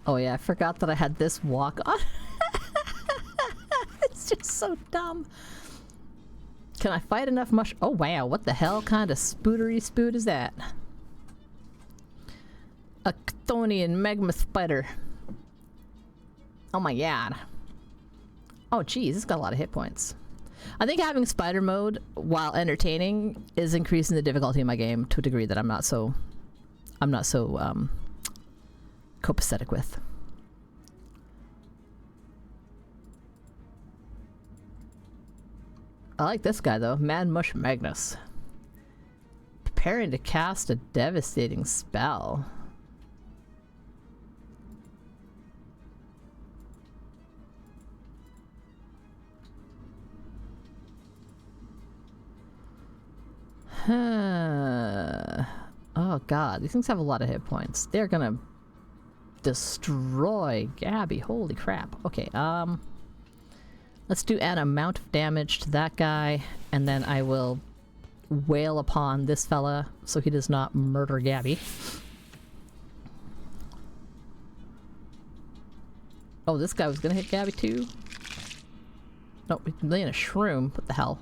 Oh yeah, I forgot that I had this walk on. It's just so dumb. Can I fight enough Oh wow, what the hell kind of spootery spoot is that? A Chthonian magma spider. Oh my god. Oh, geez, it's got a lot of hit points. I think having spider mode while entertaining is increasing the difficulty in my game to a degree that I'm not so copacetic with. I like this guy though, Mad Mush Magnus. Preparing to cast a devastating spell. Oh god, these things have a lot of hit points. They're gonna destroy Gabby. Holy crap. Okay, let's do an amount of damage to that guy, and then I will wail upon this fella so he does not murder Gabby. Oh, this guy was gonna hit Gabby too? Nope, he's laying a shroom. What the hell?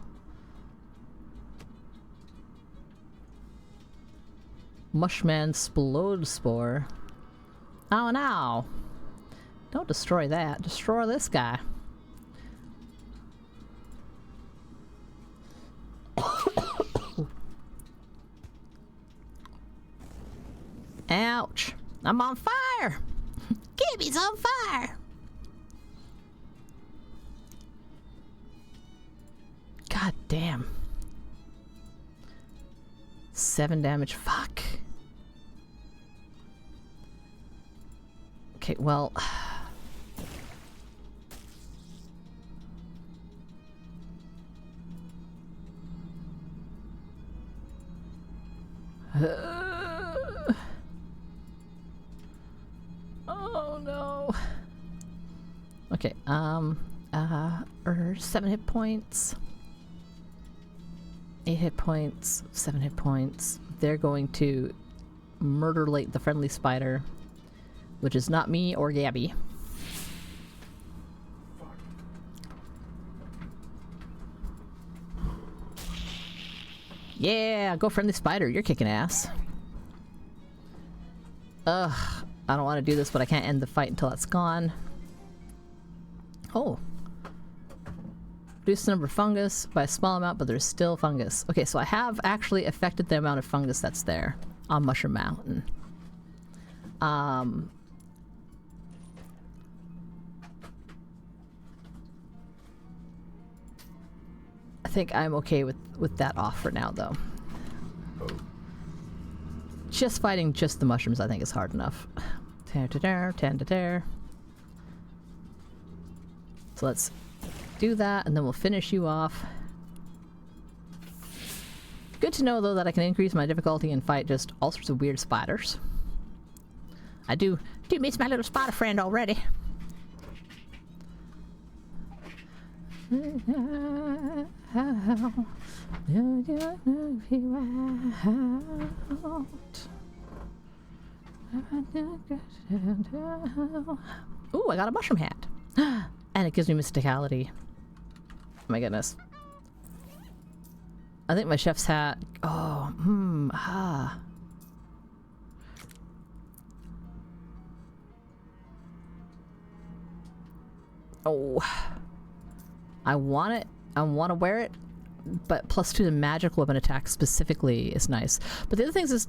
Mushman Splode Spore. Oh no! Don't destroy that. Destroy this guy. Ouch! I'm on fire! Gibby's on fire! God damn. 7 damage. Fuck. Okay, well. Oh no. Okay, 7 hit points. 8 hit points, 7 hit points. They're going to murderlate the friendly spider, which is not me or Gabby. Yeah, go friendly spider, you're kicking ass. Ugh, I don't want to do this, but I can't end the fight until that's gone. Oh. Reduce the number of fungus by a small amount, but there's still fungus. Okay, so I have actually affected the amount of fungus that's there on Mushroom Mountain. I think I'm okay with that off for now, though. Just fighting just the mushrooms, I think, is hard enough. So let's do that, and then we'll finish you off. Good to know, though, that I can increase my difficulty and fight just all sorts of weird spiders. I do miss my little spider friend already. Ooh, I got a mushroom hat. And it gives me mysticality. Oh my goodness. I think my chef's hat. Oh, Oh. I want it. I want to wear it. But +2 to magic weapon attack specifically is nice. But the other thing is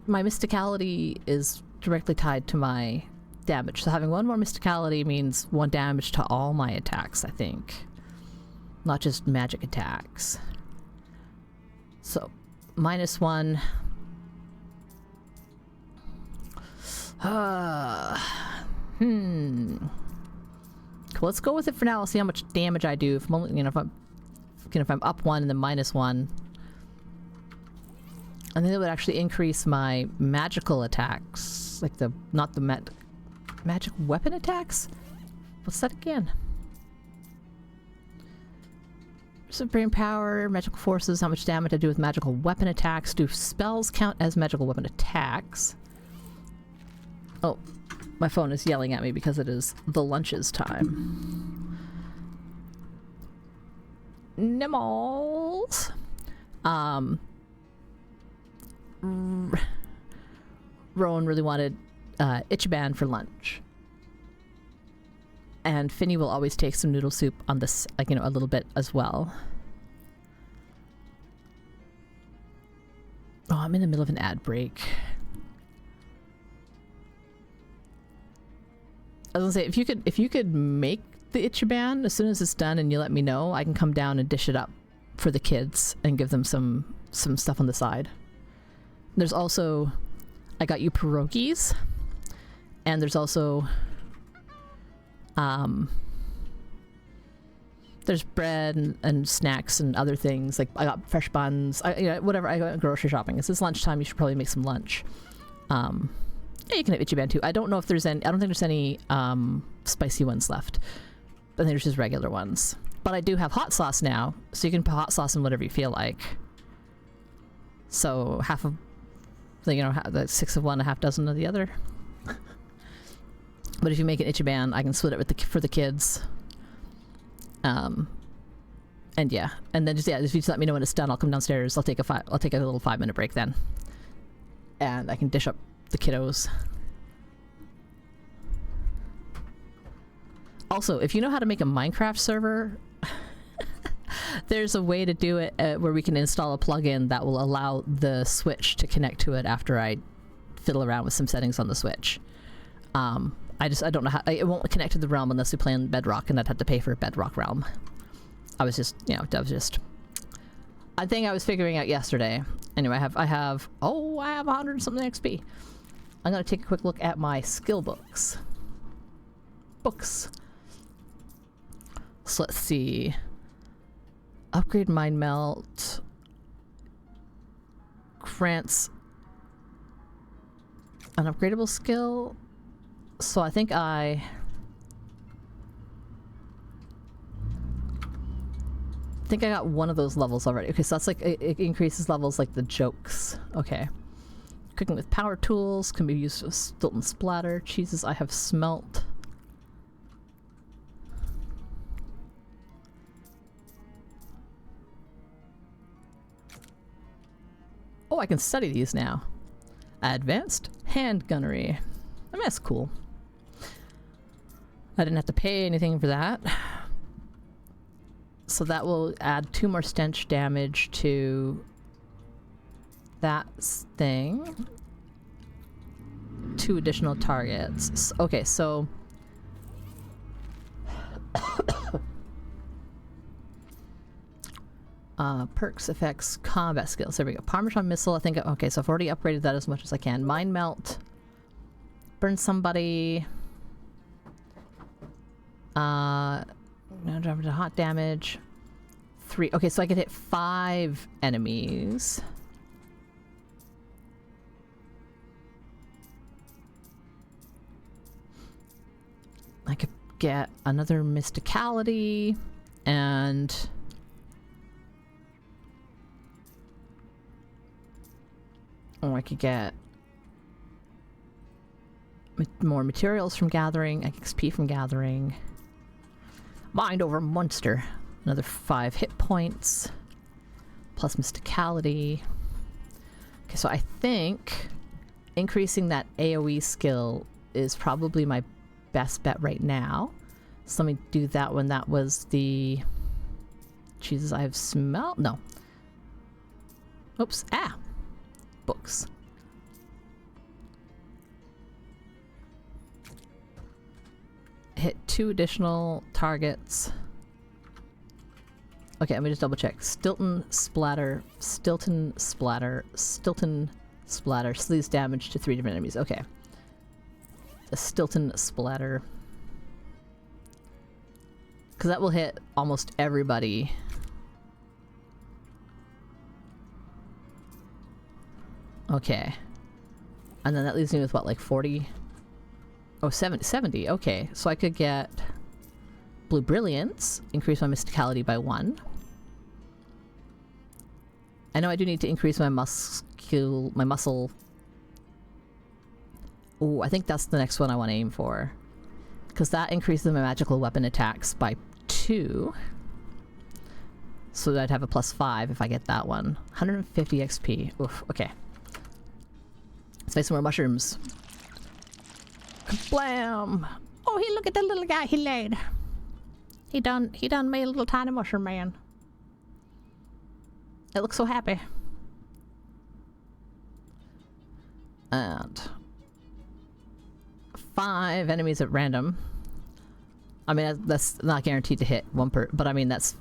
my mysticality is directly tied to my damage. So having 1 more mysticality means 1 damage to all my attacks, I think. Not just magic attacks. So, -1. Cool, let's go with it for now. I'll see how much damage I do. If I'm only, if I'm up 1 and then -1. And then it would actually increase my magical attacks. Like not the magic weapon attacks? What's that again? Supreme power, magical forces, how much damage I do with magical weapon attacks. Do spells count as magical weapon attacks? Oh, my phone is yelling at me because it is the lunches time. Nimals. Rowan really wanted Ichiban for lunch. And Finny will always take some noodle soup on this, like, you know, a little bit as well. Oh, I'm in the middle of an ad break. I was gonna say, if you could make the Ichiban as soon as it's done and you let me know, I can come down and dish it up for the kids and give them some stuff on the side. There's also, I got you pierogies, and there's also there's bread and snacks and other things. Like I got fresh buns, whatever. I got grocery shopping. It's lunchtime. You should probably make some lunch. Yeah, you can have Ichiban too. I don't know if there's any. I don't think there's any spicy ones left. I think there's just regular ones. But I do have hot sauce now, so you can put hot sauce in whatever you feel like. So half of, you know, the 6 of one, a half dozen of the other. But if you make an Ichiban, I can split it with for the kids. And yeah, and then just if you just let me know when it's done, I'll come downstairs. I'll take a little 5-minute break then, and I can dish up the kiddos. Also, if you know how to make a Minecraft server, there's a way to do it where we can install a plugin that will allow the Switch to connect to it after I fiddle around with some settings on the Switch. I don't know how it won't connect to the Realm unless we play on Bedrock, and I'd have to pay for Bedrock Realm. I think I was figuring out yesterday. Anyway, I have 100 something XP. I'm gonna take a quick look at my skill books. So let's see. Upgrade Mind Melt. Grants an upgradable skill. So I think I got one of those levels already. Okay, so that's like it increases levels like the jokes. Okay. Cooking with power tools can be used with Stilton Splatter. Cheeses I have smelt. Oh, I can study these now. Advanced hand gunnery. I mean, that's cool. I didn't have to pay anything for that. So that will add 2 more stench damage to that thing. 2 additional targets. Okay, so perks, effects, combat skills. There we go. Parmesan missile. I think. Okay, so I've already upgraded that as much as I can. Mind melt. Burn somebody. No, drive to hot damage. 3. Okay, so I could hit 5 enemies. I could get another mysticality, and or I could get more materials from gathering, XP from gathering. Mind over monster. Another 5 hit points. Plus mysticality. Okay, so I think increasing that AoE skill is probably my best bet right now. So let me do that one. That was the... Jesus, I have smelt... No. Oops. Ah! Books. Hit 2 additional targets. Okay, let me just double check. Stilton Splatter, Stilton Splatter, Stilton Splatter. Sleaze damage to 3 different enemies. Okay. The Stilton Splatter. Because that will hit almost everybody. Okay. And then that leaves me with what, like 40? Oh, 70. Okay, so I could get Blue Brilliance, increase my mysticality by 1. I know I do need to increase my muscle. Oh, I think that's the next one I want to aim for. Because that increases my magical weapon attacks by 2. So that I'd have a +5 if I get that one. 150 XP. Oof, okay. Let's make some more mushrooms. Kablam! Oh, he look at the little guy he laid. He done made a little tiny mushroom man. It looks so happy. And 5 enemies at random. I mean, that's not guaranteed to hit one but I mean, that's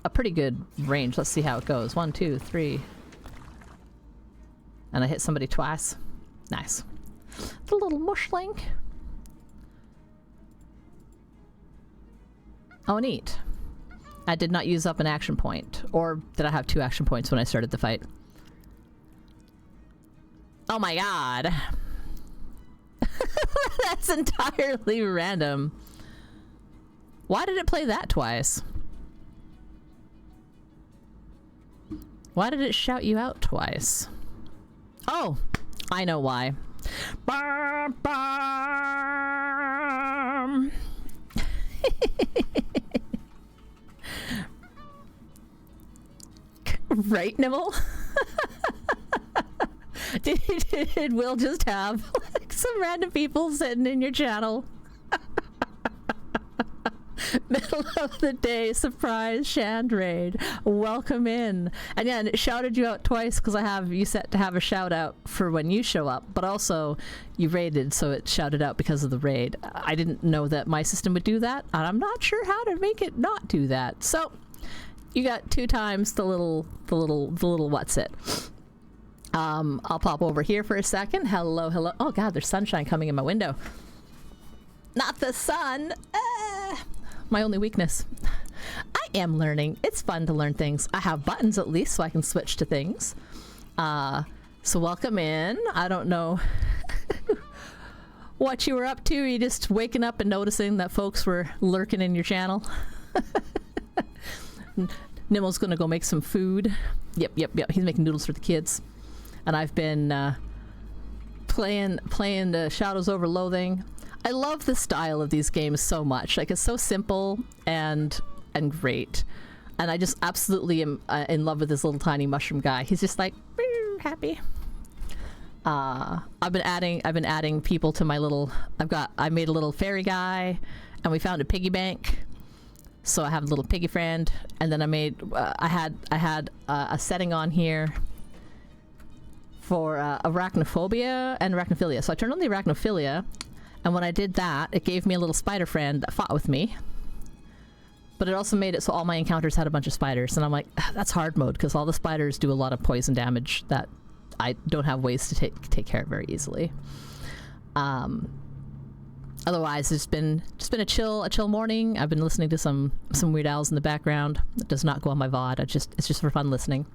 a pretty good range. Let's see how it goes. 1, 2, 3. And I hit somebody twice. Nice. The little mushling. Oh, neat. I did not use up an action point. Or did I have 2 action points when I started the fight? Oh my god. That's entirely random. Why did it play that twice? Why did it shout you out twice? Oh, I know why. Bum, bum. Right, Nibble? Did Will just have like some random people sitting in your channel? Middle of the day surprise Shand raid. Welcome in. And yeah, and it shouted you out twice because I have you set to have a shout out for when you show up, but also you raided, so it shouted out because of the raid. I didn't know that my system would do that, and I'm not sure how to make it not do that. So you got 2 times the little what's it. I'll pop over here for a second. Hello, hello. Oh god, there's sunshine coming in my window. Not the sun. My only weakness. I am learning. It's fun to learn things. I have buttons at least so I can switch to things. So welcome in. I don't know what you were up to. Are you just waking up and noticing that folks were lurking in your channel? Nimble's gonna go make some food. Yep. He's making noodles for the kids. And I've been playing Shadows over Loathing. I love the style of these games so much. Like, it's so simple and great. And I just absolutely am in love with this little tiny mushroom guy. He's just like happy. I've been adding people to my little. I made a little fairy guy, and we found a piggy bank. So I have a little piggy friend, and then I made. I had a setting on here for arachnophobia and arachnophilia. So I turned on the arachnophilia. And when I did that, it gave me a little spider friend that fought with me. But it also made it so all my encounters had a bunch of spiders. And I'm like, that's hard mode, because all the spiders do a lot of poison damage that I don't have ways to take care of very easily. Otherwise, it's been a chill morning. I've been listening to some Weird Owls in the background. It does not go on my VOD. It's just for fun listening.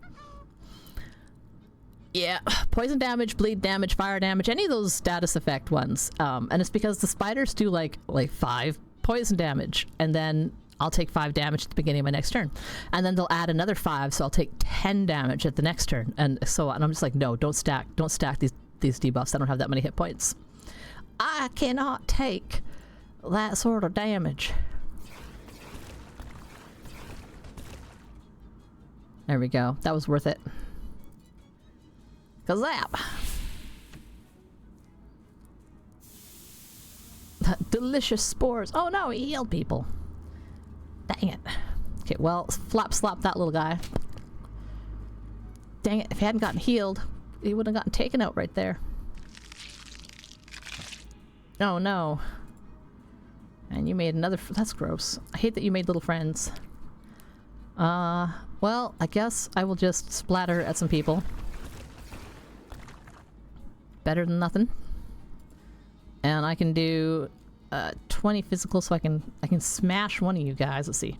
Yeah, poison damage, bleed damage, fire damage, any of those status effect ones. And it's because the spiders do like 5 poison damage, and then I'll take 5 damage at the beginning of my next turn. And then they'll add another 5, so I'll take 10 damage at the next turn, and so on. And I'm just like, no, don't stack these debuffs. I don't have that many hit points. I cannot take that sort of damage. There we go. That was worth it. Kazap! Delicious spores. Oh no, he healed people. Dang it. Okay, well, slap that little guy. Dang it, if he hadn't gotten healed, he would have gotten taken out right there. Oh no. And you made another. That's gross. I hate that you made little friends. Well, I guess I will just splatter at some people. Better than nothing. And I can do 20 physical, so I can smash one of you guys. Let's see.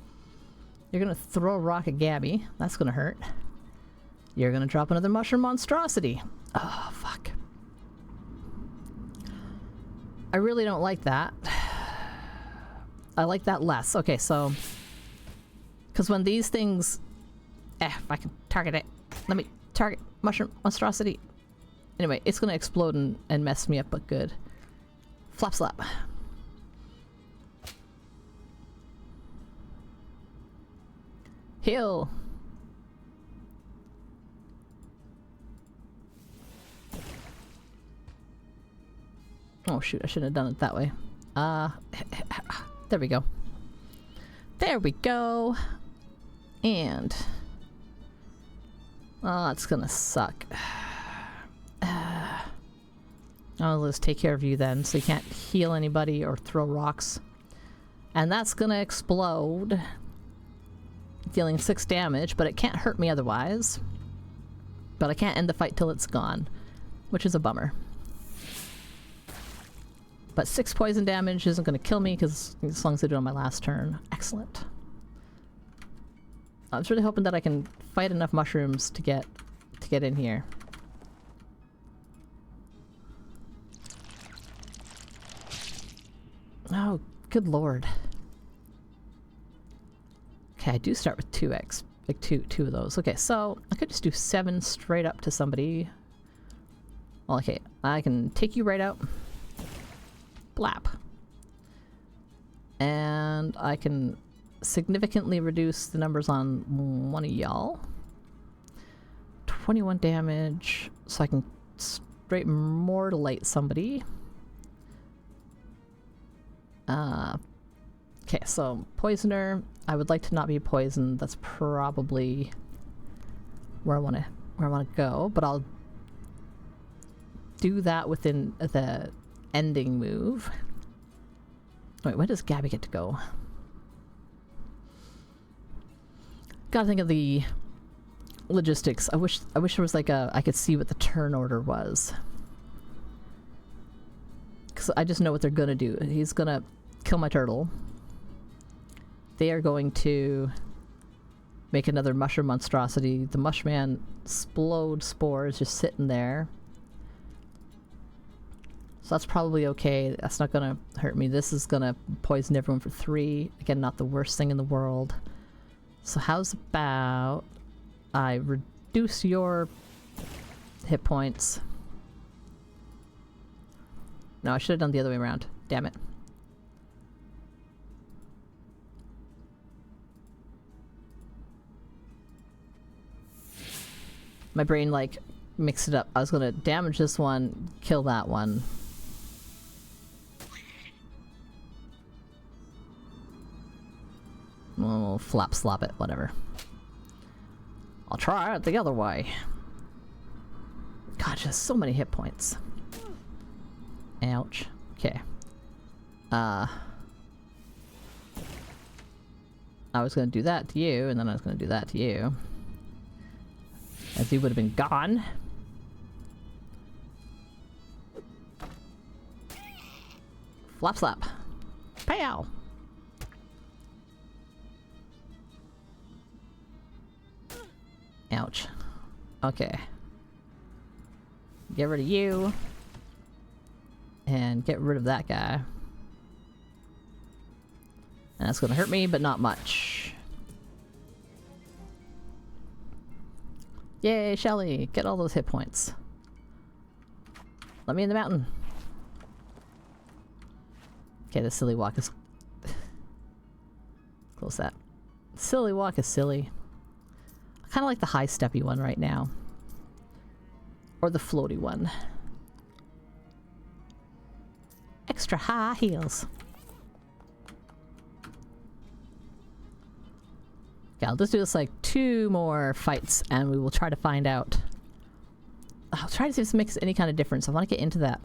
You're gonna throw a rock at Gabby. That's gonna hurt. You're gonna drop another mushroom monstrosity. Oh fuck. I really don't like that. I like that less. Okay, so because when these things, if I can target it, let me target mushroom monstrosity. Anyway, it's gonna explode and mess me up, but good. Flop slap. Heal. Oh shoot, I shouldn't have done it that way. There we go. There we go. And... oh, that's gonna suck. I'll just take care of you then, so you can't heal anybody or throw rocks. And that's gonna explode, dealing 6 damage, but it can't hurt me otherwise. But I can't end the fight till it's gone, which is a bummer. But 6 poison damage isn't gonna kill me, because as long as I do it on my last turn. Excellent. I was really hoping that I can fight enough mushrooms to get in here. Oh, good lord. Okay, I do start with 2x. Like two of those. Okay, so I could just do 7 straight up to somebody. Well, okay, I can take you right out. Blap. And I can significantly reduce the numbers on one of y'all. 21 damage, so I can straight mortalite somebody. Okay, so poisoner. I would like to not be poisoned. That's probably where I want to go. But I'll do that within the ending move. Wait, when does Gabby get to go? Gotta think of the logistics. I wish there was like I could see what the turn order was. Because I just know what they're gonna do. He's gonna kill my turtle. They are going to make another mushroom monstrosity. The mushman explode spores just sitting there. So that's probably okay. That's not gonna hurt me. This is gonna poison everyone for 3. Again, not the worst thing in the world. So how's about I reduce your hit points? No, I should have done the other way around. Damn it. My brain, like, mixed it up. I was gonna damage this one, kill that one. Oh, flap slop it, whatever. I'll try it the other way. God, just so many hit points. Ouch. Okay. I was gonna do that to you, and then I was gonna do that to you. As you would have been gone. Flap slap. Pow! Ouch. Okay. Get rid of you. And get rid of that guy. And that's gonna hurt me, but not much. Yay, Shelly! Get all those hit points. Let me in the mountain. Okay, the silly walk is... Close that. Silly walk is silly. I kind of like the high steppy one right now. Or the floaty one. Extra high heels. Okay, I'll just do this like 2 more fights and we will try to find out. I'll try to see if this makes any kind of difference. I want to get into that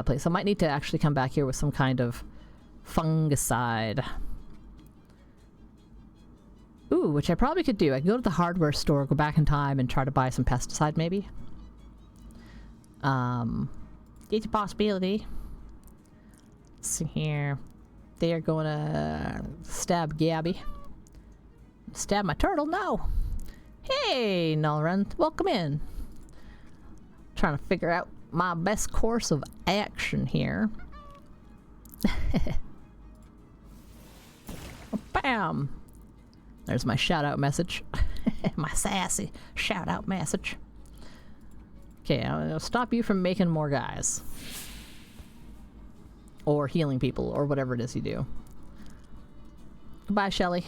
place. I might need to actually come back here with some kind of fungicide. Ooh, which I probably could do. I could go to the hardware store, go back in time and try to buy some pesticide maybe. It's a possibility. Let's see here. They are going to stab Gabby. Stab my turtle? No. Hey, Nullrun. Welcome in. Trying to figure out my best course of action here. Bam! There's my shout out message. My sassy shout out message. Okay, I'll stop you from making more guys. Or healing people, or whatever it is you do. Goodbye, Shelly.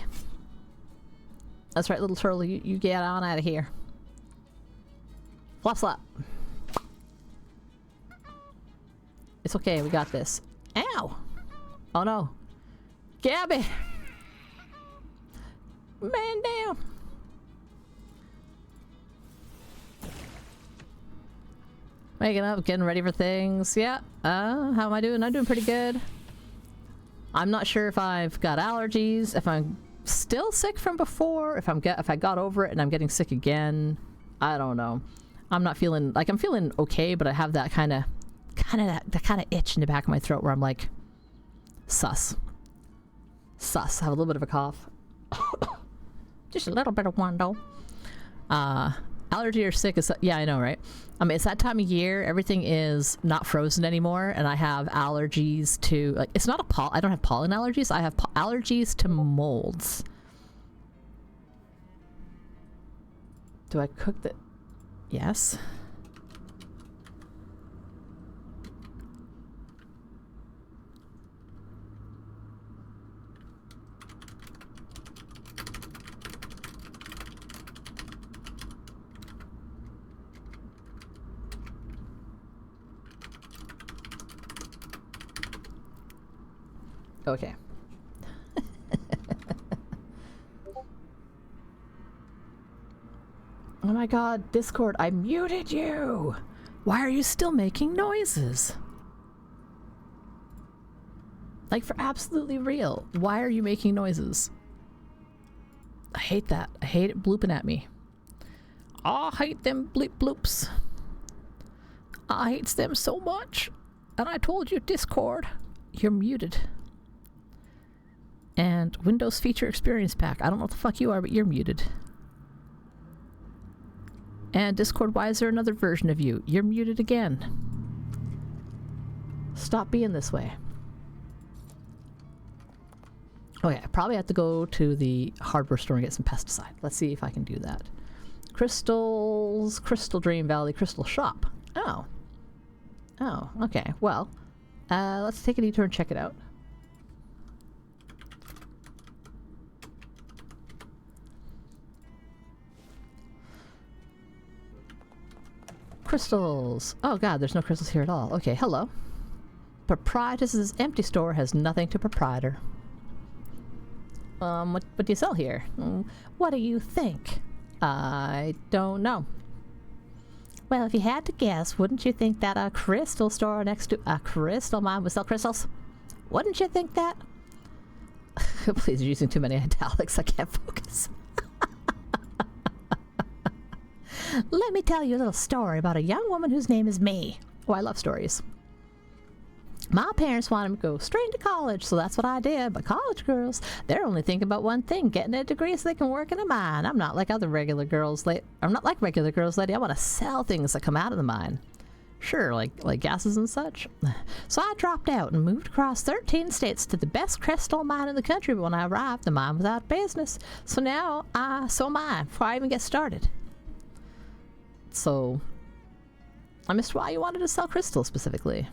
That's right, little turtle, you get on out of here. Flop slap. It's okay. We got this. Ow! Oh no. Gabby! Man down! Waking up, getting ready for things. Yeah. How am I doing? I'm doing pretty good. I'm not sure if I've got allergies, if I'm still sick from before, if I got over it and I'm getting sick again. I don't know. I'm not feeling like I'm feeling okay, but I have that kind of itch in the back of my throat where I'm like, sus. I have a little bit of a cough. Just a little bit of one though. Allergy or sick is, yeah, I know, right? I mean, it's that time of year. Everything is not frozen anymore, and I have allergies to, like, it's not I don't have pollen allergies. I have allergies to molds. Do I cook the... Yes. Okay. Oh my god, Discord, I muted you! Why are you still making noises? Like, for absolutely real, why are you making noises? I hate that. I hate it blooping at me. I hate them bleep bloops. I hate them so much. And I told you, Discord, you're muted. And Windows Feature Experience Pack. I don't know what the fuck you are, but you're muted. And Discord, why is there another version of you? You're muted again. Stop being this way. Okay, I probably have to go to the hardware store and get some pesticide. Let's see if I can do that. Crystals, Crystal Dream Valley, Crystal Shop. Oh. Oh, okay. Well, let's take a detour and check it out. Crystals. Oh god, there's no crystals here at all. Okay, hello. Proprietor's empty store has nothing to proprietor. What do you sell here? What do you think? I don't know. Well, if you had to guess, wouldn't you think that a crystal store next to a crystal mine would sell crystals? Wouldn't you think that? Please, you're using too many italics. I can't focus. Let me tell you a little story about a young woman whose name is May. Oh, I love stories. My parents wanted me to go straight into college, so that's what I did. But college girls, they're only thinking about one thing, getting a degree so they can work in a mine. I'm not like regular girls, lady. I want to sell things that come out of the mine. Sure, like gases and such. So I dropped out and moved across 13 states to the best crystal mine in the country. But when I arrived, the mine was out of business. So now, so am I, before I even get started. So, I missed why you wanted to sell crystals specifically.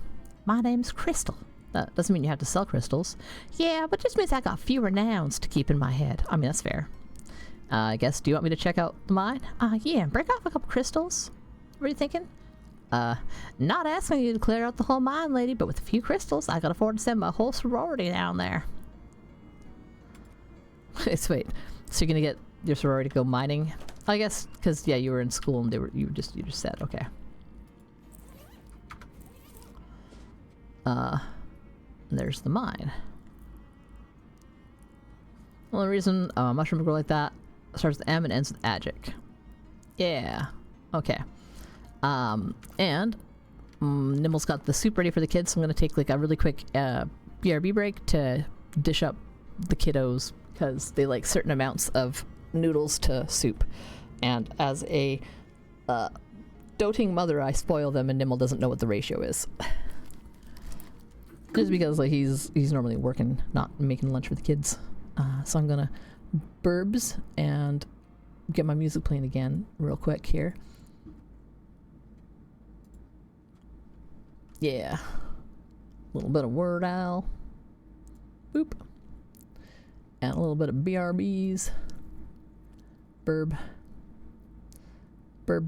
My name's Crystal. That doesn't mean you have to sell crystals. Yeah, but just means I got fewer nouns to keep in my head. I mean, that's fair. I guess, do you want me to check out the mine? Yeah, break off a couple crystals. What are you thinking? Not asking you to clear out the whole mine, lady, but with a few crystals, I could afford to send my whole sorority down there. Wait, so you're gonna get your sorority to go mining? I guess, because, yeah, you were in school and you just said, okay. There's the mine. The only reason mushroom grow like that starts with M and ends with Adjic. Yeah. Okay. And Nimble's got the soup ready for the kids, so I'm gonna take like a really quick BRB break to dish up the kiddos because they like certain amounts of noodles to soup. And as a doting mother, I spoil them, and Nimble doesn't know what the ratio is. Just because like he's normally working, not making lunch for the kids. So I'm gonna burbs and get my music playing again real quick here. Yeah. A little bit of Word Owl. Boop. And a little bit of BRBs. Burb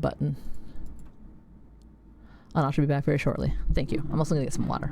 button. and I should be back very shortly. Thank you. I'm also going to get some water.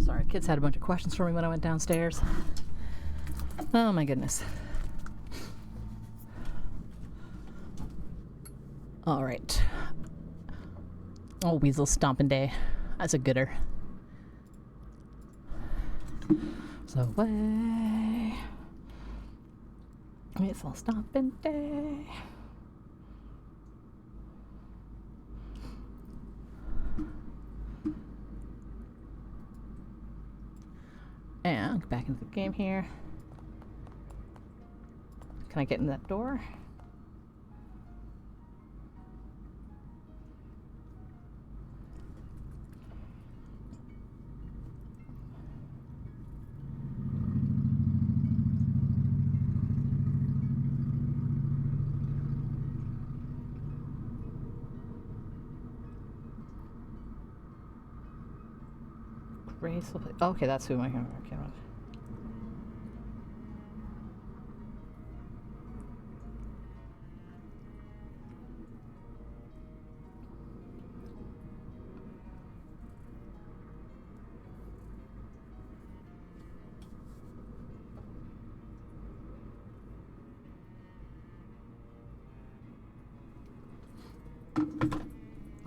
Sorry, kids had a bunch of questions for me when I went downstairs. Oh my goodness. All right. Oh, Weasel Stomping Day. That's a gooder. So way. Weasel Stomping Day. And get back into the game here. Can I get in that door? Graceful. Okay, that's who I can. Okay.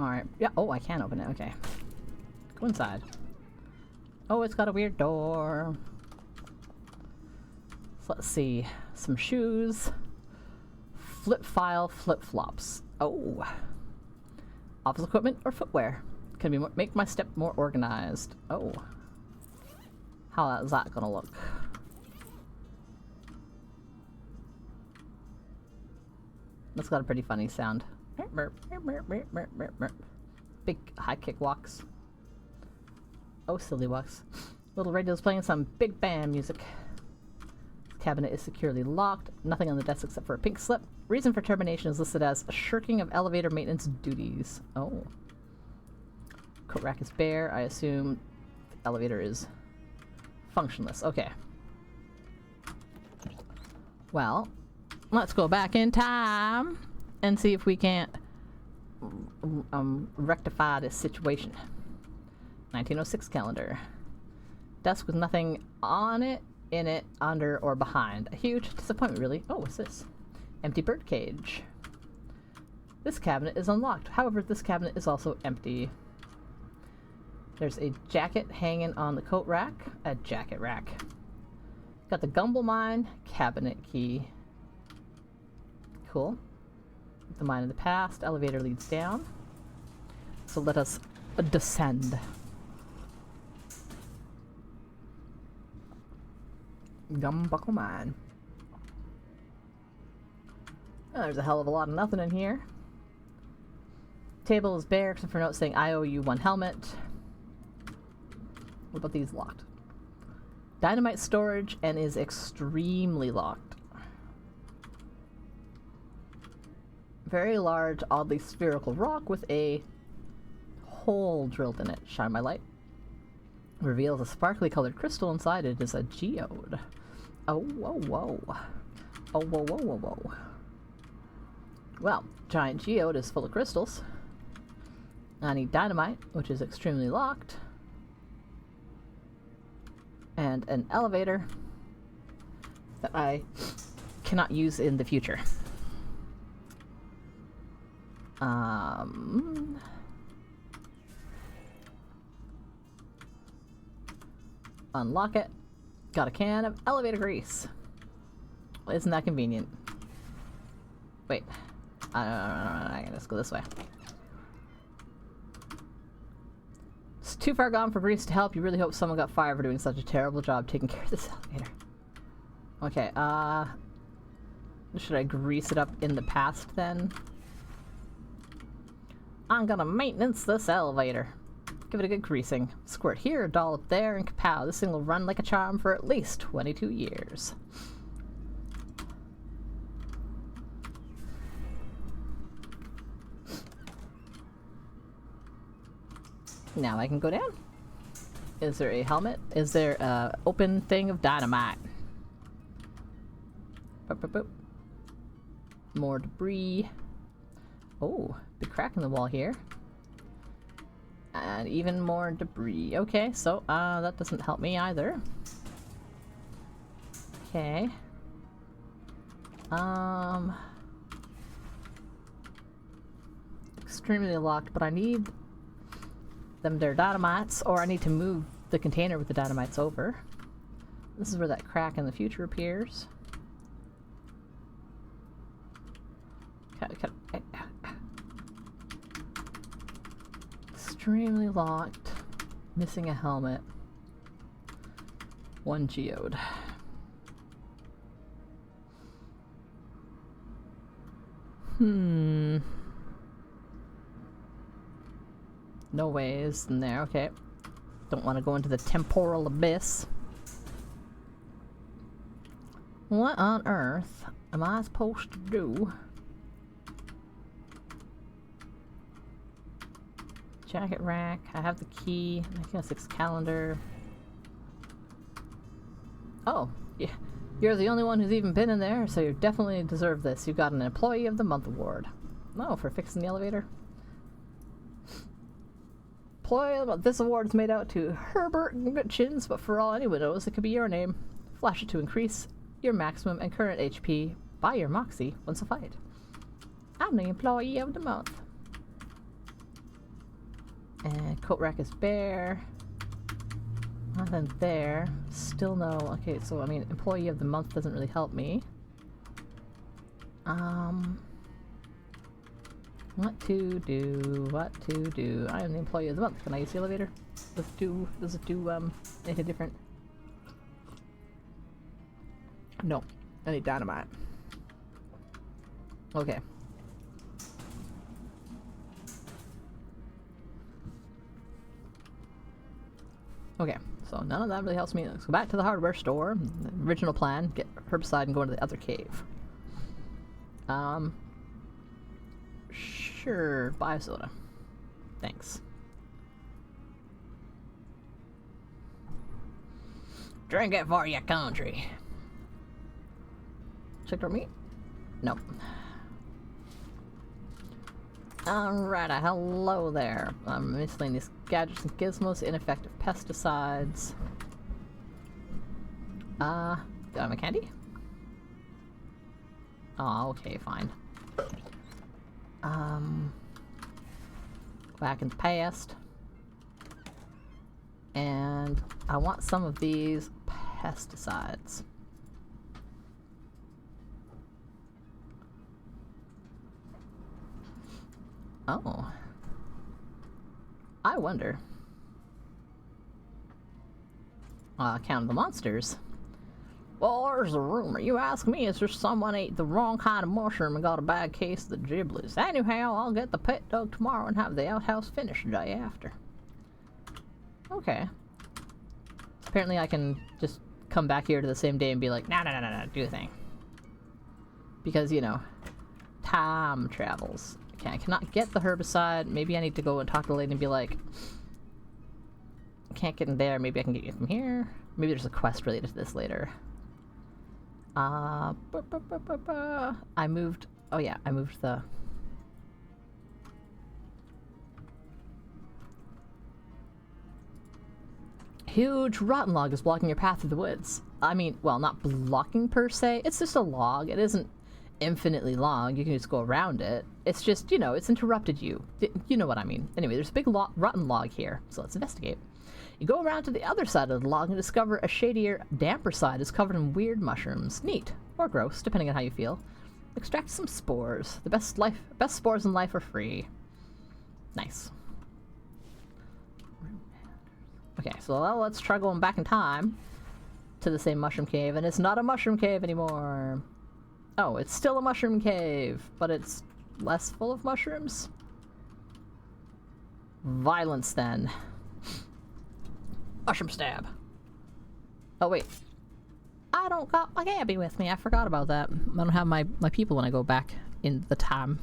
Alright. Yeah. Oh, I can open it. Okay. Go inside. Oh, it's got a weird door. So let's see. Some shoes. Flip file flip flops. Oh. Office equipment or footwear. Can be make my step more organized. Oh. How is that gonna look? That's got a pretty funny sound. Big high kick walks. Oh, silly walks. Little radio's playing some big band music. Cabinet is securely locked. Nothing on the desk except for a pink slip. Reason for termination is listed as shirking of elevator maintenance duties. Oh. Coat rack is bare. I assume the elevator is functionless. Okay. Well, let's go back in time and see if we can't rectify this situation. 1906 calendar. Desk with nothing on it, in it, under, or behind. A huge disappointment, really. Oh, what's this? Empty bird cage. This cabinet is unlocked. However, this cabinet is also empty. There's a jacket hanging on the coat rack. A jacket rack. Got the Gumble Mine cabinet key. Cool. The mine of the past. Elevator leads down. So let us descend. Gumbuckle Mine. Oh, there's a hell of a lot of nothing in here. Table is bare except for notes saying I owe you one helmet. What about these locked? Dynamite storage and is extremely locked. Very large, oddly spherical rock with a hole drilled in it. Shine my light. Reveals a sparkly colored crystal inside. It is a geode. Oh, whoa, whoa. Oh, whoa, whoa, whoa, whoa. Well, giant geode is full of crystals. I need dynamite, which is extremely locked. And an elevator that I cannot use in the future. Unlock it. Got a can of elevator grease. Well, isn't that convenient? Wait. I can just go this way. It's too far gone for grease to help. You really hope someone got fired for doing such a terrible job taking care of this elevator. Okay, should I grease it up in the past then? I'm gonna maintenance this elevator. Give it a good greasing. Squirt here, dollop there, and kapow. This thing will run like a charm for at least 22 years. Now I can go down. Is there a helmet? Is there a open thing of dynamite? Boop, boop, boop. More debris. Oh, big crack in the wall here. And even more debris. Okay, so that doesn't help me either. Okay. Extremely locked, but I need them their dynamites, or I need to move the container with the dynamites over. This is where that crack in the future appears. Extremely locked. Missing a helmet. One geode. No ways in there. Okay. Don't want to go into the temporal abyss. What on earth am I supposed to do? Jacket rack. I have the key. I guess it's calendar. Oh, yeah. You're the only one who's even been in there, so you definitely deserve this. You got an Employee of the Month award. Oh, for fixing the elevator. This award is made out to Herbert Chins, but for all anyone knows, it could be your name. Flash it to increase your maximum and current HP by your Moxie once a fight. I'm the Employee of the Month. And coat rack is bare. Nothing there. Still no. Okay, so I mean, Employee of the Month doesn't really help me. What to do? What to do? I am the Employee of the Month. Can I use the elevator? Does it do anything different? No. I need dynamite. Okay. Okay, so none of that really helps me. Let's go back to the hardware store. The original plan, get herbicide and go into the other cave. Sure, buy a soda. Thanks. Drink it for your country. Checked our meat? Nope. Alright, hello there. Miscellaneous gadgets and gizmos, ineffective pesticides. Do I have a candy? Oh, okay, fine. Back in the past. And I want some of these pesticides. Oh. I wonder. Count of the monsters. Well, there's a rumor. You ask me, is there someone ate the wrong kind of mushroom and got a bad case of the giblets? Anyhow, I'll get the pet dog tomorrow and have the outhouse finished the day after. Okay. So apparently I can just come back here to the same day and be like, no, do the thing. Because, you know, time travels. Okay, I cannot get the herbicide. Maybe I need to go and talk to the lady and be like, I can't get in there. Maybe I can get you from here. Maybe there's a quest related to this later. I moved. Oh yeah, I moved the. Huge rotten log is blocking your path through the woods. I mean, well, not blocking per se. It's just a log. It isn't infinitely long. You can just go around it. It's just, you know, it's interrupted you. You know what I mean. Anyway, there's a big rotten log here, so let's investigate. You go around to the other side of the log and discover a shadier, damper side is covered in weird mushrooms. Neat. Or gross, depending on how you feel. Extract some spores. The best spores in life are free. Nice. Okay, so let's try going back in time to the same mushroom cave, and it's not a mushroom cave anymore. Oh, it's still a mushroom cave, but it's less full of mushrooms? Violence, then. Mushroom stab. Oh, wait. I don't got my Gabby with me. I forgot about that. I don't have my people when I go back in the time.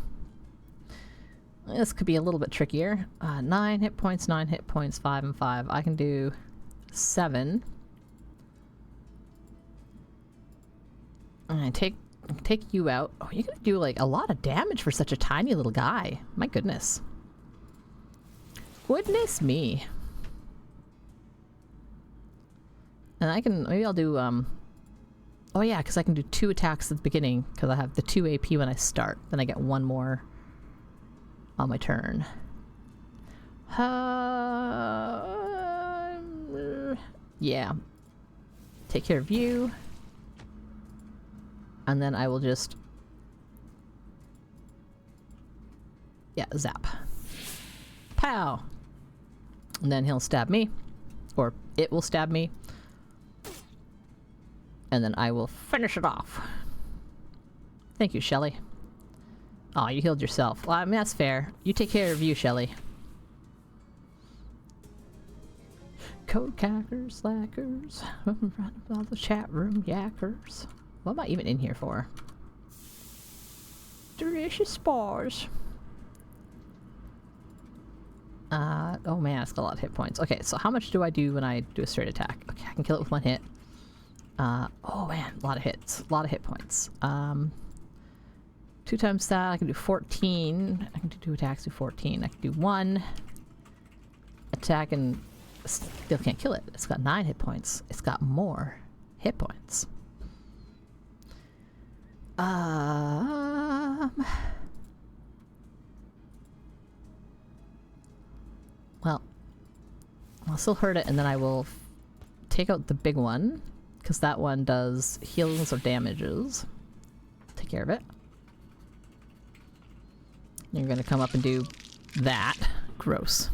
This could be a little bit trickier. 9 hit points, 9 hit points, 5 and 5. I can do 7. And take you out. Oh, you're gonna do like a lot of damage for such a tiny little guy. My goodness. Goodness me. And I can, maybe I'll do, oh yeah, because I can do 2 attacks at the beginning, because I have the 2 AP when I start. Then I get 1 more on my turn. Yeah. Take care of you. And then I will just... yeah, zap. Pow! And then he'll stab me. Or it will stab me. And then I will finish it off. Thank you, Shelly. Aw, you healed yourself. Well, I mean, that's fair. You take care of you, Shelly. Code cackers, slackers. All the chat room yackers. What am I even in here for? Delicious spores. Oh man, it's got a lot of hit points. Okay, so how much do I do when I do a straight attack? Okay, I can kill it with 1 hit. Oh man, a lot of hits. A lot of hit points. 2 times that, I can do 14. I can do 2 attacks, do 14. I can do 1 attack and still can't kill it. It's got 9 hit points. It's got more hit points. Well, I'll still hurt it, and then I will take out the big one, because that one does heals or damages. Take care of it. You're gonna come up and do that. Gross.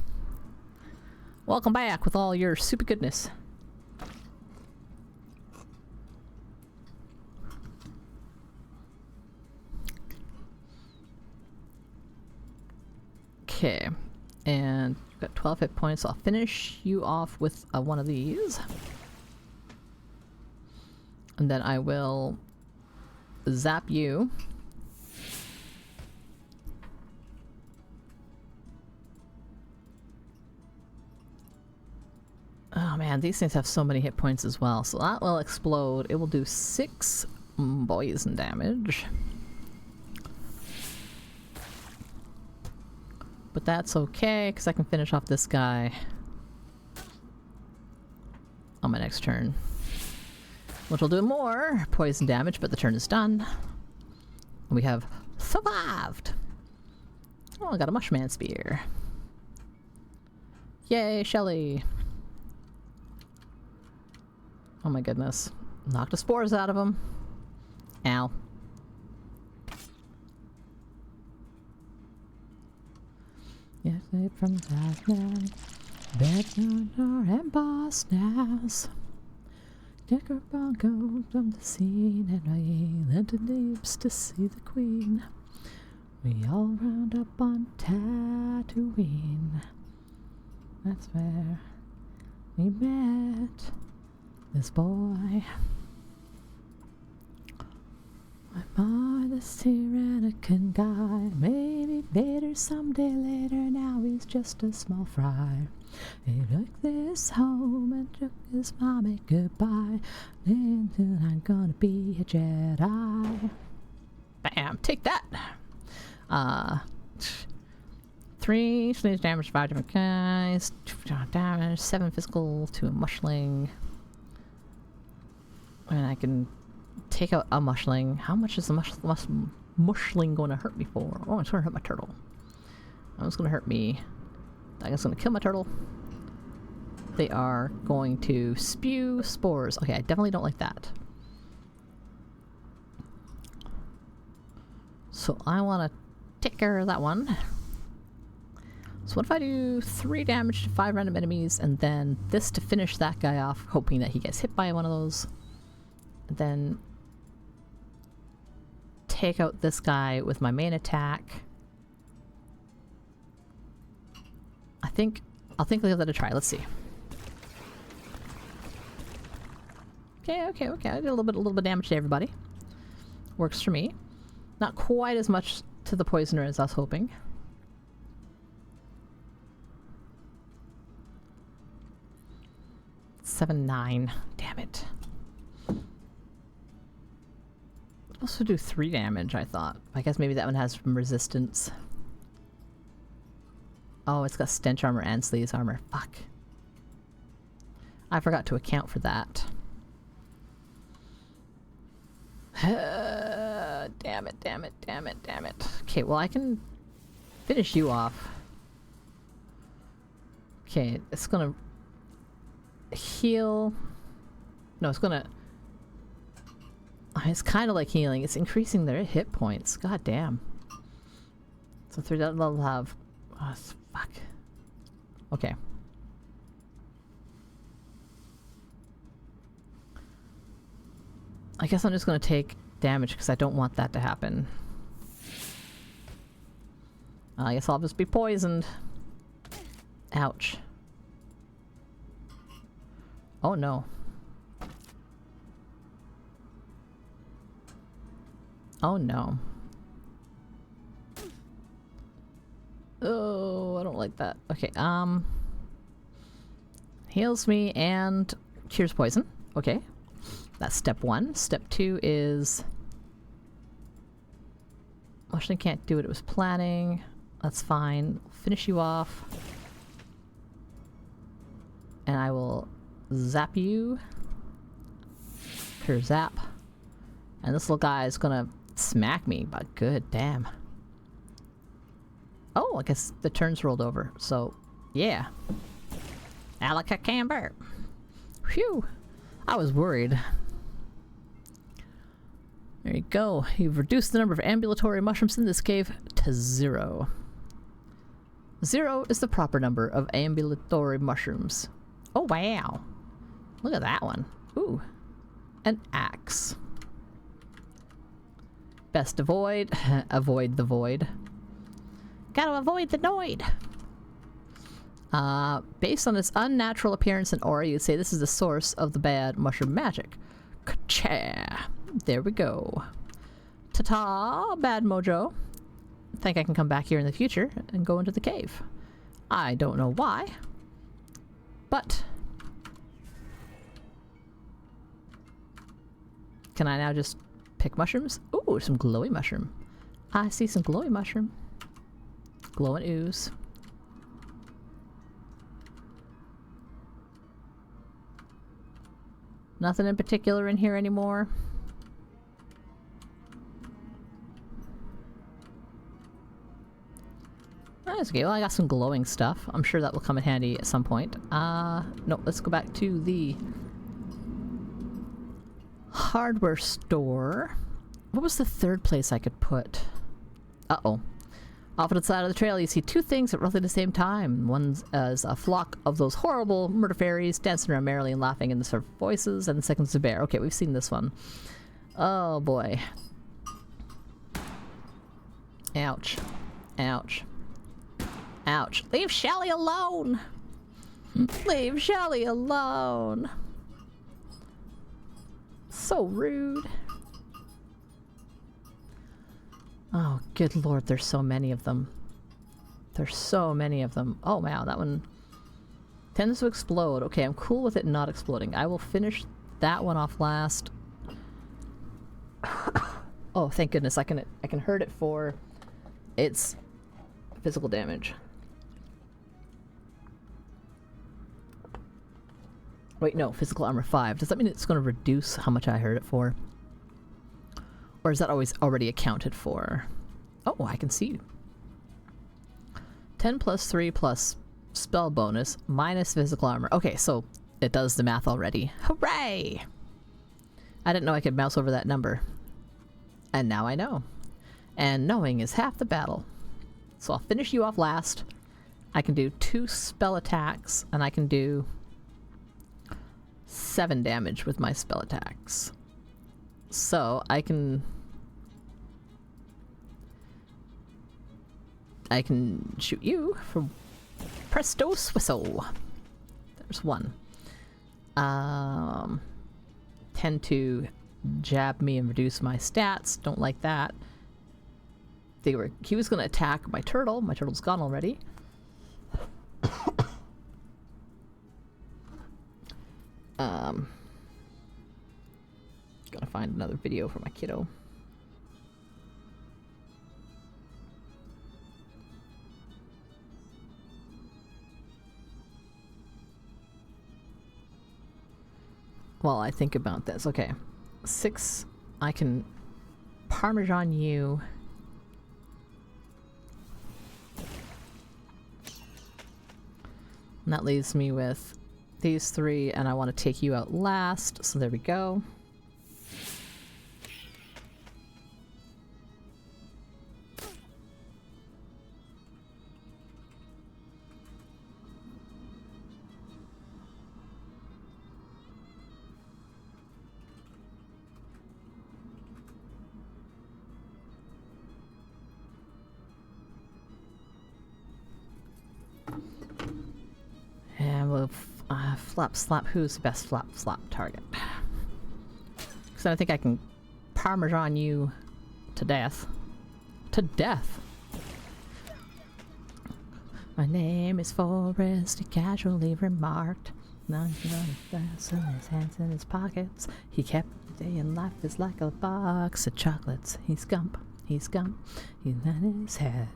Welcome back with all your super goodness. Okay, and you've got 12 hit points, so I'll finish you off with one of these. And then I will zap you. Oh man, these things have so many hit points as well. So that will explode. It will do 6 poison damage. But that's okay, because I can finish off this guy on my next turn. Which will do more poison damage, but the turn is done. We have survived! Oh, I got a Mushman Spear. Yay, Shelly! Oh my goodness. Knocked the spores out of him. Ow. Yes, from that night. Bednar and Boss Nass. Decker Bronco from the scene, and I lent the names to see the Queen. We all round up on Tatooine. That's where we met this boy. My this tyrannican guy, maybe Vader someday later, now he's just a small fry. He took this home and took his mommy goodbye, and soon I'm gonna be a Jedi. Bam, take that! 3 sneeze damage, 5 different guys, 2 damage, 7 physical to a mushling. And I can take out a mushling. How much is the mushling going to hurt me for? Oh, it's going to hurt my turtle. Oh, it's going to hurt me. I think it's going to kill my turtle. They are going to spew spores. Okay, I definitely don't like that. So I want to take care of that one. So what if I do 3 damage to 5 random enemies, and then this to finish that guy off, hoping that he gets hit by one of those. And then take out this guy with my main attack. I'll give that a try. Let's see. Okay. I did a little bit of damage to everybody. Works for me. Not quite as much to the poisoner as I was hoping. Seven, 9. Damn it. Also do 3 damage, I thought. I guess maybe that one has some resistance. Oh, it's got stench armor and sleaze armor. Fuck. I forgot to account for that. Damn it, damn it, damn it, damn it. Okay, well I can finish you off. Okay, it's gonna heal. No, it's gonna... It's kind of like healing. It's increasing their hit points. God damn. So 3 they'll have... Oh, fuck. Okay. I guess I'm just gonna take damage because I don't want that to happen. I guess I'll just be poisoned. Ouch. Oh no. Oh no. Oh, I don't like that. Okay, heals me and cures poison. Okay. That's step 1. Step 2 is... Actually can't do what it was planning. That's fine. Finish you off. And I will zap you. Cure zap. And this little guy is gonna smack me, but good damn. Oh, I guess the turn's rolled over. So, yeah. Alaka-camber. Phew. I was worried. There you go. You've reduced the number of ambulatory mushrooms in this cave to 0. 0 is the proper number of ambulatory mushrooms. Oh, wow. Look at that one. Ooh. An axe. Best avoid. Avoid the void. Gotta avoid the noid. Based on its unnatural appearance and aura, you'd say this is the source of the bad mushroom magic. Ka-cha! There we go. Ta-ta, bad mojo. Think I can come back here in the future and go into the cave. I don't know why, but... Can I now just pick mushrooms? Ooh, some glowy mushroom. I see some glowy mushroom. Glow and ooze. Nothing in particular in here anymore. That's okay. Well, I got some glowing stuff. I'm sure that will come in handy at some point. No, let's go back to the hardware store. What was the third place I could put? Uh-oh. Off to the side of the trail, you see 2 things at roughly the same time. One's as a flock of those horrible murder fairies dancing around merrily and laughing in the surf voices, and the second's a bear. Okay, we've seen this one. Oh boy. Ouch. Ouch. Ouch. Leave Shelly alone! Leave Shelly alone! So rude. Oh, good lord, there's so many of them. There's so many of them. Oh wow, that one tends to explode. Okay, I'm cool with it not exploding. I will finish that one off last. Oh, thank goodness, I can hurt it for its physical damage. Wait, no, physical armor 5. Does that mean it's going to reduce how much I hurt it for? Or is that always already accounted for? Oh, I can see. 10 plus 3 plus spell bonus minus physical armor. Okay, so it does the math already. Hooray! I didn't know I could mouse over that number. And now I know. And knowing is half the battle. So I'll finish you off last. I can do 2 spell attacks, and I can do 7 damage with my spell attacks. So I can shoot you from presto swisso. There's 1. Tend to jab me and reduce my stats. Don't like that. He was going to attack my turtle. My turtle's gone already. Gotta find another video for my kiddo. while I think about this. Okay. 6, I can Parmesan you. And that leaves me with these 3, and I want to take you out last, so there we go. And we'll flap slap. Who's the best flap slap target? Because I think I can Parmesan you to death. To death. My name is Forrest, he casually remarked. None of his hands in his pockets. He kept saying life is like a box of chocolates. He's Gump, he's Gump, he's in his head.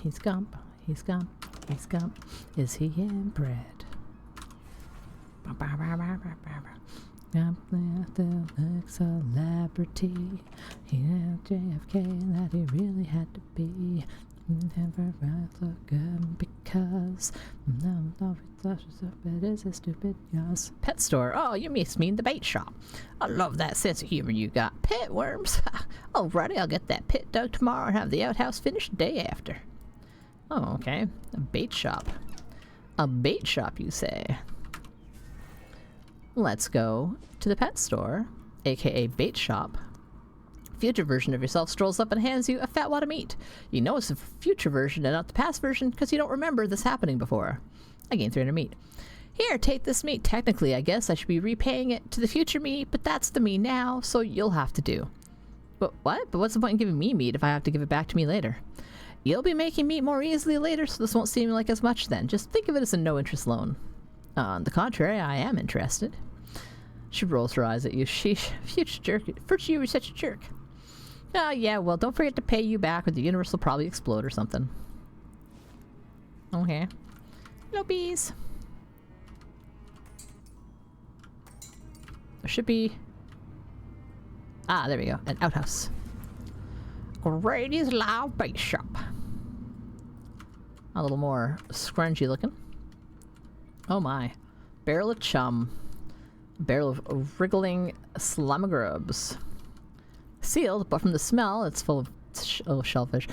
He's Gump, he's Gump, he's Gump. Is he inbred? Gump the celebrity. He had JFK that he really had to be. Never look good because no, it is a stupid yes. Pet store. Oh, you mean the bait shop. I love that sense of humor you got. Pet worms. Alrighty, I'll get that pit dug tomorrow and have the outhouse finished the day after. Oh, okay. A bait shop. A bait shop, you say? Let's go to the pet store, aka bait shop. Future version of yourself strolls up and hands you a fat wad of meat. You know it's the future version and not the past version because you don't remember this happening before. I gained 300 meat. Here, take this meat. Technically, I guess I should be repaying it to the future me, but that's the me now, so you'll have to do. But what? But what's the point in giving me meat if I have to give it back to me later? You'll be making meat more easily later, so this won't seem like as much then. Just think of it as a no-interest loan. On the contrary, I am interested. She rolls her eyes at you. Sheesh, future jerk. First you were such a jerk. Oh, yeah, well, don't forget to pay you back or the universe will probably explode or something. Okay. No bees. There should be... Ah, there we go. An outhouse. Grady's Live Bait Shop. A little more scrungy looking. Oh my. Barrel of chum. Barrel of wriggling slamagrubs. Sealed, but from the smell, it's full of shellfish.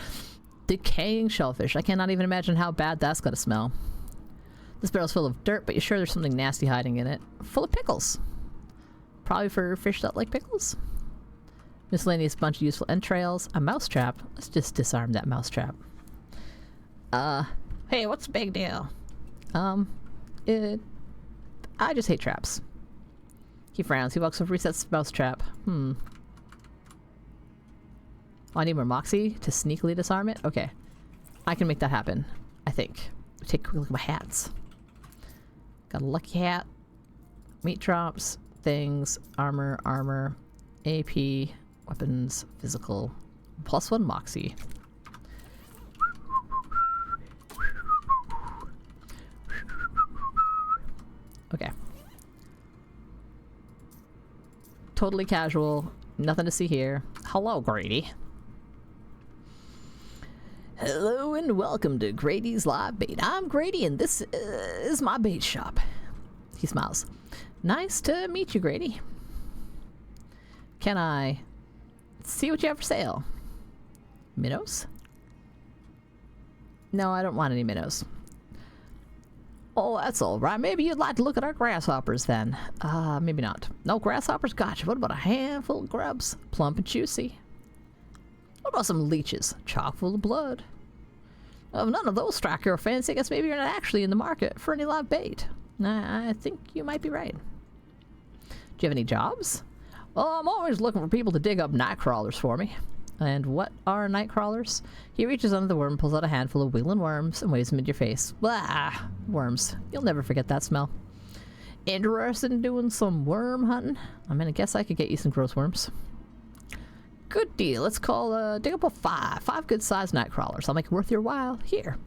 Decaying shellfish. I cannot even imagine how bad that's gotta smell. This barrel's full of dirt, but you're sure there's something nasty hiding in it. Full of pickles. Probably for fish that like pickles. Miscellaneous bunch of useful entrails. A mousetrap. Let's just disarm that mousetrap. Hey, what's the big deal? I just hate traps. He frowns. He walks over, resets the mousetrap. Oh, I need more moxie to sneakily disarm it? Okay. I can make that happen, I think. Take a quick look at my hats. Got a lucky hat. Meat drops. Things. Armor. AP. Weapons. Physical. +1 moxie. Okay. Totally casual. Nothing to see here. Hello, Grady. Hello and welcome to Grady's Live Bait. I'm Grady and this is my bait shop. He smiles. Nice to meet you, Grady. Can I see what you have for sale? Minnows? No, I don't want any minnows. Oh, that's all right. Maybe you'd like to look at our grasshoppers then. Maybe not. No grasshoppers? Gotcha. What about a handful of grubs? Plump and juicy. What about some leeches? Chock full of blood. If none of those strike your fancy, I guess maybe you're not actually in the market for any live bait. I think you might be right. Do you have any jobs? Well, I'm always looking for people to dig up night crawlers for me. And what are night crawlers? He reaches under the worm, pulls out a handful of wiggling worms, and waves them into your face. Blah! Worms. You'll never forget that smell. Interested in doing some worm hunting? I mean, I guess I could get you some gross worms. Good deal. Let's call, dig up a 5 good-sized night crawlers. I'll make it worth your while. Here.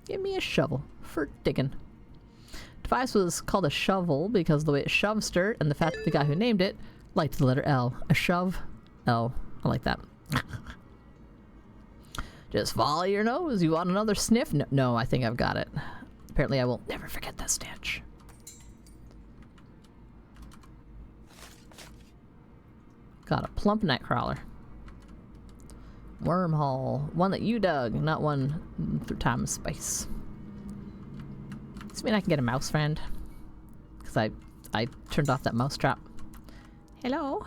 Give me a shovel for digging. To Spice was called a shovel because of the way it shoves dirt and the fact that the guy who named it liked the letter L. A shove L. I like that. Just follow your nose. You want another sniff? No, I think I've got it. Apparently I will never forget that stench. Got a plump nightcrawler. Wormhole. One that you dug, not one through time and space. Does this mean I can get a mouse friend? Because I turned off that mouse trap. Hello?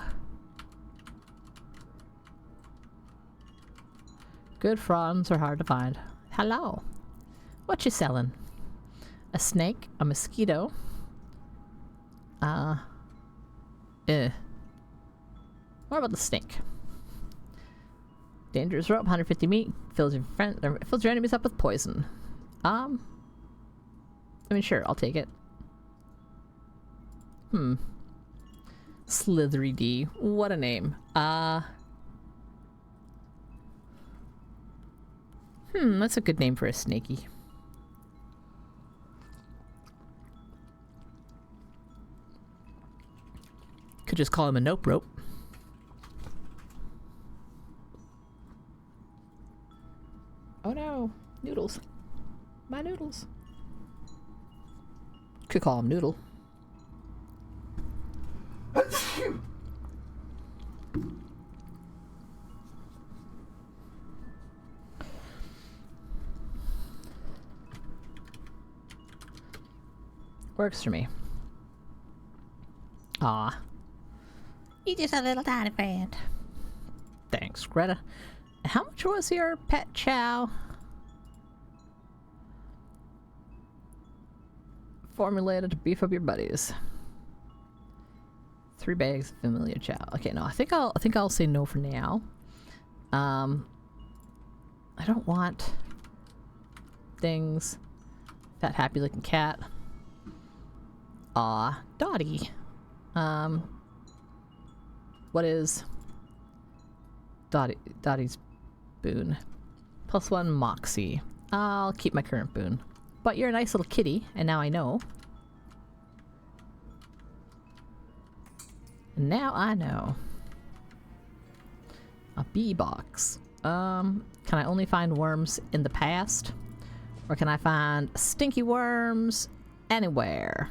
Good fronds are hard to find. Hello? What you selling? A snake? A mosquito? What about the snake? Dangerous rope, 150 meat, fills your enemies up with poison. I mean, sure, I'll take it. Slithery D. What a name. That's a good name for a snaky. Could just call him a nope rope. Oh no, noodles. My noodles. Could call him Noodle. Works for me. Aw. You just a little tiny friend. Thanks, Greta. How much was your pet chow? Formulated to beef up your buddies. 3 bags of familiar chow. Okay, no, I think I'll say no for now. I don't want things. Fat happy looking cat. Aw, Dottie. What is Dottie's boon? +1 Moxie. I'll keep my current boon. But you're a nice little kitty, and now I know. And now I know. A bee box. Can I only find worms in the past? Or can I find stinky worms anywhere?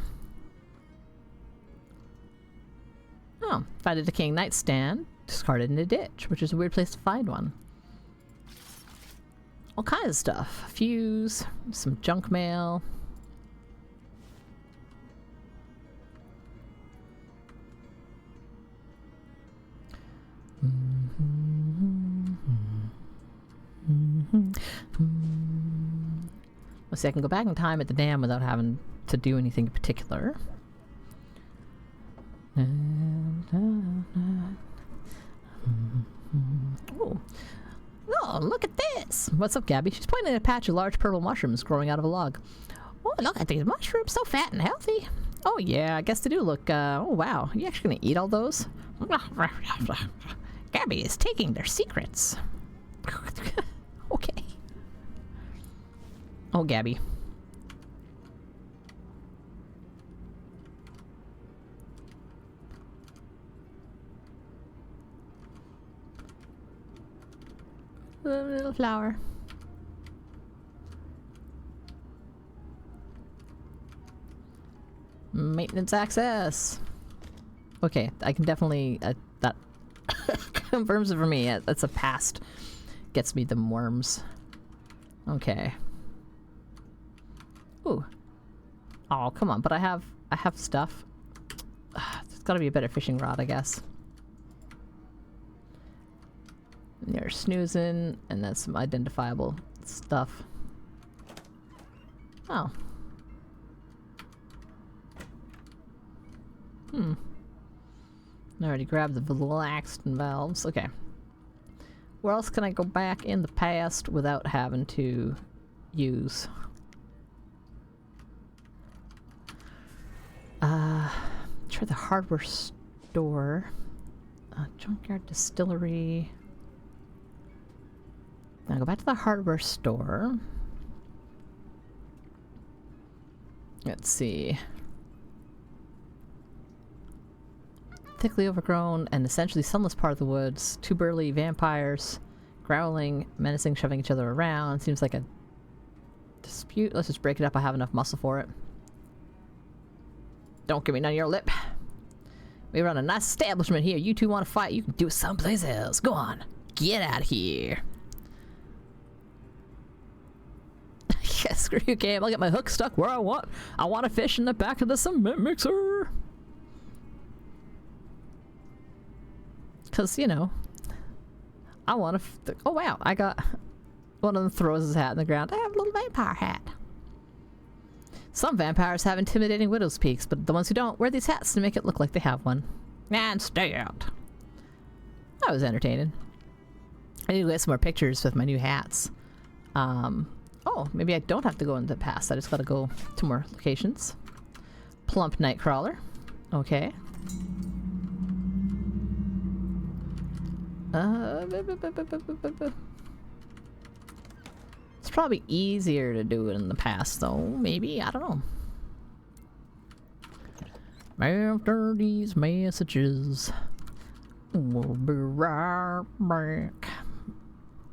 Oh, find a decaying nightstand, discarded in a ditch, which is a weird place to find one. All kinds of stuff. Fuse, some junk mail. Let's see, I can go back in time at the dam without having to do anything in particular. Oh, look at this! What's up, Gabby? She's pointing at a patch of large purple mushrooms growing out of a log. Oh, look at these mushrooms, so fat and healthy. Oh yeah, I guess they do look, oh wow, are you actually gonna eat all those? Gabby is taking their secrets. Okay. Oh, Gabby. Little flower. Maintenance access. Okay, I can definitely that confirms it for me. That's a past. Gets me the worms. Okay. Ooh. Oh, come on! But I have stuff. There's got to be a better fishing rod, I guess. There's snoozing, and that's some identifiable stuff. Oh. I already grabbed the relaxed valves. Okay. Where else can I go back in the past without having to use? Try the hardware store. Junkyard distillery. Now go back to the hardware store. Let's see. Thickly overgrown and essentially sunless part of the woods. 2 burly vampires, growling, menacing, shoving each other around. Seems like a dispute. Let's just break it up. I have enough muscle for it. Don't give me none of your lip. We run a nice establishment here. You two want to fight? You can do it someplace else. Go on. Get out of here. Yeah, screw you, Cam. I'll get my hook stuck where I want. I want to fish in the back of the cement mixer. Because, you know, I want to... Oh, wow. I got... One of them throws his hat in the ground. I have a little vampire hat. Some vampires have intimidating widow's peaks, but the ones who don't wear these hats to make it look like they have one. And stay out. That was entertaining. I need to get some more pictures with my new hats. Oh, maybe I don't have to go into the past. I just gotta go to more locations. Plump Nightcrawler. Okay. It's probably easier to do it in the past, though. Maybe. I don't know. After these messages, we'll be right back.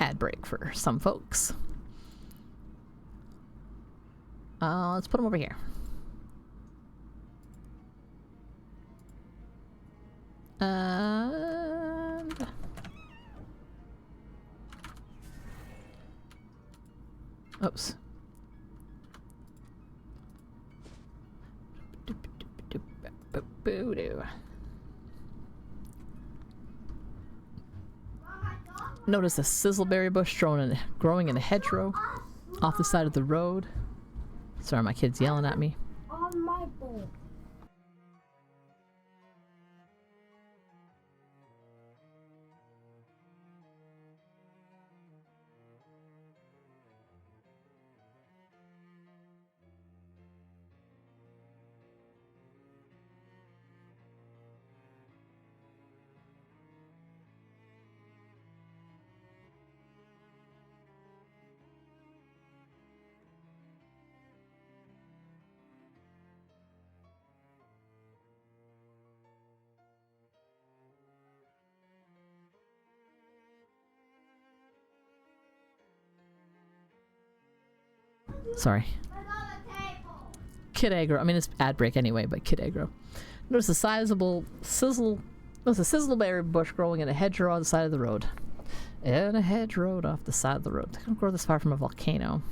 Ad break for some folks. Let's put them over here. And... Oops. Notice a sizzleberry bush growing in a hedgerow off the side of the road. Sorry, my kid's yelling at me. On my board. Sorry. Kid aggro. I mean, it's ad break anyway, but kid aggro. Notice a sizable There's a sizzleberry bush growing in a hedgerow on the side of the road. In a hedgerow off the side of the road. They don't grow this far from a volcano.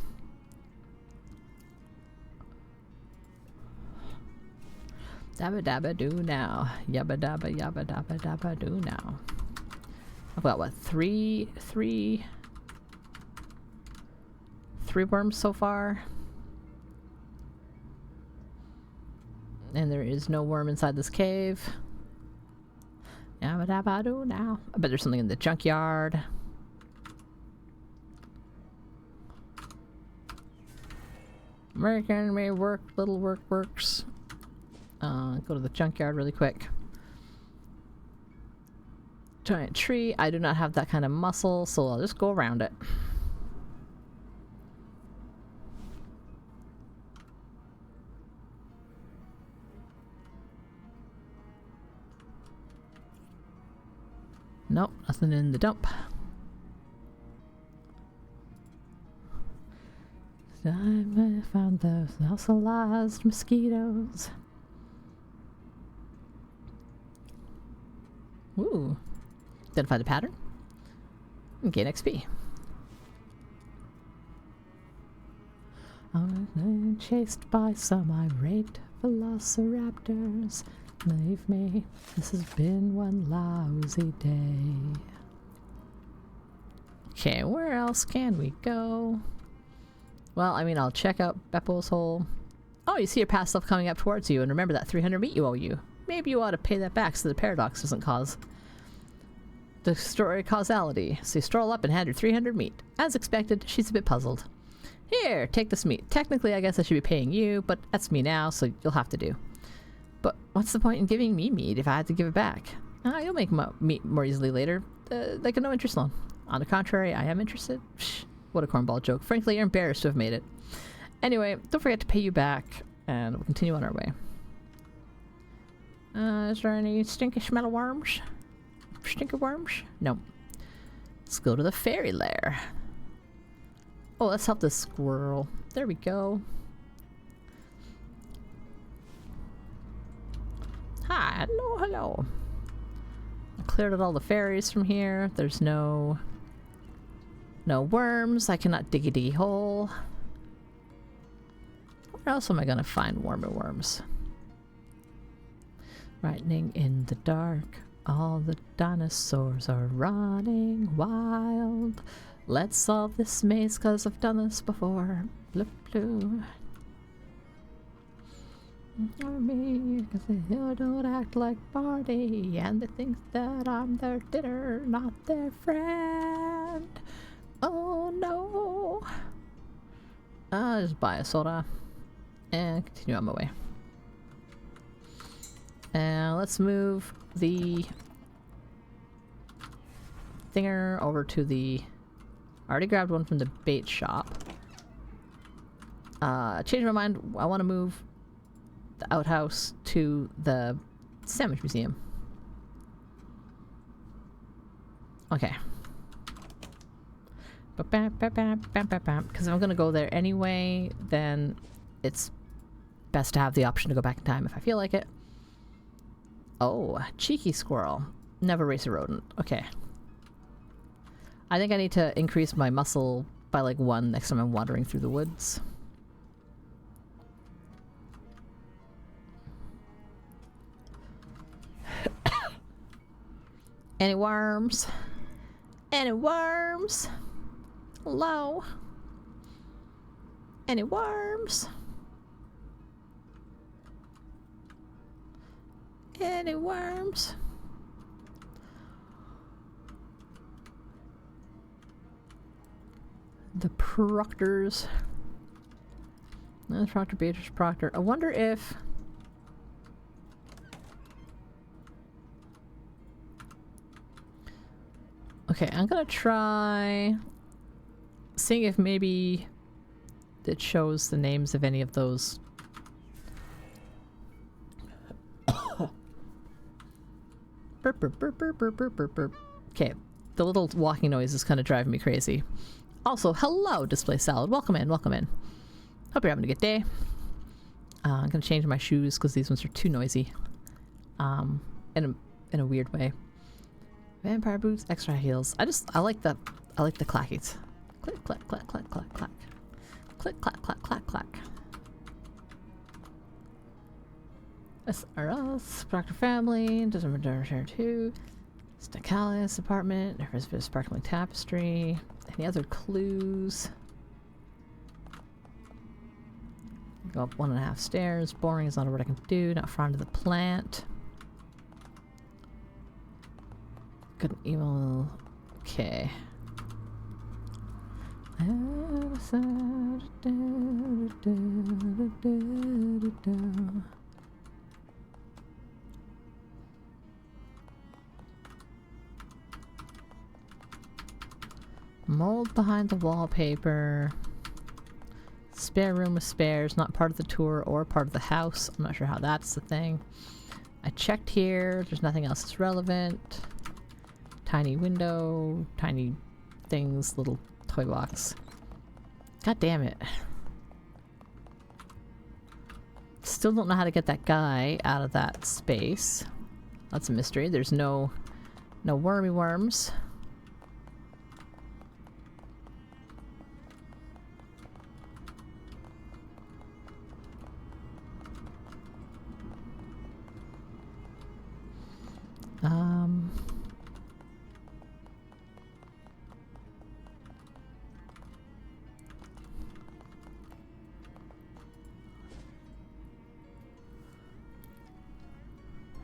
Dabba dabba do now. Yabba dabba yabba dabba dabba do now. I've got what, three worms so far. And there is no worm inside this cave. Yabba dabba do now. I bet there's something in the junkyard. Making me work, little work works. Go to the junkyard really quick. Giant tree. I do not have that kind of muscle, so I'll just go around it. Nope, nothing in the dump. I found those fossilized mosquitoes. Ooh. Identify the pattern. And gain XP. I'm chased by some irate velociraptors. Leave me. This has been one lousy day. Okay, where else can we go? Well, I mean, I'll check out Beppo's hole. Oh, you see your past stuff coming up towards you, and remember that 300 meat you owe you. Maybe you ought to pay that back so the paradox doesn't destroy causality. So you stroll up and hand her 300 meat. As expected, she's a bit puzzled. Here, take this meat. Technically, I guess I should be paying you, but that's me now, so you'll have to do. But what's the point in giving me meat if I had to give it back? You'll make meat more easily later. Like a no interest loan. On the contrary, I am interested. Psh, what a cornball joke. Frankly, you're embarrassed to have made it. Anyway, don't forget to pay you back. And we'll continue on our way. Is there any stinky smell of worms? Stinky worms? No. Let's go to the fairy lair. Oh, let's help this squirrel. There we go. Hi, hello, hello. I cleared out all the fairies from here. There's no worms. I cannot dig a diggy hole. Where else am I gonna find warmer worms? Lightning in the dark. All the dinosaurs are running wild. Let's solve this maze cause I've done this before. Bloop bloop. Me, cause they don't act like Barney, and they think that I'm their dinner, not their friend. Oh no. I'll just buy a soda and continue on my way. And let's move the thinger over to the... I already grabbed one from the bait shop. Changed my mind. I want to move the outhouse to the sandwich museum. Okay. Because if I'm gonna go there anyway, then it's best to have the option to go back in time if I feel like it. Oh, cheeky squirrel. Never race a rodent. Okay. I think I need to increase my muscle by like 1 next time I'm wandering through the woods. Any worms? Any worms? Hello? Any worms? Any worms? The Proctors. There's Proctor, Beatrice Proctor. I wonder if... Okay, I'm gonna try seeing if maybe it shows the names of any of those. Burp, burp, burp, burp, burp, burp, burp, burp. Okay, the little walking noise is kind of driving me crazy. Also, hello, Display Salad. Welcome in, welcome in. Hope you're having a good day. I'm gonna change my shoes because these ones are too noisy. In a weird way. Vampire boots, extra heels. I like the clackies. Click, clack, clack, clack, clack, clack. Click, clack, clack, clack, clack. SRS, Proctor family, doesn't return share 2. Stacalis apartment, there's a bit of sparkling tapestry. Any other clues? Go up 1.5 stairs. Boring is not a word I can do. Not fond of the plant. Good email. Okay. Mold behind the wallpaper. Spare room with spares, not part of the tour or part of the house. I'm not sure how that's the thing. I checked here. There's nothing else that's relevant. Tiny window, tiny things, little toy box. God damn it. Still don't know how to get that guy out of that space. That's a mystery. There's no wormy worms.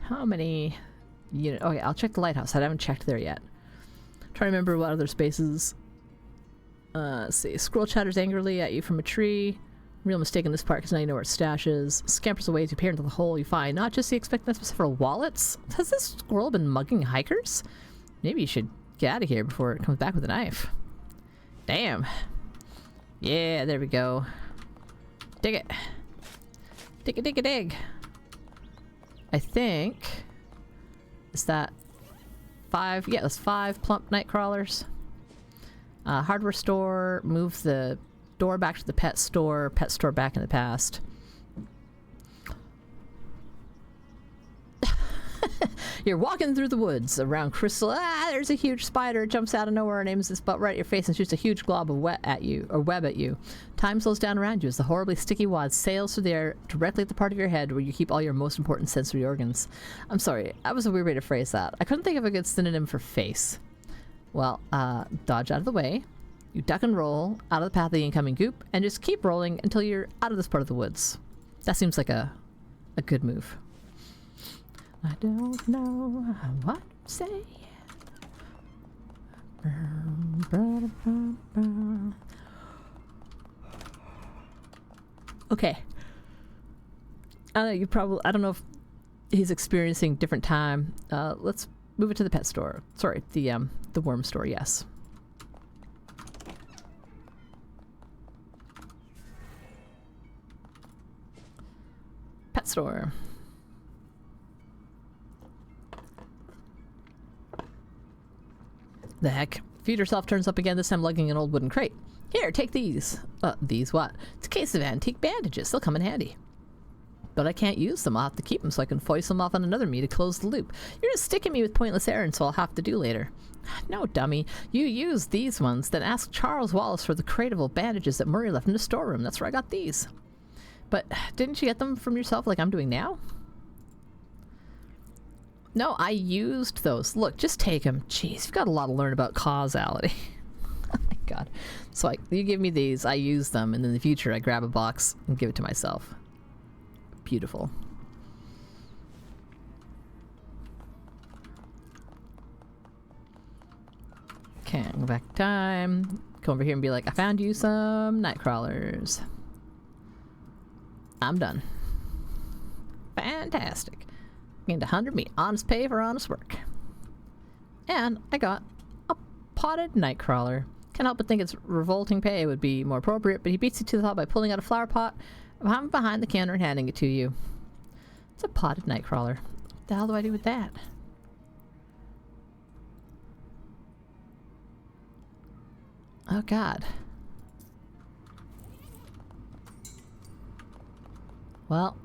How many units? Okay, I'll check the lighthouse. I haven't checked there yet. Try to remember what other spaces. Let's see. Squirrel chatters angrily at you from a tree. Real mistake in this part because now you know where its stash is. Scampers away as you peer into the hole. You find not just the expected but several wallets. Has this squirrel been mugging hikers? Maybe you should get out of here before it comes back with a knife. Damn. Yeah, there we go. Dig it. Dig a dig a dig. I think... Is that 5? Yeah, that's 5 plump night crawlers. Hardware store, move the door back to the pet store back in the past. You're walking through the woods around Crystal. There's a huge spider. It jumps out of nowhere and aims its butt right at your face and shoots a huge glob of web at you. Time slows down around you as the horribly sticky wad sails through the air directly at the part of your head where you keep all your most important sensory organs. I'm sorry, that was a weird way to phrase that. I couldn't think of a good synonym for face. Well, dodge out of the way. You duck and roll out of the path of the incoming goop and just keep rolling until you're out of this part of the woods. That seems like a good move. I don't know what to say. Okay. I don't know if he's experiencing different time. Let's move it to the pet store. Sorry, the worm store, yes. Pet store. The heck? Feeder self turns up again, this time lugging an old wooden crate. Here, take these. These what? It's a case of antique bandages. They'll come in handy. But I can't use them. I'll have to keep them so I can foist them off on another me to close the loop. You're just sticking me with pointless errands, so I'll have to do later. No, dummy. You use these ones, then ask Charles Wallace for the crate of old bandages that Murray left in the storeroom. That's where I got these. But didn't you get them from yourself like I'm doing now? No, I used those. Look, just take them. Jeez, you've got a lot to learn about causality. Oh my god. So you give me these, I use them, and in the future I grab a box and give it to myself. Beautiful. Okay, go back in time. Come over here and be like, I found you some night crawlers. I'm done. Fantastic. Gained 100 meat. Honest pay for honest work. And I got a potted nightcrawler. Can't help but think its revolting pay would be more appropriate, but he beats you to the thought by pulling out a flower pot behind the counter and handing it to you. It's a potted nightcrawler. What the hell do I do with that? Oh god. Well.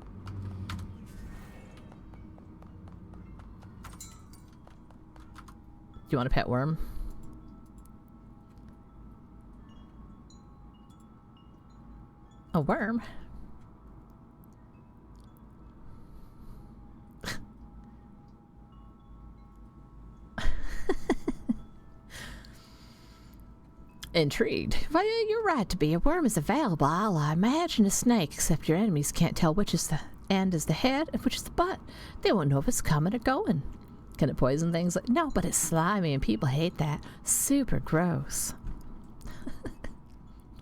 Do you want a pet worm? A worm? Intrigued. Well, you're right to be. A worm is available. I imagine a snake, except your enemies can't tell which is the end is the head and which is the butt. They won't know if it's coming or going. Can it poison things? No, but it's slimy and people hate that. Super gross.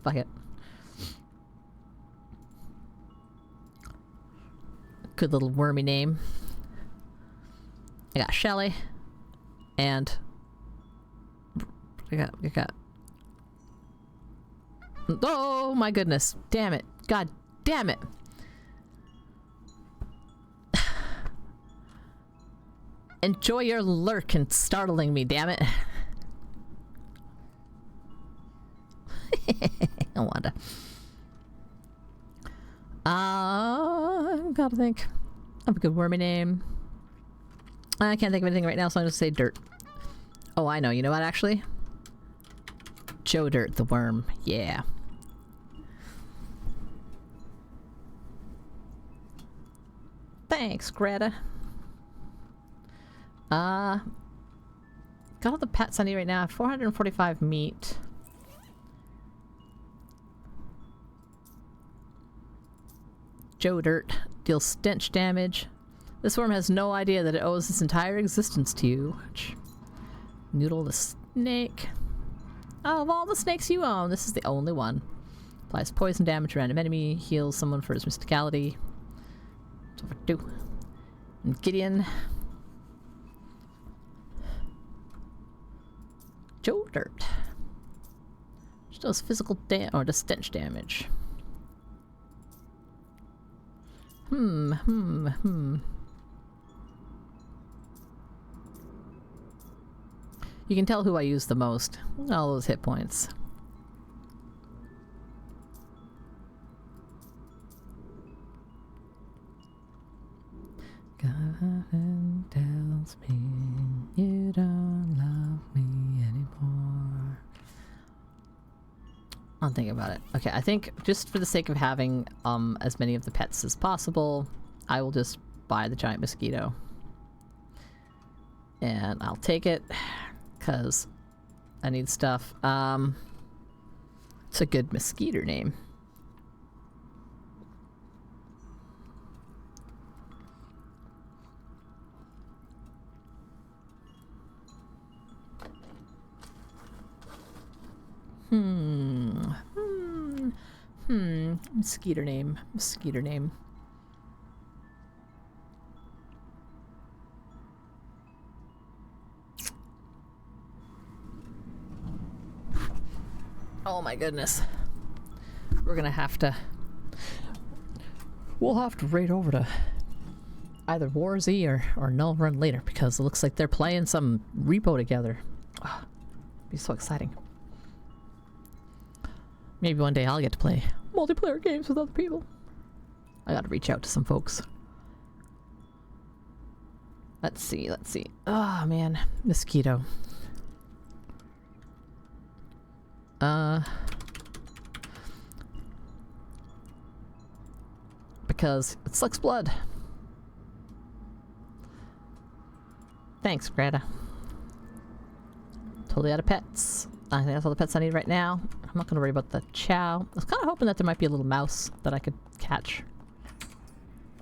Fuck it. Good little wormy name. I got Shelly. And I got oh my goodness. Damn it. God damn it. Enjoy your lurk and startling me, damn it. I wanda. Gotta think of a good wormy name. I can't think of anything right now, so I'm gonna say Dirt. Oh, I know. You know what, actually? Joe Dirt, the worm. Yeah. Thanks, Greta. Got all the pets I need right now. 445 meat. Joe Dirt deals stench damage. This worm has no idea that it owes its entire existence to you. Noodle the snake. Oh, of all the snakes you own, this is the only one. Applies poison damage to random enemy. Heals someone for his mysticality. That's over 2. And Gideon. Joe Dirt. Which does physical damage, or does stench damage. You can tell who I use the most. All those hit points. God tells me you don't love me anymore. I'll think about it. Okay, I think just for the sake of having as many of the pets as possible, I will just buy the giant mosquito. And I'll take it because I need stuff. It's a good mosquito name. Mosquito name. Mosquito name. Oh my goodness. We're gonna have to... We'll have to raid over to either War Z or Null Run later because it looks like they're playing some repo together. Oh, be so exciting. Maybe one day I'll get to play multiplayer games with other people. I gotta reach out to some folks. Let's see, let's see. Oh man, mosquito. Because it sucks blood. Thanks, Greta. Totally out of pets. I think that's all the pets I need right now. I'm not going to worry about the chow. I was kind of hoping that there might be a little mouse that I could catch.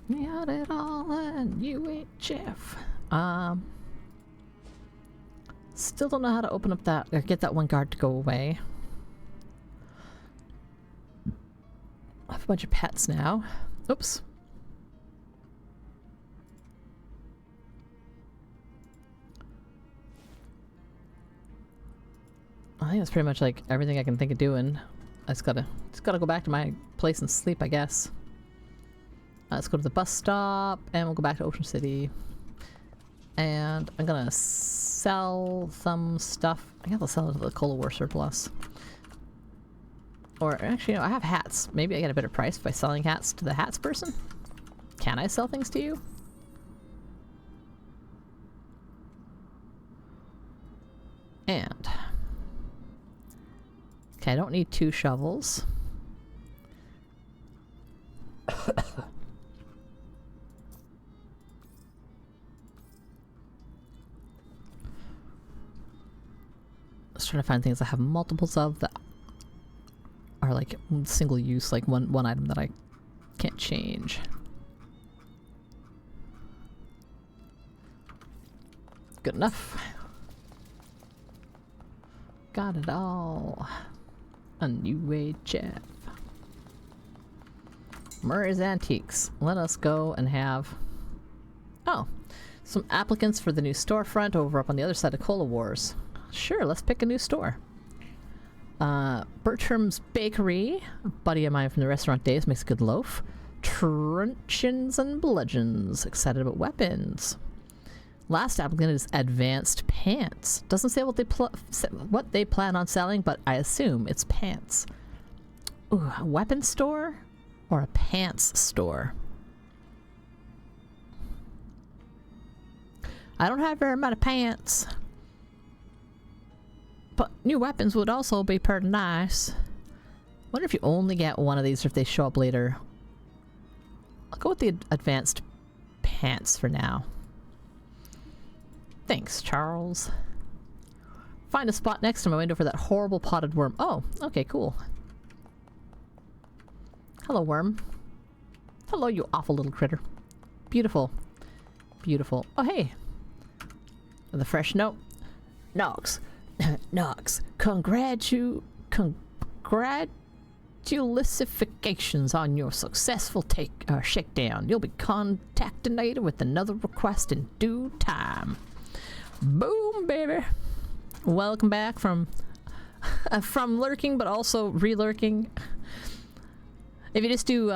We had it all and you ain't Jeff. Still don't know how to open up that, or get that one guard to go away. I have a bunch of pets now. Oops. I think that's pretty much like everything I can think of doing. I just gotta go back to my place and sleep, I guess. Let's go to the bus stop and we'll go back to Ocean City. And I'm gonna sell some stuff. I gotta sell it to the Cola War surplus. Or actually, no, I have hats. Maybe I get a better price by selling hats to the hats person? Can I sell things to you? And... okay, I don't need 2 shovels. Let's try to find things I have multiples of that are like single use, like one item that I can't change. Good enough. Got it all. A new age chef. Murray's Antiques. Let us go and have... oh, some applicants for the new storefront over up on the other side of Cola Wars. Sure, let's pick a new store. Bertram's Bakery. A buddy of mine from the restaurant days makes a good loaf. Truncheons and Bludgeons. Excited about weapons. Last applicant is Advanced Pants. Doesn't say what they plan on selling, but I assume it's pants. Ooh, a weapon store or a pants store? I don't have very many pants, but new weapons would also be pretty nice. Wonder if you only get one of these or if they show up later. I'll go with the Advanced Pants for now. Thanks, Charles. Find a spot next to my window for that horrible potted worm. Oh, okay, cool. Hello, worm. Hello, you awful little critter. Beautiful. Beautiful. Oh, hey. With a fresh note. Nox. Nox. Congratulations on your successful shakedown. You'll be contacted with another request in due time. Boom, baby. Welcome back from lurking, but also re-lurking. If you just do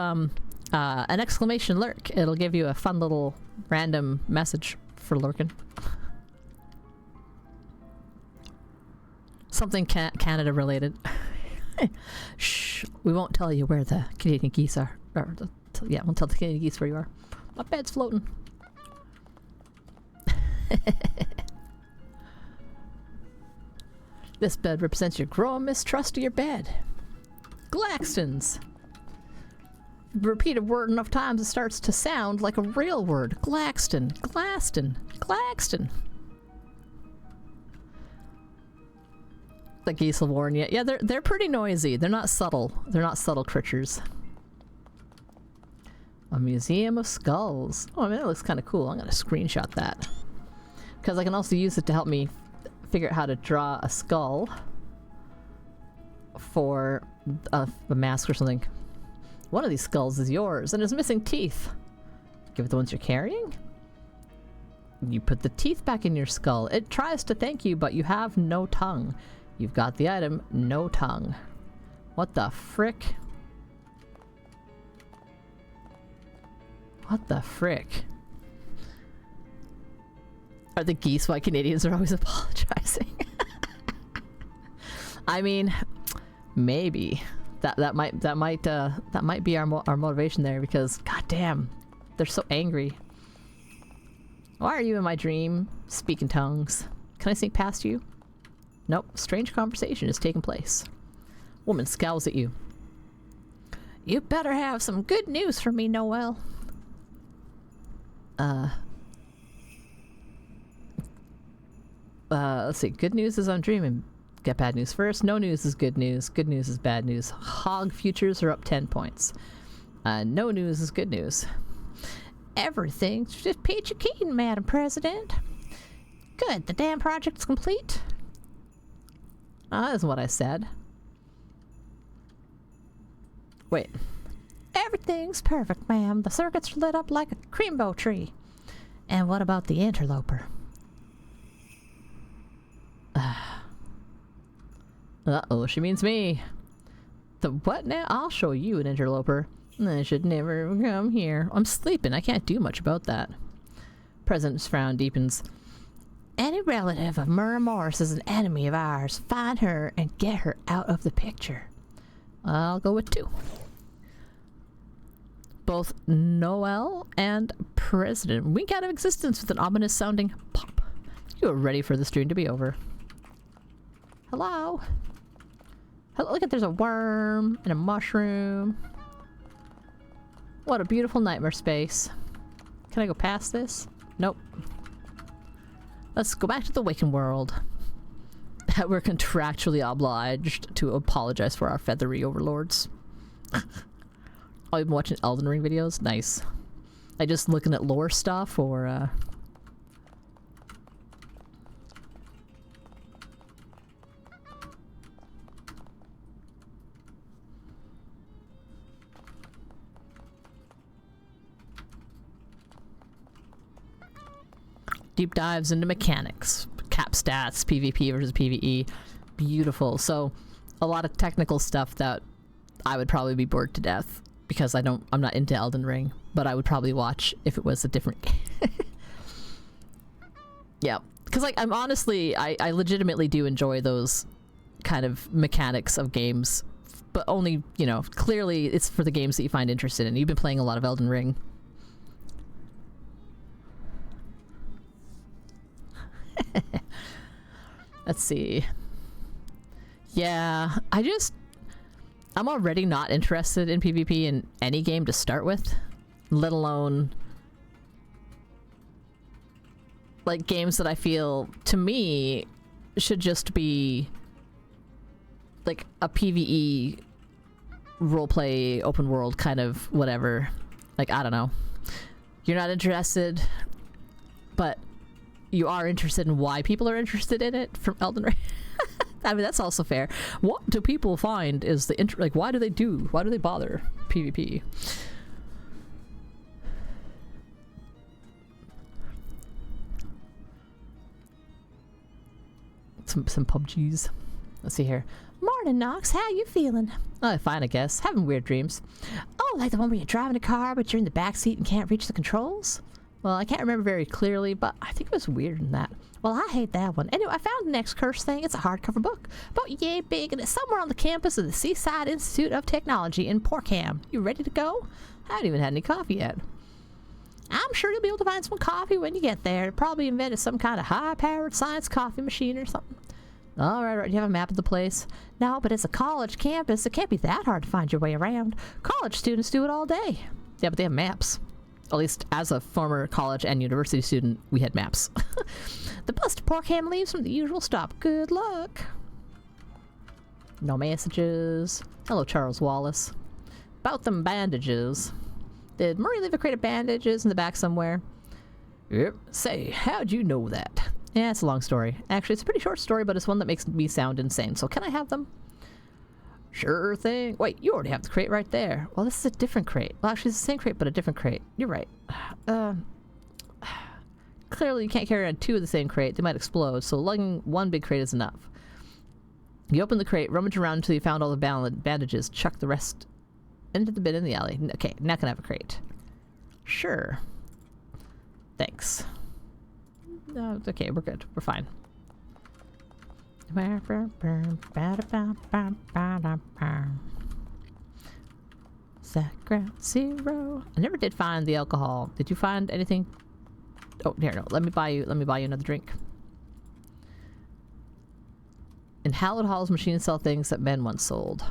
An exclamation lurk. It'll give you a fun little random message for lurking. Something Canada related. Shh, we won't tell you where the Canadian geese are. Yeah, we'll tell the Canadian geese where you are. My bed's floating. This bed represents your growing mistrust of your bed. Glaxton's. Repeat a word enough times it starts to sound like a real word. Glaxton, Glaston, Glaxton. The geese will warn you. Yeah, they're pretty noisy. They're not subtle. They're not subtle creatures. A museum of skulls. Oh, I mean, that looks kind of cool. I'm gonna screenshot that because I can also use it to help me figure out how to draw a skull for a mask or something. One of these skulls is yours and is missing teeth. Give it the ones you're carrying. You put the teeth back in your skull. It tries to thank you, but you have no tongue. You've got the item, no tongue. What the frick? What the frick? Are the geese why Canadians are always apologizing? I mean, maybe that might be our motivation there, because goddamn, they're so angry. Why are you in my dream? Speaking tongues. Can I sneak past you? Nope. Strange conversation is taking place. Woman scowls at you. You better have some good news for me, Noel. Let's see. Good news is I'm dreaming. Get bad news first. No news is good news. Good news is bad news. Hog futures are up 10 points. No news is good news. Everything's just peachy keen, Madam President. Good. The damn project's complete. That isn't what I said. Wait. Everything's perfect, ma'am. The circuits are lit up like a creambow tree. And what about the interloper? Uh-oh, she means me. The what now? I'll show you an interloper. I should never come here. I'm sleeping. I can't do much about that. President's frown deepens. Any relative of Myrna Morris is an enemy of ours. Find her and get her out of the picture. I'll go with 2. Both Noel and President wink out of existence with an ominous sounding pop. You are ready for the stream to be over. Hello? Hello, look at, there's a worm and a mushroom. What a beautiful nightmare space. Can I go past this? Nope. Let's go back to the waking world. We're contractually obliged to apologize for our feathery overlords. Oh, you've been watching Elden Ring videos? Nice. I just looking at lore stuff, or deep dives into mechanics, cap stats, PvP versus PvE. Beautiful. So a lot of technical stuff that I would probably be bored to death because I'm not into Elden Ring, but I would probably watch if it was a different game. Yeah, because like I legitimately do enjoy those kind of mechanics of games, but only, you know, clearly it's for the games that you find interested in. You've been playing a lot of Elden Ring. Let's see. Yeah, I'm already not interested in PvP in any game to start with, let alone like games that I feel to me should just be like a PvE roleplay open world kind of whatever. Like, I don't know. You're not interested, but you are interested in why people are interested in it from Elden Ring. I mean, that's also fair. What do people find is the like, why do they bother PvP? Some PUBGs. Let's see here. Morning, Nox. How you feeling? Oh, fine, I guess. Having weird dreams. Oh, like the one where you're driving a car, but you're in the back seat and can't reach the controls? Well, I can't remember very clearly, but I think it was weirder than that. Well, I hate that one. Anyway, I found the next cursed thing. It's a hardcover book, about yay big, and it's somewhere on the campus of the Seaside Institute of Technology in Porkham. You ready to go? I haven't even had any coffee yet. I'm sure you'll be able to find some coffee when you get there. It probably invented some kind of high-powered science coffee machine or something. All right, you have a map of the place? No, but it's a college campus. It can't be that hard to find your way around. College students do it all day. Yeah, but they have maps. At least as a former college and university student, we had maps. The bus to Porkham leaves from the usual stop. Good luck. No messages. Hello, Charles Wallace. About them bandages. Did Murray leave a crate of bandages in the back somewhere? Yep. Say, how'd you know that? Yeah, it's a long story. Actually, it's a pretty short story, but it's one that makes me sound insane. So can I have them? Sure thing. Wait, you already have the crate right there. Well, this is a different crate. Well, actually, it's the same crate, but a different crate. You're right. Clearly, you can't carry on two of the same crate. They might explode, so lugging one big crate is enough. You open the crate, rummage around until you found all the bandages, chuck the rest into the bin in the alley. Okay, now can I have a crate? Sure. Thanks. Okay, we're good. We're fine. Ground zero. I never did find the alcohol. Did you find anything? Oh, here, no. Let me buy you another drink. In Hallowed Hall's machines sell things that men once sold.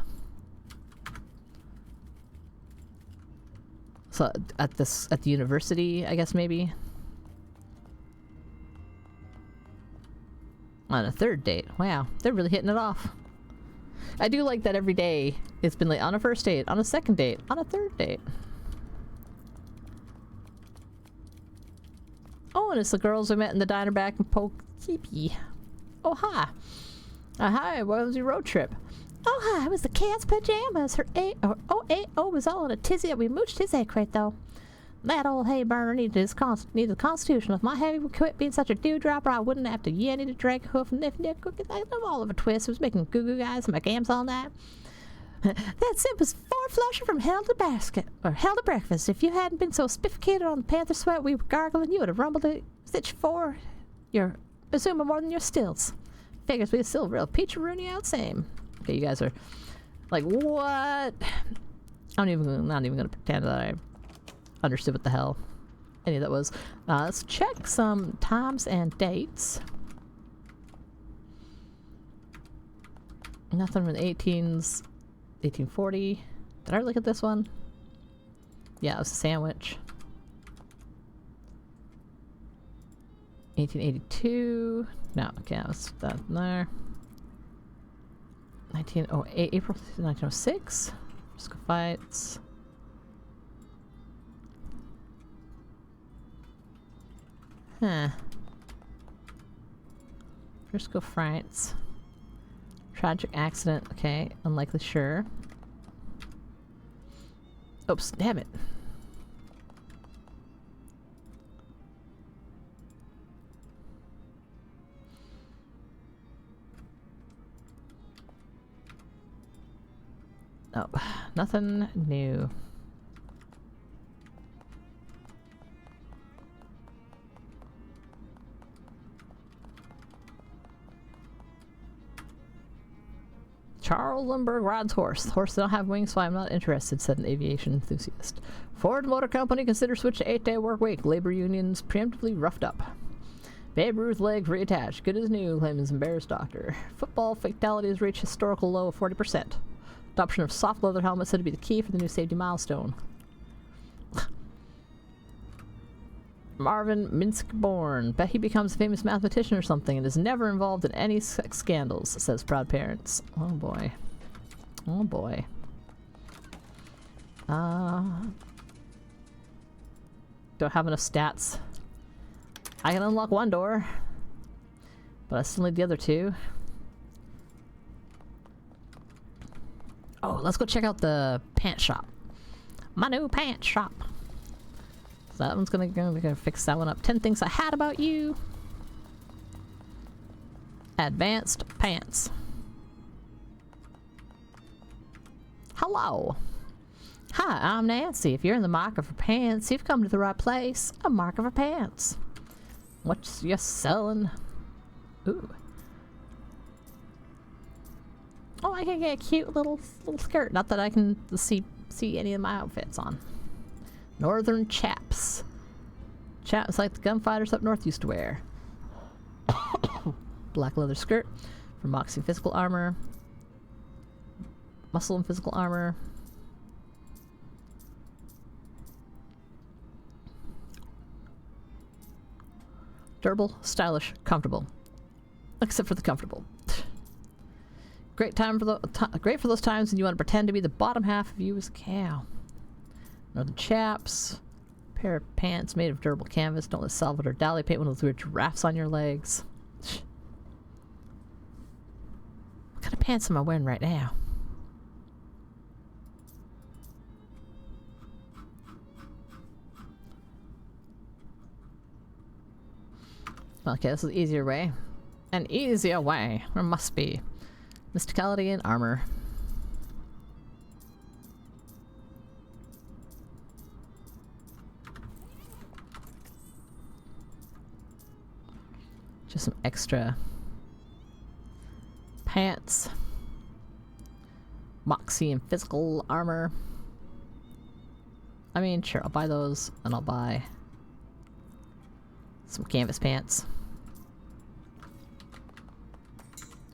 So at the university, I guess maybe. On a third date. Wow, they're really hitting it off. I do like that every day it's been like on a first date, on a second date, on a third date. Oh, and it's the girls we met in the diner back in Poughkeepsie. Oh, hi. Hi, what was your road trip? Oh, hi, it was the cat's pajamas. Her OAO was all in a tizzy. We mooched his egg crate, though. That old hay burner needed a constitution. If my heavy would quit being such a dewdropper, I wouldn't have to yenny to drag hoof and nip cookies. I love Oliver Twist, who's making goo-goo guys and my gams all night. That sip was 4 flusher from hell to basket, or hell to breakfast. If you hadn't been so spifficated on the panther sweat we were gargling, you would have rumbled a stitch for your Bazuma more than your stilts. Figures we still real peach-rooney out same. Okay, you guys are like, what? I'm not even gonna pretend that I understood what the hell any of that was. Let's check some times and dates. Nothing from the 18s. 1840. Did I look at this one? Yeah, it was a sandwich. 1882. No, okay, that was that there. 1908, April 1906. Frisco fights. Huh. Frisco fights. Tragic accident. Okay, unlikely, sure. Oops, damn it. Oh, nothing new. Charles Lindbergh rides horse. The horse don't have wings, so I'm not interested, said an aviation enthusiast. Ford Motor Company considers switch to 8-day work week. Labor unions preemptively roughed up. Babe Ruth leg reattached. Good as new, claims embarrassed doctor. Football fatalities reach historical low of 40%. Adoption of soft leather helmets said to be the key for the new safety milestone. Marvin Minsky born. Bet he becomes a famous mathematician or something and is never involved in any sex scandals, says proud parents. Oh boy. Oh boy. Don't have enough stats. I can unlock one door, but I still need the other two. Oh, let's go check out the pant shop. My new pant shop. So that one's gonna fix that one up. 10 things I had about you. Advanced pants. Hello. Hi, I'm Nancy. If you're in the market for pants, you've come to the right place. A market for pants. What's you selling? Ooh. Oh, I can get a cute little skirt. Not that I can see any of my outfits on. Northern chaps. Chaps like the gunfighters up north used to wear. Black leather skirt for Moxie physical armor. Muscle and physical armor. Durable, stylish, comfortable. Except for the comfortable. Great for those times when you want to pretend to be the bottom half of you as a cow. Northern chaps. Pair of pants made of durable canvas. Don't let Salvador Dali paint one of those weird giraffes on your legs. What kind of pants am I wearing right now? Okay, this is the easier way. An easier way. There must be. Mysticality and armor. Just some extra pants. Moxie and physical armor. I mean, sure, I'll buy those, and I'll buy some canvas pants.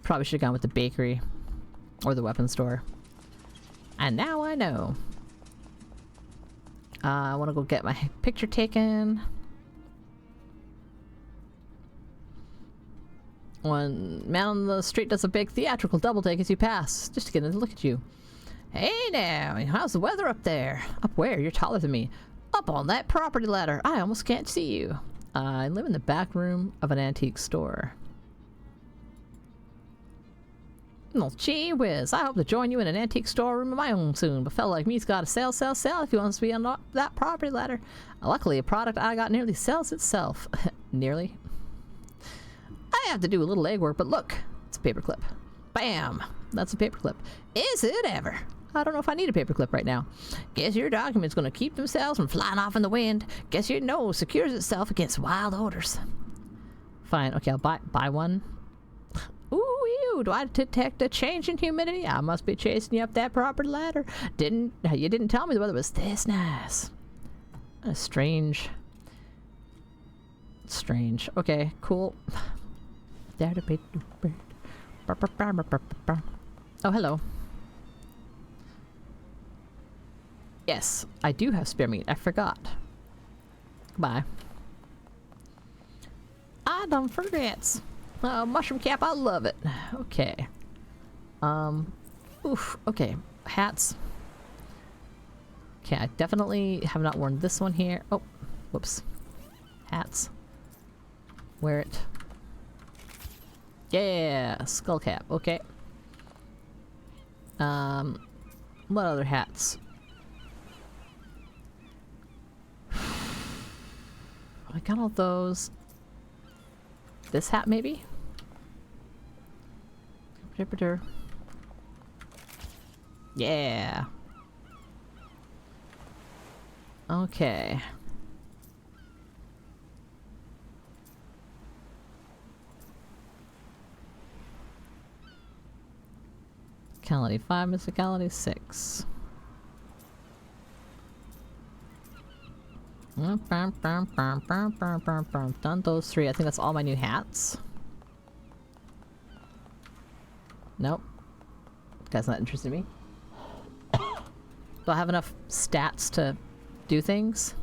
Probably should have gone with the bakery or the weapon store. And now I know. I want to go get my picture taken. One man on the street does a big theatrical double take as you pass, just to get a look at you. Hey now, how's the weather up there? Up where? You're taller than me. Up on that property ladder. I almost can't see you. I live in the back room of an antique store. Well, gee whiz, I hope to join you in an antique storeroom of my own soon, but a fella like me's got to sell if he wants to be on that property ladder. Luckily, a product I got nearly sells itself. Nearly. I have to do a little legwork, but look, it's a paperclip. Bam! That's a paperclip. Is it ever? I don't know if I need a paperclip right now. Guess your document's gonna keep themselves from flying off in the wind. Guess your nose secures itself against wild odors. Fine, okay, I'll buy one. Ooh, ew, do I detect a change in humidity? I must be chasing you up that property ladder. You didn't tell me the weather was this nice. Strange. Okay, cool. Oh, hello. Yes, I do have spare meat. I forgot. Goodbye. I don't forget. Mushroom cap, I love it. Okay. Oof, okay. Hats. Okay, I definitely have not worn this one here. Oh, whoops. Hats. Wear it. Yeah, skull cap. Okay. What other hats? I got all those. This hat, maybe? Yeah. Okay. Mysticality 5, Mysticality 6. Done those 3. I think that's all my new hats. Nope. Guy's not interested in me. Do I have enough stats to do things?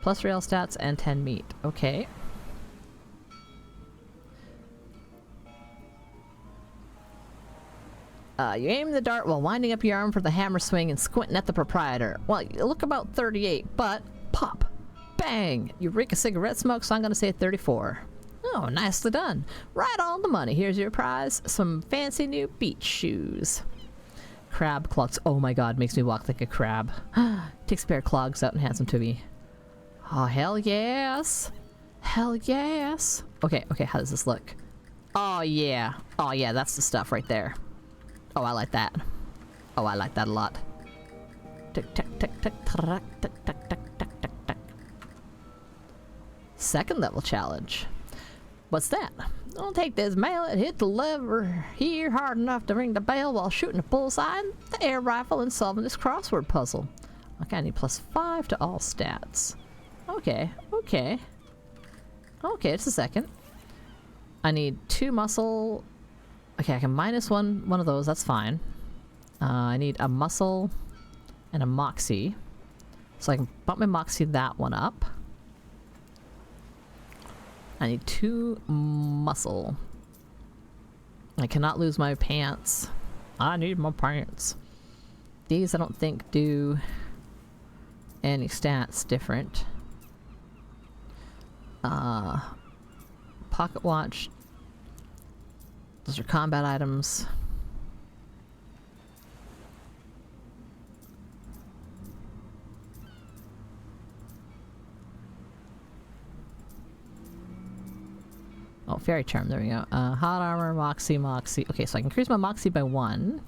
Plus rail stats and 10 meat. Okay. You aim the dart while winding up your arm for the hammer swing and squinting at the proprietor. Well, you look about 38, but pop! Bang! You reek of cigarette smoke, so I'm gonna say 34. Oh, nicely done. Right on the money. Here's your prize. Some fancy new beach shoes. Crab clogs. Oh my god, makes me walk like a crab. Takes a pair of clogs out and hands them to me. Oh, hell yes. Hell yes. Okay, how does this look? Oh yeah. Oh yeah, that's the stuff right there. Oh, I like that. Oh, I like that a lot. Tick, tick, tick, tick, tick, tick, tick, tick, tick, tick, tick. Second level challenge. What's that? Don't take this mallet, hit the lever here hard enough to ring the bell while shooting a bullseye in the air rifle and solving this crossword puzzle. Okay, I need +5 to all stats. Okay, okay. Okay, just a second. I need 2 muscle. Okay, I can -1 one of those, that's fine. I need a muscle and a moxie. So I can bump my moxie that one up. I need 2 muscle. I cannot lose my pants. I need my pants. These I don't think do any stats different. Pocket watch. Those are combat items. Oh, fairy charm, there we go. Hot armor, moxie, moxie. Okay, so I can increase my moxie by 1.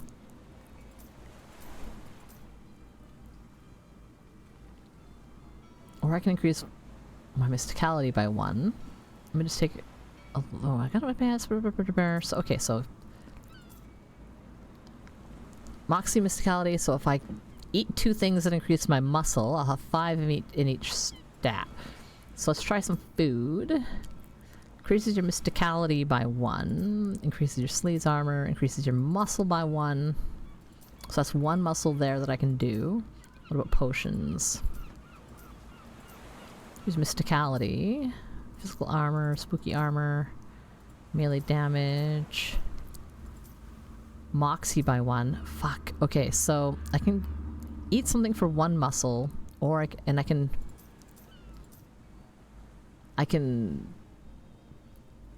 Or I can increase my mysticality by 1. Let me just take... Oh, I got my pants. So, okay, so... Moxie, mysticality, so if I eat 2 things that increase my muscle, I'll have 5 in each stat. So let's try some food. Increases your mysticality by 1. Increases your sleeves armor. Increases your muscle by 1. So that's 1 muscle there that I can do. What about potions? Use mysticality. Physical armor. Spooky armor. Melee damage. Moxie by 1. Fuck. Okay, so I can eat something for 1 muscle. Or I can...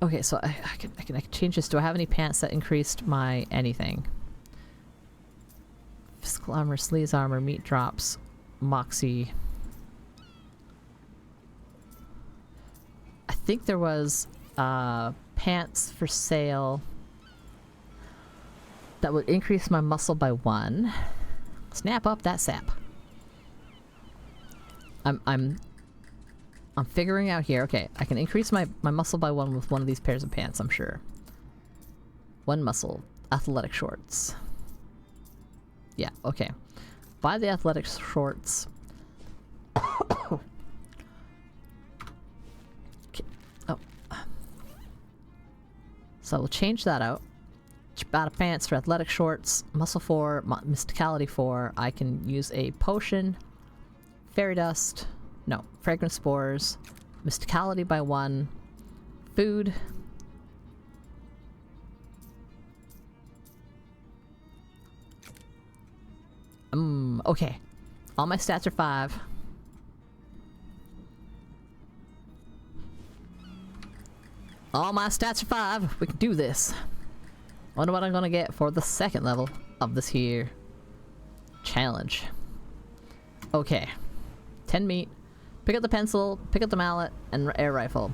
Okay, so I can change this. Do I have any pants that increased my anything? Physical armor, sleeves armor, meat drops, moxie. I think there was pants for sale that would increase my muscle by 1. Snap up that sap. I'm figuring out here. Okay, I can increase my muscle by 1 with one of these pairs of pants, I'm sure. 1 muscle. Athletic shorts. Yeah, okay. Buy the athletic shorts. Okay. Oh. So we'll change that out. Out of pants for athletic shorts. Muscle 4. Mysticality 4. I can use a potion. Fairy dust. No, fragrance spores, mysticality by 1, food. Okay. All my stats are 5. All my stats are 5. We can do this. Wonder what I'm gonna get for the second level of this here challenge. Okay. 10 meat. Pick up the pencil, pick up the mallet, and air rifle.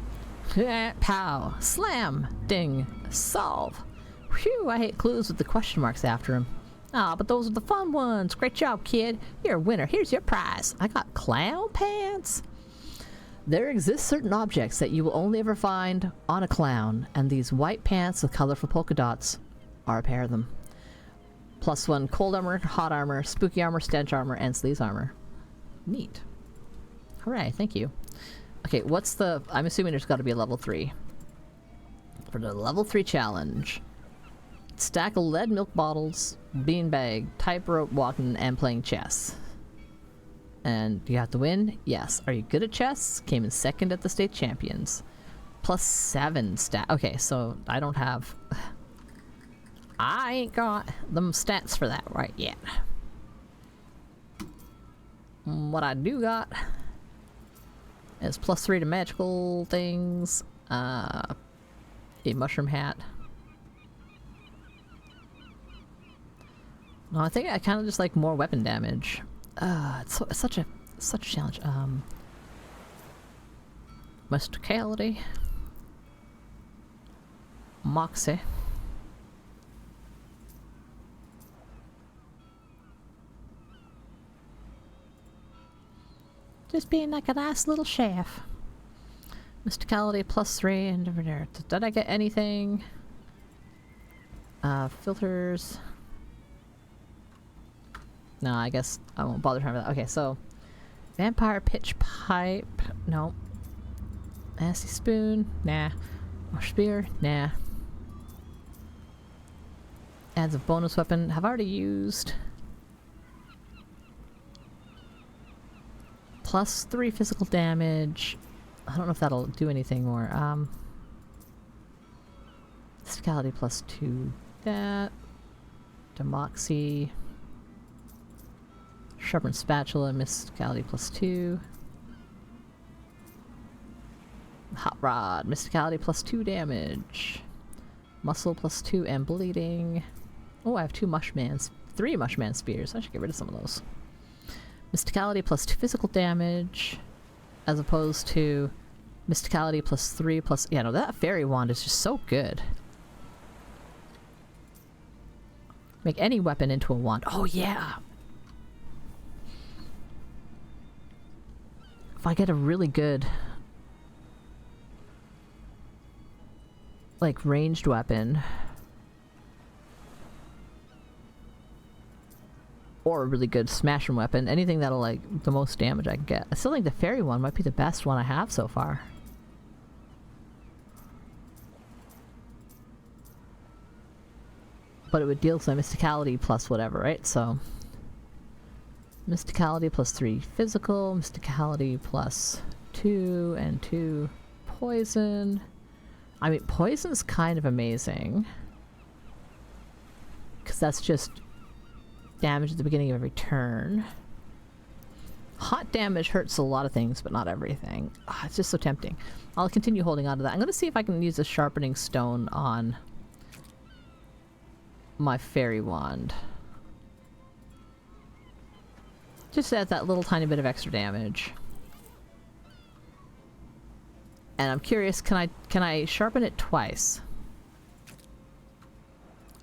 Pow! Slam! Ding! Solve! Whew, I hate clues with the question marks after them. Ah, but those are the fun ones! Great job, kid! You're a winner. Here's your prize! I got clown pants! There exist certain objects that you will only ever find on a clown, and these white pants with colorful polka dots are a pair of them. +1 cold armor, hot armor, spooky armor, stench armor, and sleeves armor. Neat. Hooray, thank you. Okay, what's the... I'm assuming there's got to be a level 3. For the level 3 challenge. Stack of lead milk bottles, beanbag, tightrope walking, and playing chess. And you have to win? Yes. Are you good at chess? Came in 2nd at the state champions. +7 stat. Okay, so I don't have... I ain't got them stats for that right yet. What I do got... is +3 to magical things. A mushroom hat. No, I think I kind of just like more weapon damage. It's such a challenge. Mysticality. Moxie. Just being like a nice little chef. Mysticality +3 and did I get anything? Filters. No, I guess I won't bother trying with that. Okay, so vampire pitch pipe. No. Nasty spoon. Nah. Or spear. Nah. Adds a bonus weapon. Have I already used? +3 physical damage. I don't know if that'll do anything more. Physicality +2. That. Demoxy. Sharpened spatula. Mysticality +2. Hot rod. Mysticality +2 damage. Muscle +2 and bleeding. Oh, I have 3 mushman spears. I should get rid of some of those. Mysticality +2 physical damage, as opposed to Mysticality +3 plus. Yeah, no, that fairy wand is just so good. Make any weapon into a wand. Oh yeah. If I get a really good, like, ranged weapon, or a really good smashing weapon, anything that'll, like, the most damage I can get. I still think the fairy one might be the best one I have so far. But it would deal some mysticality plus whatever, right? So mysticality +3 physical, mysticality +2 and 2 poison. I mean, poison's kind of amazing, because that's just damage at the beginning of every turn. Hot damage hurts a lot of things, but not everything. It's just so tempting. I'll continue holding on to that. I'm going to see if I can use a sharpening stone on my fairy wand. Just add that little tiny bit of extra damage. And I'm curious, can I sharpen it twice?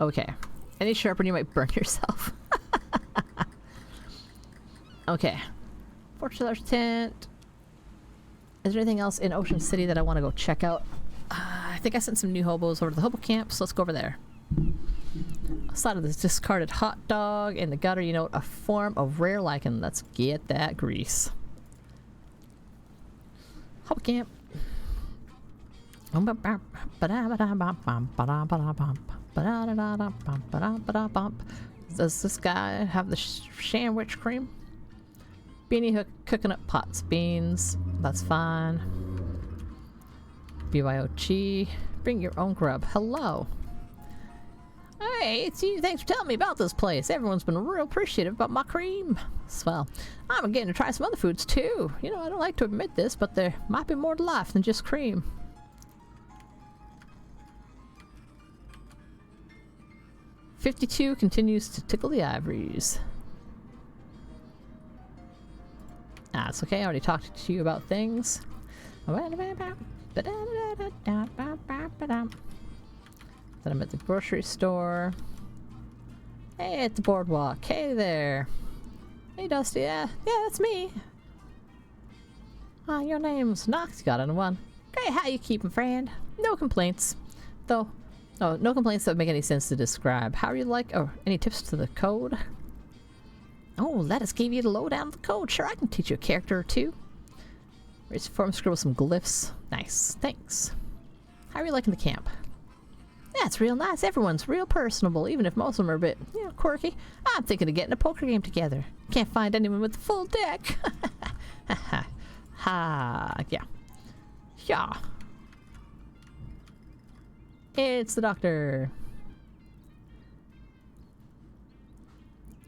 Okay. Any sharpen, you might burn yourself. Okay. Fortune tent. Is there anything else in Ocean City that I want to go check out? I think I sent some new hobos over to the hobo camp, so let's go over there. Outside of this discarded hot dog in the gutter, you note a form of rare lichen. Let's get that grease. Hobo camp. Does this guy have the sandwich cream? Beanie hook, coconut pots, beans. That's fine. BYOG. Bring your own grub. Hello. Hey, it's you. Thanks for telling me about this place. Everyone's been real appreciative about my cream. Swell. I'm getting to try some other foods too. You know, I don't like to admit this, but there might be more to life than just cream. "52 continues to tickle the ivories." Ah, it's okay. I already talked to you about things. Then I'm at the grocery store. Hey, at the boardwalk. Hey there. Hey, Dusty. Yeah, that's me. Your name's Nox. Got on one. Great, how you keeping, friend? No complaints. Though, no complaints that make any sense to describe. How are you like? Oh, any tips to the code? Oh, let us give you the lowdown of the code. Sure, I can teach you a character or two. Raise your form, scribble some glyphs. Nice, thanks. How are you liking the camp? Yeah, it's real nice. Everyone's real personable, even if most of them are a bit, quirky. I'm thinking of getting a poker game together. Can't find anyone with the full deck. Yeah. Yeah. It's the doctor.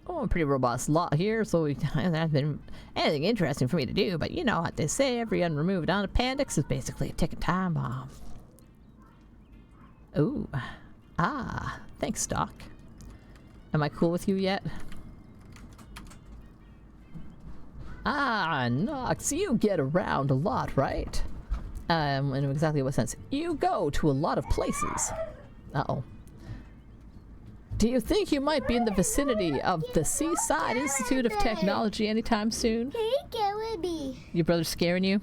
Oh, I'm a pretty robust lot here, so there hasn't been anything interesting for me to do, but you know what they say, every unremoved appendix is basically a ticking time bomb. Ooh. Thanks, Doc. Am I cool with you yet? Nox, you get around a lot, right? In exactly what sense? You go to a lot of places. Uh-oh. Do you think you might be in the vicinity of the Seaside Institute of Technology anytime soon? Can you get with me? Your brother's scaring you?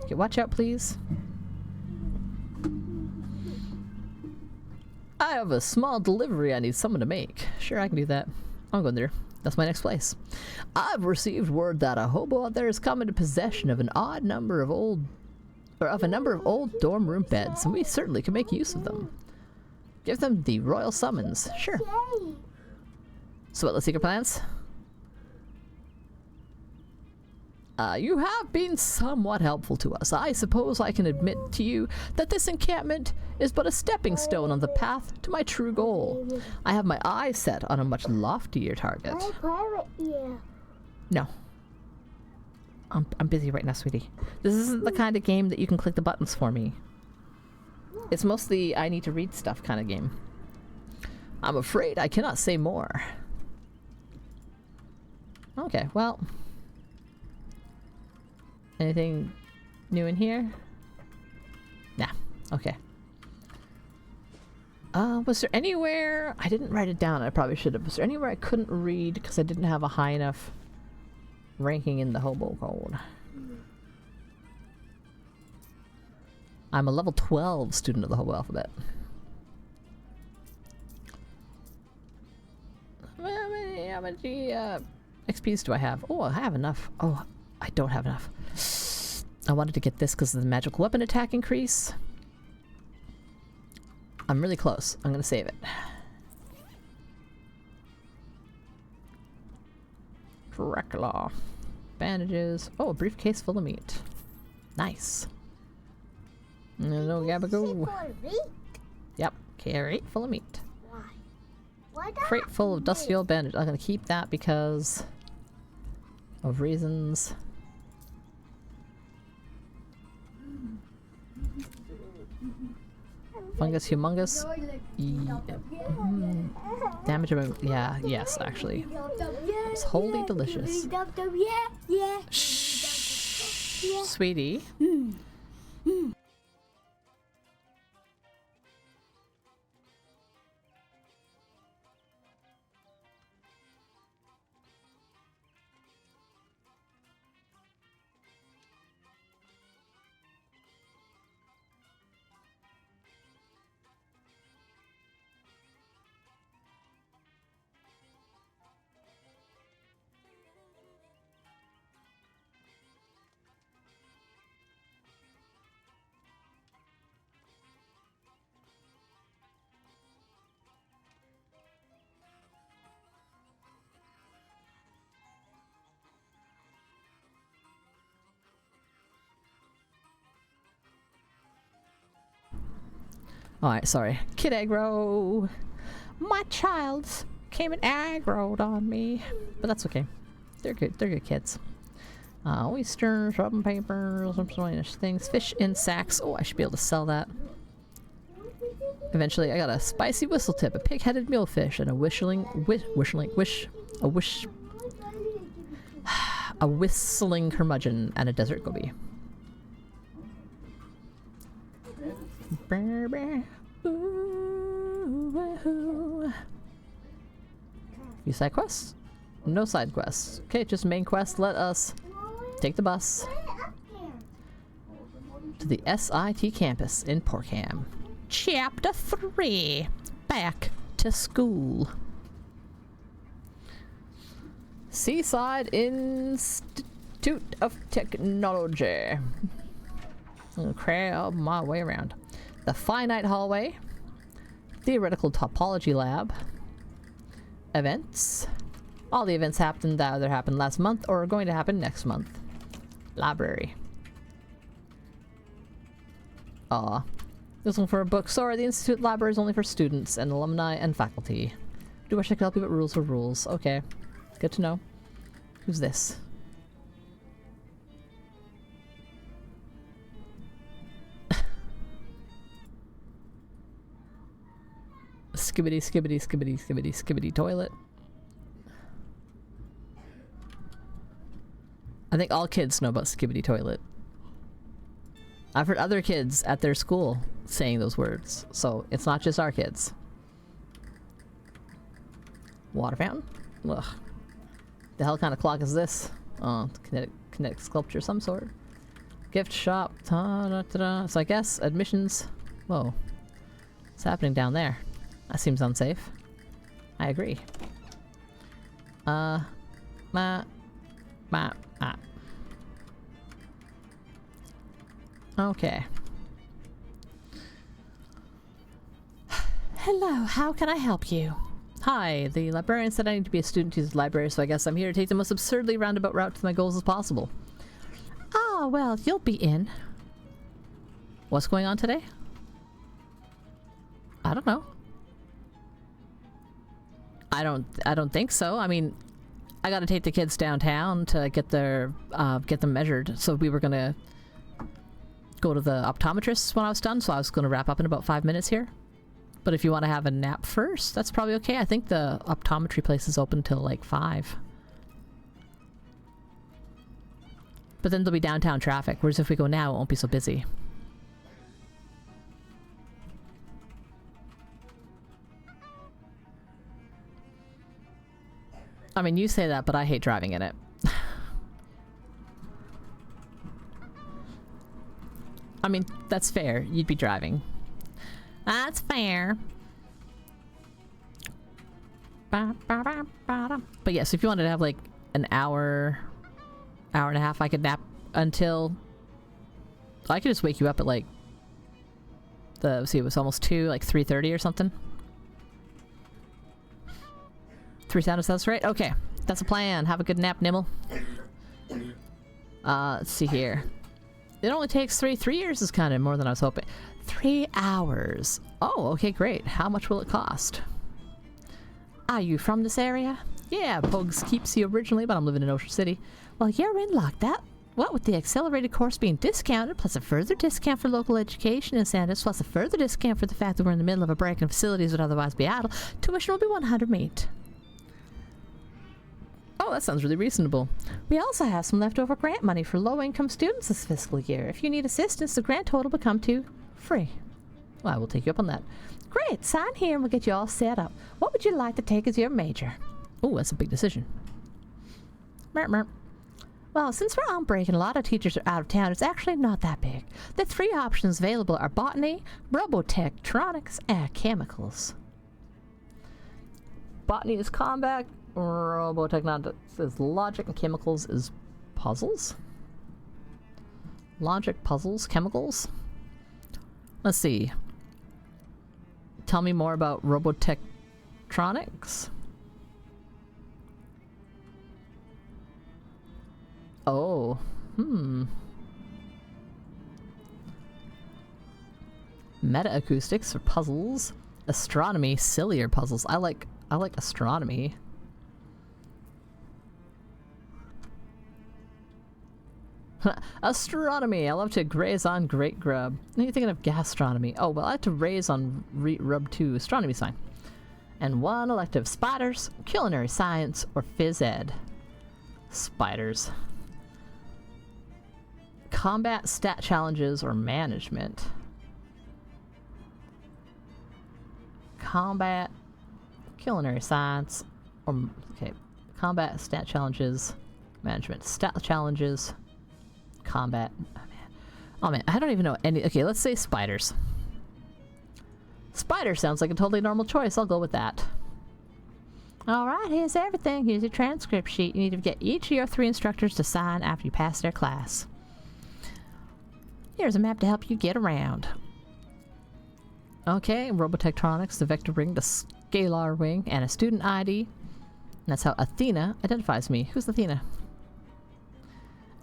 Okay, watch out, please. I have a small delivery I need someone to make. Sure, I can do that. I'm going there. That's my next place. I've received word that a hobo out there has come into possession of a number of old dorm room beds, and we certainly can make use of them. Give them the royal summons. Sure. Yay. So what, the secret plans? You have been somewhat helpful to us. I suppose I can admit to you that this encampment is but a stepping stone on the path to my true goal. I have my eyes set on a much loftier target. My pirate ear. No. I'm busy right now, sweetie. This isn't the kind of game that you can click the buttons for me. It's mostly I need to read stuff kind of game. I'm afraid I cannot say more. Okay, well... Anything new in here? Nah, okay. Was there anywhere... I didn't write it down, I probably should have. Was there anywhere I couldn't read because I didn't have a high enough ranking in the hobo code? I'm a level 12 student of the hobo alphabet. How many XPs do I have? Oh, I have enough. Oh, I don't have enough. I wanted to get this because of the magical weapon attack increase. I'm really close. I'm gonna save it. Dracula. Bandages. Oh, a briefcase full of meat. Nice. No gabago. Yep, crate full of meat. Why? Why not? Crate full of dusty old bandages. I'm gonna keep that because of reasons. Fungus humongous. Damage of yes, actually. It's wholly delicious. Shh, sweetie. Alright, sorry. Kid aggro! My childs came and aggroed on me. But that's okay. They're good. They're good kids. Oysters, rubbing papers, some Swedish things. Fish in sacks. Oh, I should be able to sell that. Eventually, I got a spicy whistle tip, a pig-headed mulefish, and a a whistling curmudgeon, and a desert goby. You side quests? No side quests. Okay, just main quest. Let us take the bus to the SIT campus in Porkham. Chapter 3. Back to school. Seaside Institute of Technology. I'm gonna crab my way around. The finite hallway. Theoretical topology lab. Events. All the events happened that either happened last month or are going to happen next month. Library. Looking for a book. Sorry, the Institute Library is only for students and alumni and faculty. Do wish I could help you, but rules are rules. Okay. Good to know. Who's this? Skibbity, skibbity, skibbity, skibbity, skibbity toilet. I think all kids know about skibbity toilet. I've heard other kids at their school saying those words, so it's not just our kids. Water fountain. Ugh. The hell kind of clock is this? Oh, kinetic sculpture of some sort. Gift shop. Ta -da -da -da. So I guess admissions. Whoa. What's happening down there? That seems unsafe. I agree. Okay. Hello, how can I help you? Hi, the librarian said I need to be a student to use the library, so I guess I'm here to take the most absurdly roundabout route to my goals as possible. Ah, well, you'll be in. What's going on today? I don't know. I don't think so. I mean, I gotta take the kids downtown to get them measured. So we were gonna go to the optometrist when I was done, so I was gonna wrap up in about 5 minutes here. But if you want to have a nap first, that's probably okay. I think the optometry place is open till like 5. But then there'll be downtown traffic, whereas if we go now, it won't be so busy. I mean, you say that, but I hate driving in it. I mean, that's fair. You'd be driving. That's fair. But yes, if you wanted to have like an hour and a half, I could nap until... I could just wake you up at like... it was almost 2, like 3:30 or something. 3 sounds right? Okay. That's a plan. Have a good nap, Nimble. Let's see here. It only takes 3 years is kind of more than I was hoping. 3 hours. Oh, okay, great. How much will it cost? Are you from this area? Yeah, Pogues keeps you originally, but I'm living in Ocean City. Well, you're in luck. What with the accelerated course being discounted, plus a further discount for local education incentives, plus a further discount for the fact that we're in the middle of a break and facilities would otherwise be idle, tuition will be 100 meet. Oh, that sounds really reasonable. We also have some leftover grant money for low-income students this fiscal year. If you need assistance, the grant total will come to free. Well, I will take you up on that. Great. Sign here and we'll get you all set up. What would you like to take as your major? Oh, that's a big decision. Merp, merp. Well, since we're on break and a lot of teachers are out of town, it's actually not that big. The 3 options available are botany, robotectronics, and chemicals. Botany is combat, robotechnics is logic, and chemicals is puzzles? Logic, puzzles, chemicals? Let's see. Tell me more about robotectronics. Oh, Meta-acoustics for puzzles. Astronomy, sillier puzzles. I like astronomy. Astronomy! I love to graze on great grub. Then you're thinking of gastronomy. Oh, well, I have to raise on rub 2. Astronomy's fine. And 1 elective. Spiders, culinary science, or phys ed. Spiders. Combat, stat challenges, or management. Combat, culinary science, or... Okay. Combat, stat challenges, management. Stat challenges... Combat. Oh man, I don't even know any. Okay, let's say spiders. Spider sounds like a totally normal choice. I'll go with that. Alright, here's everything. Here's your transcript sheet. You need to get each of your 3 instructors to sign after you pass their class. Here's a map to help you get around. Okay, Robotectronics, the vector ring, the scalar wing, and a student ID. And that's how Athena identifies me. Who's Athena?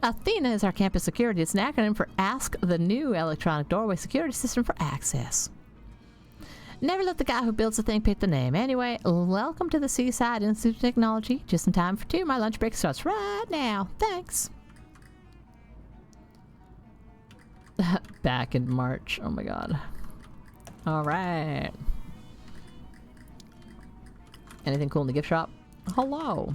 Athena is our campus security. It's an acronym for Ask the New Electronic Doorway Security System for Access. Never let the guy who builds the thing pick the name. Anyway, welcome to the Seaside Institute of Technology. Just in time for 2. My lunch break starts right now. Thanks. Back in March. Oh my god. Alright. Anything cool in the gift shop? Hello.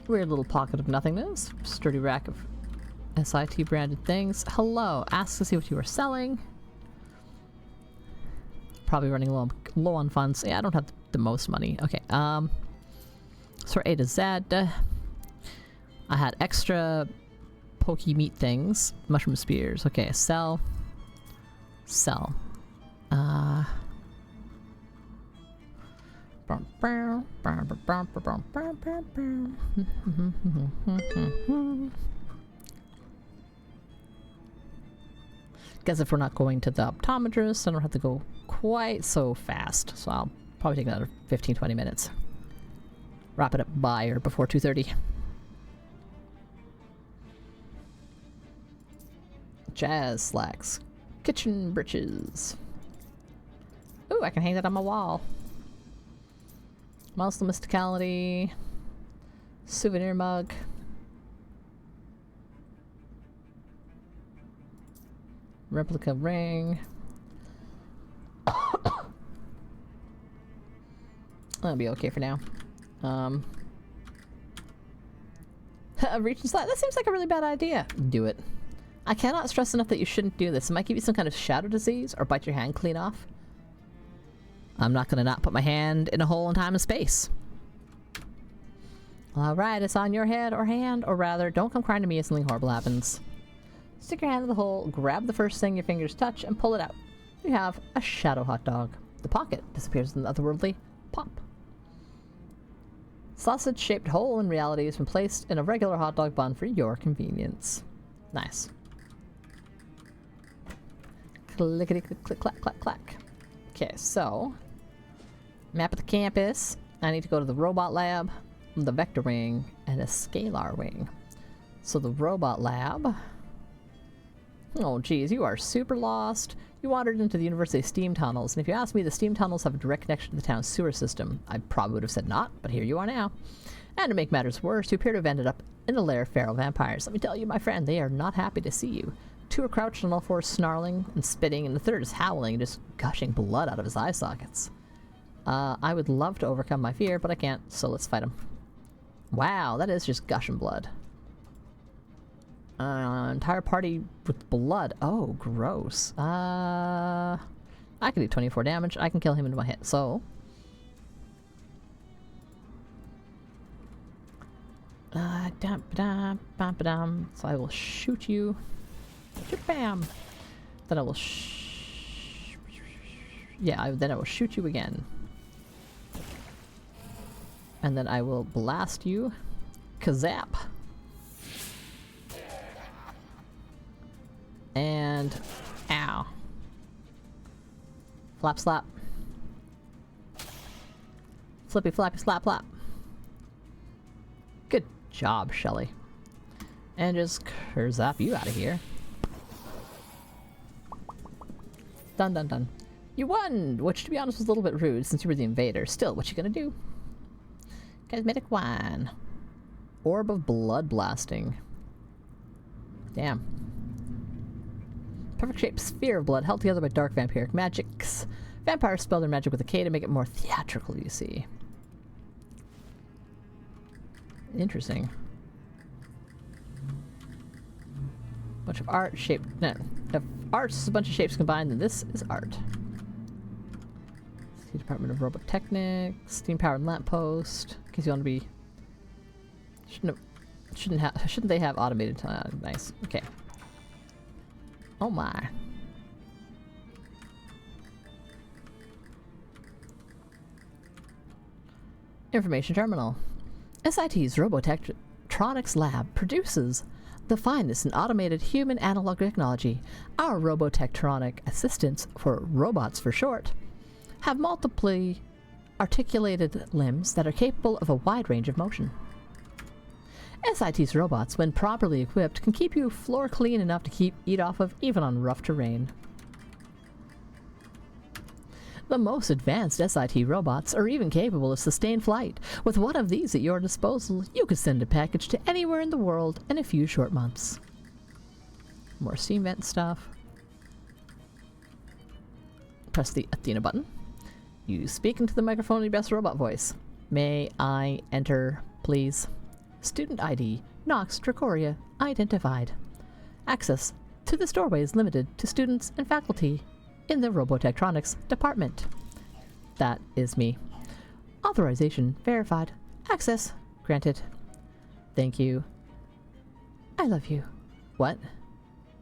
Weird little pocket of nothingness. Sturdy rack of SIT branded things. Hello. Ask to see what you are selling. Probably running low on funds. Yeah, I don't have the most money. Okay, so for A to Z, I had extra pokey meat things. Mushroom spears. Okay, sell. Sell. Guess if we're not going to the optometrist, I don't have to go quite so fast. So I'll probably take another 15-20 minutes. Wrap it up by or before 2:30. Jazz slacks. Kitchen britches. Ooh, I can hang that on my wall. Muscle mysticality. Souvenir mug. Replica ring. That'll be okay for now. Reach and slide. That seems like a really bad idea. Do it. I cannot stress enough that you shouldn't do this. It might give you some kind of shadow disease or bite your hand clean off. I'm not gonna not put my hand in a hole in time and space. Alright, it's on your head or hand, or rather, don't come crying to me if something horrible happens. Stick your hand in the hole, grab the first thing your fingers touch, and pull it out. You have a shadow hot dog. The pocket disappears in the otherworldly pop. Sausage-shaped hole in reality has been placed in a regular hot dog bun for your convenience. Nice. Clickety click click clack clack clack. Okay, so map of the campus. I need to go to the robot lab, the vector wing, and a scalar wing. So the robot lab. Oh geez, you are super lost. You wandered into the university steam tunnels, and if you ask me, the steam tunnels have a direct connection to the town's sewer system. I probably would have said not, but here you are now. And to make matters worse, you appear to have ended up in a lair of feral vampires. Let me tell you, my friend, they are not happy to see you. Two are crouched on all fours, snarling and spitting, and the third is howling and just gushing blood out of his eye sockets. I would love to overcome my fear, but I can't, so let's fight him. Wow, that is just gushing blood. Entire party with blood. Oh, gross. I can do 24 damage. I can kill him into my hit, so... So I will shoot you. Bam! Then I will then I will shoot you again. And then I will blast you. Kazap! And... ow. Flap slap. Flippy flappy slap flap. Good job, Shelly. And just zap you out of here. Dun dun dun. You won! Which, to be honest, was a little bit rude since you were the invader. Still, what you gonna do? Cosmetic wine. Orb of blood blasting. Damn. Perfect shaped sphere of blood held together by dark vampiric magics. Vampires spell their magic with a K to make it more theatrical, you see. Interesting. Bunch of art shaped. No, if art's is a bunch of shapes combined, then this is art. Steam Department of Robotechnics, steam powered lamppost. In case you want to be. Shouldn't they have automated? Nice. Okay. Oh my. Information terminal. SIT's Robotectronics Lab produces the finest in automated human analog technology. Our Robotectronic assistants, for robots for short, have multiply articulated limbs that are capable of a wide range of motion. SIT's robots, when properly equipped, can keep you floor clean enough to eat off of even on rough terrain. The most advanced SIT robots are even capable of sustained flight. With one of these at your disposal, you could send a package to anywhere in the world in a few short months. More steam vent stuff. Press the Athena button. You speak into the microphone in your best robot voice. May I enter, please? Student ID, NoxDracoria, identified. Access to this doorway is limited to students and faculty in the Robotectronics department. That is me. Authorization verified. Access granted. Thank you. I love you. What?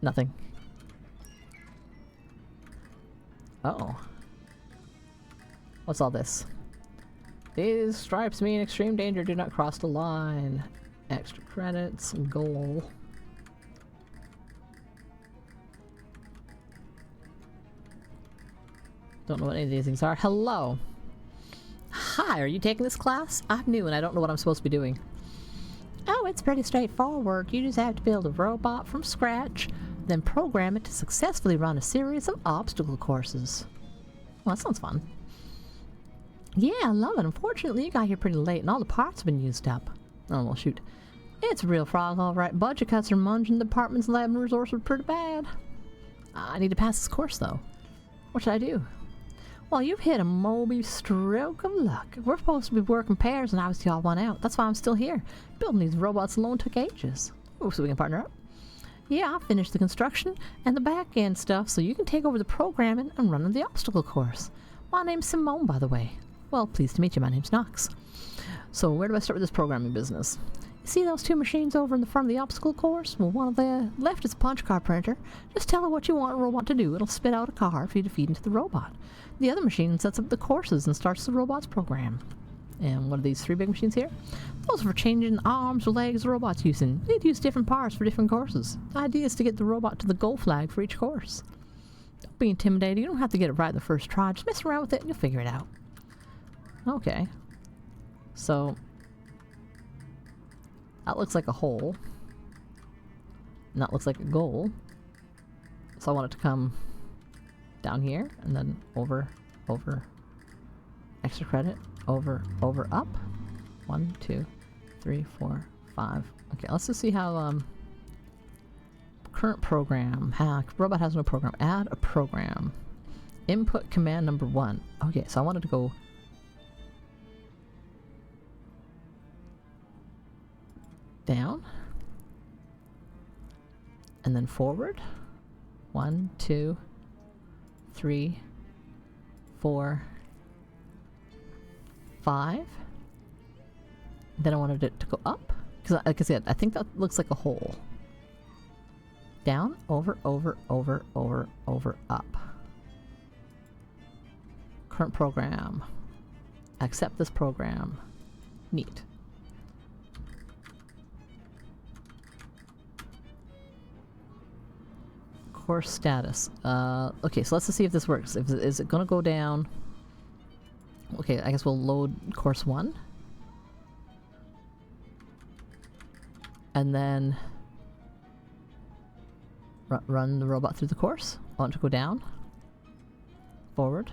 Nothing. Uh-oh. What's all this? These stripes mean extreme danger. Do not cross the line. Extra credits. Goal. Don't know what any of these things are. Hello. Hi, are you taking this class? I'm new and I don't know what I'm supposed to be doing. Oh, it's pretty straightforward. You just have to build a robot from scratch, then program it to successfully run a series of obstacle courses. Well, that sounds fun. Yeah, I love it. Unfortunately, you got here pretty late and all the parts have been used up. Oh, well, shoot. It's a real frog, all right. Budget cuts are munging the department's lab and resources pretty bad. I need to pass this course, though. What should I do? Well, you've hit a Moby stroke of luck. We're supposed to be working pairs and obviously all won out. That's why I'm still here. Building these robots alone took ages. Oh, so we can partner up. Yeah, I finished the construction and the back end stuff so you can take over the programming and running the obstacle course. My name's Simone, by the way. Well, pleased to meet you. My name's Nox. So where do I start with this programming business? You see those two machines over in the front of the obstacle course? Well, one of the left is a punch card printer. Just tell it what you want a robot to do. It'll spit out a card for you to feed into the robot. The other machine sets up the courses and starts the robot's program. And what are these three big machines here? Those are for changing the arms or legs the robot's using. They'd use different parts for different courses. The idea is to get the robot to the goal flag for each course. Don't be intimidated. You don't have to get it right the first try. Just mess around with it and you'll figure it out. Okay. So that looks like a hole. And that looks like a goal. So I want it to come down here and then over, extra credit, over, up. 1, 2, 3, 4, 5. Okay, let's just see how current program. Robot has no program. Add a program. Input command number 1. Okay, so I wanted to go down and then forward. 1, 2, 3, 4, 5. Then I wanted it to go up because, like I said, I think that looks like a hole. Down, over, up. Current program. Accept this program. Neat. Course status. Okay, so let's just see if this works. Is it gonna go down? Okay, I guess we'll load course 1. And then run the robot through the course. I want it to go down. Forward.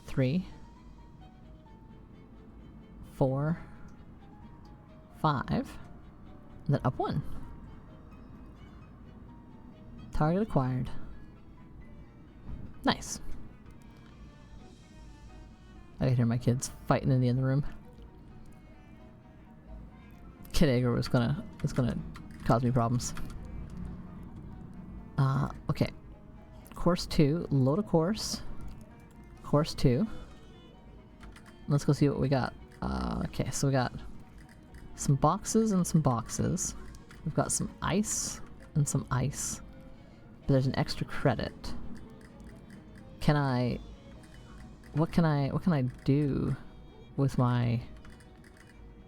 3, 4, 5. And then up 1. Target acquired. Nice. I can hear my kids fighting in the other room. Kid Ager was gonna cause me problems. Okay. Course 2. Load a course. Course 2. Let's go see what we got. Okay, so we got some boxes and some boxes. We've got some ice and some ice. But there's an extra credit. What can I do with my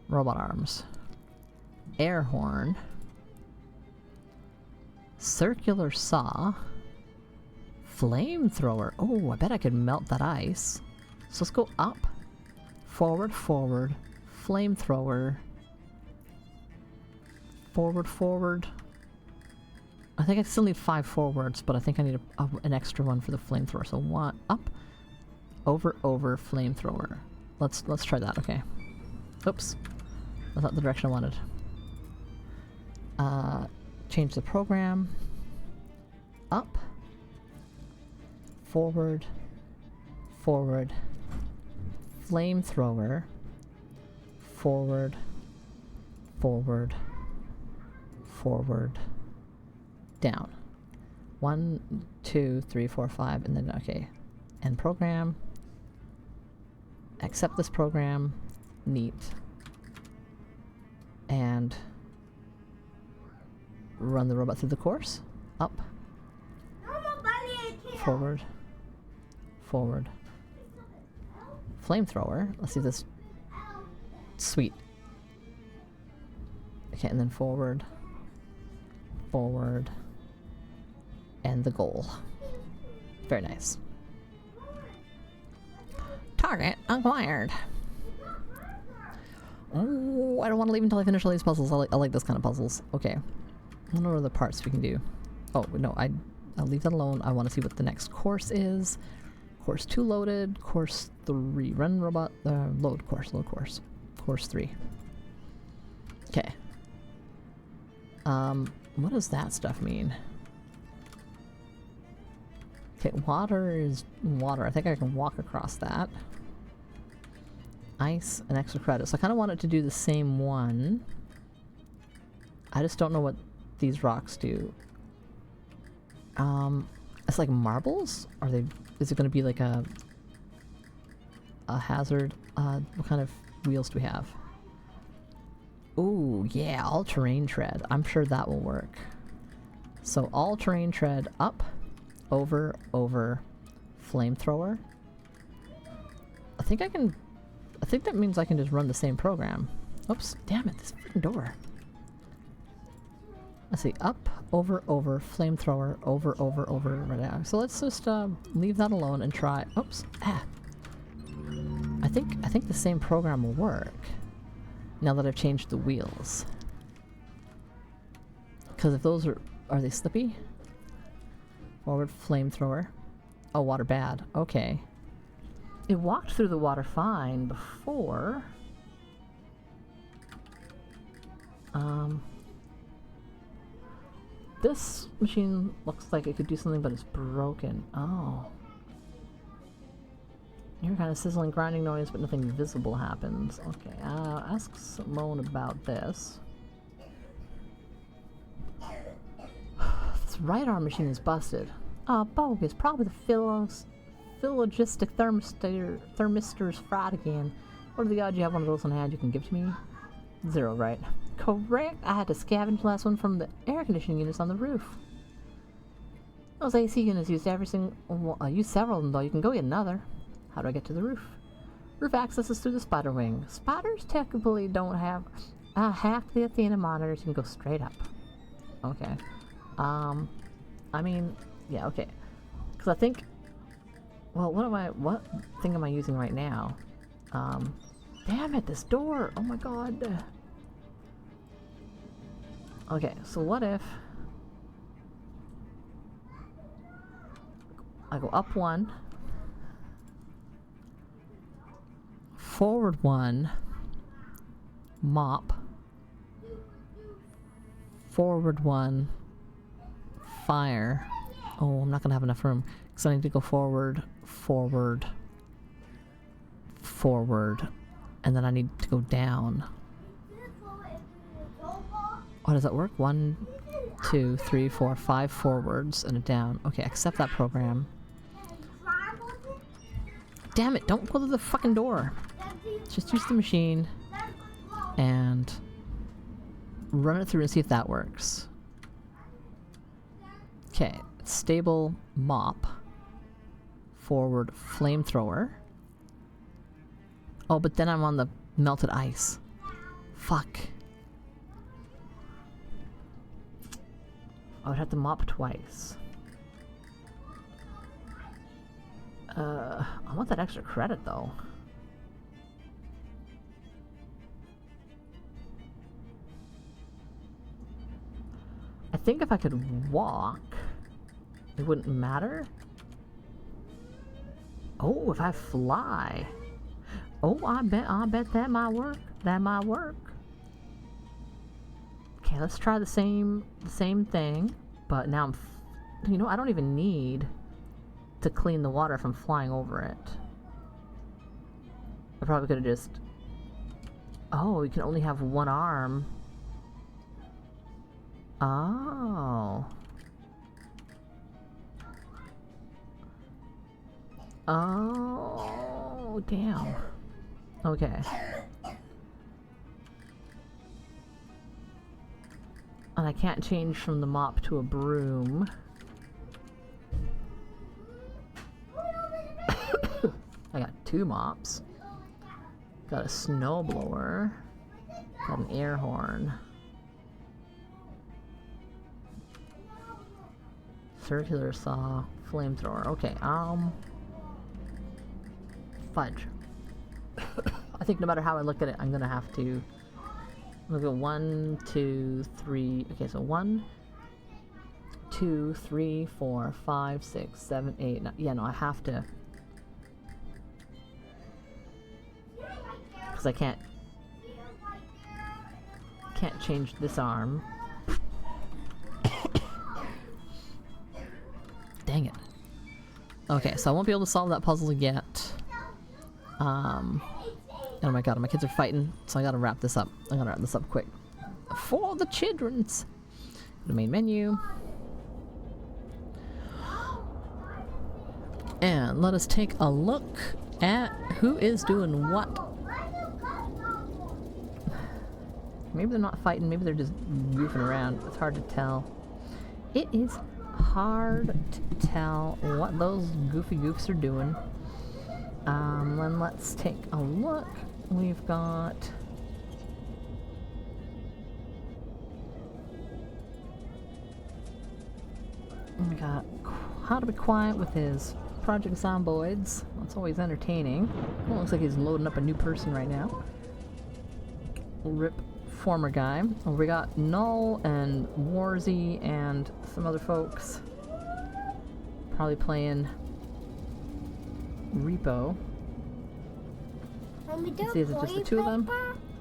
robot arms? Air horn. Circular saw. Flamethrower. Oh, I bet I could melt that ice. So let's go up. Forward. Flamethrower. Forward. I think I still need 5 forwards, but I think I need an extra one for the flamethrower. So 1 up, over, flamethrower. Let's try that. Okay. Oops, that's not the direction I wanted. Change the program. Up, forward, flamethrower, forward, down. 1, 2, 3, 4, 5, and then, okay. End program. Accept this program. Neat. And run the robot through the course. Up. Forward. Forward. Flamethrower. Let's see this. Sweet. Okay, and then forward. Forward. And the goal. Very nice. Target acquired. Oh, I don't want to leave until I finish all these puzzles. I like this kind of puzzles. Okay. I don't know what other parts we can do. Oh, no, I'll leave that alone. I want to see what the next course is. Course 2 loaded. Course 3. Run robot. Load course. Load course. Course 3. Okay. What does that stuff mean? Okay, water is water. I think I can walk across that. Ice and extra credit. So I kind of want it to do the same one. I just don't know what these rocks do. It's like marbles? Are they? Is it going to be like a hazard? What kind of wheels do we have? Ooh, yeah, all-terrain tread. I'm sure that will work. So all-terrain tread up, over, flamethrower. I think that means I can just run the same program. Oops, damn it, this freaking door. Let's see, up, over, flamethrower, over, right now. So let's just leave that alone and try. Oops, I think the same program will work now that I've changed the wheels. Because if those are they slippy? Forward flamethrower. Oh, water bad. Okay. It walked through the water fine before. This machine looks like it could do something, but it's broken. Oh. You're kind of sizzling, grinding noise, but nothing visible happens. Okay, ask Simone about this. This right arm machine is busted. Bogus. Probably the phyllogistic thermistor's fried again. What are the odds you have one of those on hand you can give to me? 0, right? Correct. I had to scavenge the last one from the air conditioning units on the roof. Those AC units used several of them, though. You can go get another. How do I get to the roof? Roof access is through the spider wing. Spiders technically don't have half the Athena monitors. You can go straight up. Okay. I mean, yeah, okay. Because I think, well, what thing am I using right now? Damn it, this door! Oh my god! Okay, so what if I go up 1, forward 1, mop, forward 1, fire. Oh, I'm not gonna have enough room because I need to go forward, and then I need to go down. Oh, does that work? 1, 2, 3, 4, 5 forwards and a down. Okay, accept that program. Damn it, don't go to the fucking door. Just use the machine and run it through and see if that works. Okay, stable mop. Forward flamethrower. Oh, but then I'm on the melted ice. Fuck. I would have to mop twice. I want that extra credit though. I think if I could walk, it wouldn't matter. Oh, if I fly. Oh, I bet that might work. That might work. Okay, let's try the same thing, but now you know, I don't even need to clean the water if I'm flying over it. I probably could have just... Oh, you can only have one arm. Oh. Oh, damn. Okay. And I can't change from the mop to a broom. I got 2 mops. Got a snowblower. Got an air horn. Circular saw. Flamethrower. Okay, fudge. I think no matter how I look at it, I'm gonna have to look at 1, 2, 3. Okay, so 1, 2, 3, 4, 5, 6, 7, 8. No, yeah, no, I have to. Because I can't change this arm. Dang it. Okay, so I won't be able to solve that puzzle yet. Oh my god, my kids are fighting, so I gotta wrap this up. I gotta wrap this up quick. For the children's. The main menu. And let us take a look at who is doing what. Maybe they're not fighting, maybe they're just goofing around. It's hard to tell. It is hard to tell what those goofy goofs are doing. Then let's take a look. We've got How to Be Quiet with his Project Zomboids. That's always entertaining. Well, looks like he's loading up a new person right now. Rip former guy. Oh, we got Null and Warzy and some other folks. Probably playing Repo. Mommy, Let's see, is it just the 2 of them?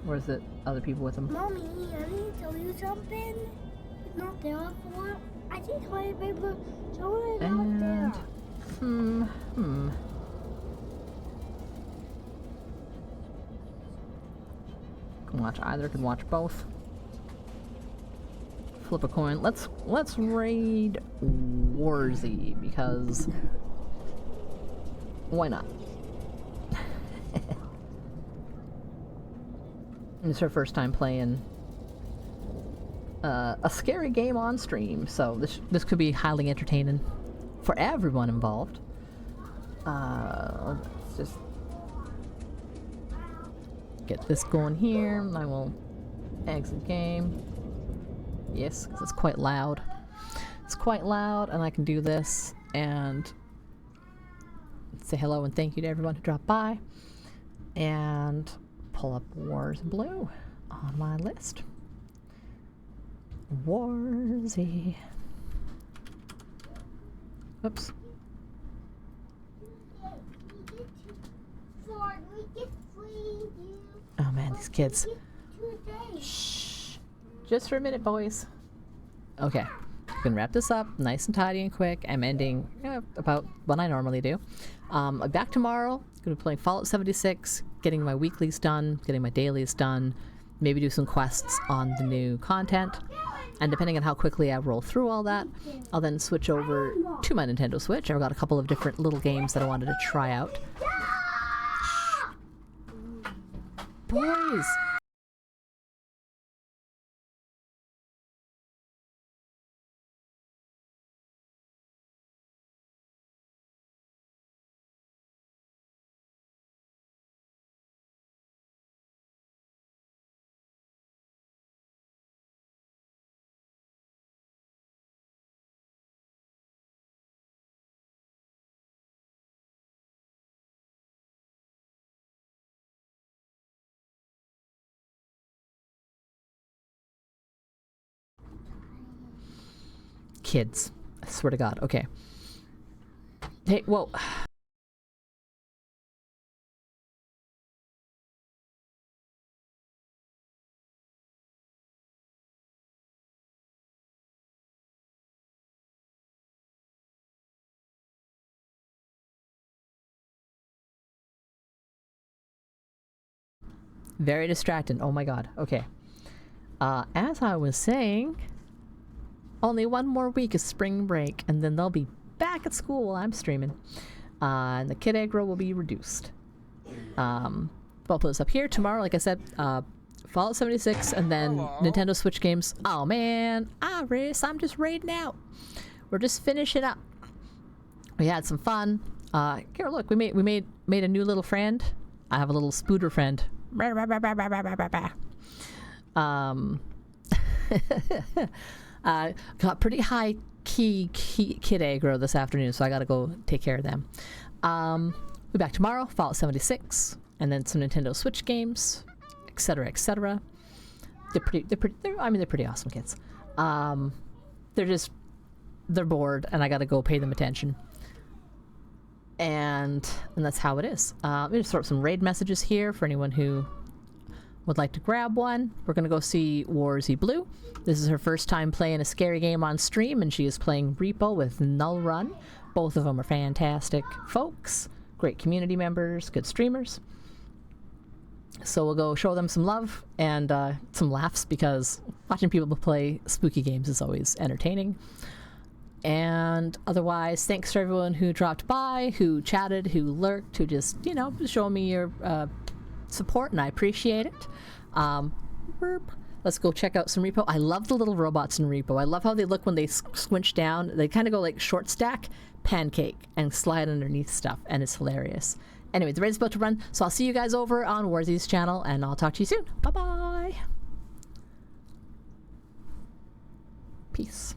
Or is it other people with them? Mommy, I need to tell you something. It's not there for. I see toilet paper. Show it out there. Can watch either, can watch both. Flip a coin. Let's raid Warzy because why not? It's her first time playing a scary game on stream, so this could be highly entertaining for everyone involved. Let's just get this going here. I will exit game. Yes, because it's quite loud. It's quite loud, and I can do this and say hello and thank you to everyone who dropped by, and pull up Wars Blue on my list. Warzy. Oops. Oh man, these kids. Shh. Just for a minute, boys. Okay. We can wrap this up nice and tidy and quick. I'm ending about what I normally do. I'm back tomorrow. Gonna be playing Fallout 76, getting my weeklies done, getting my dailies done, maybe do some quests on the new content. And depending on how quickly I roll through all that, I'll then switch over to my Nintendo Switch. I've got a couple of different little games that I wanted to try out. Boys! Kids. I swear to God. Okay. Hey, whoa. Very distracted. Oh my God. Okay. As I was saying, only one more week is spring break, and then they'll be back at school while I'm streaming. And the kid aggro will be reduced. I'll put this up here tomorrow. Like I said, Fallout 76, and then Nintendo Switch games. Oh man, Iris, I'm just raiding out. We're just finishing up. We had some fun. Here, look, we made a new little friend. I have a little spooter friend. Got pretty high key kid aggro this afternoon, so I gotta go take care of them. We'll be back tomorrow, Fallout 76, and then some Nintendo Switch games, etc., etc. They're pretty awesome kids. They're bored, and I gotta go pay them attention. And that's how it is. Let me just throw up some raid messages here for anyone who would like to grab one. We're gonna go see Warzy Blue. This is her first time playing a scary game on stream, and she is playing Repo with Null Run. Both of them are fantastic folks, great community members, good streamers. So we'll go show them some love and some laughs, because watching people play spooky games is always entertaining. And otherwise, thanks to everyone who dropped by, who chatted, who lurked, who just, show me your support, and I appreciate it. Let's go check out some Repo. I love the little robots in Repo. I love how they look when they squinch down. They kind of go like short stack, pancake, and slide underneath stuff, and it's hilarious. Anyway, the raid's about to run, so I'll see you guys over on Warzy's channel, and I'll talk to you soon. Bye-bye. Peace.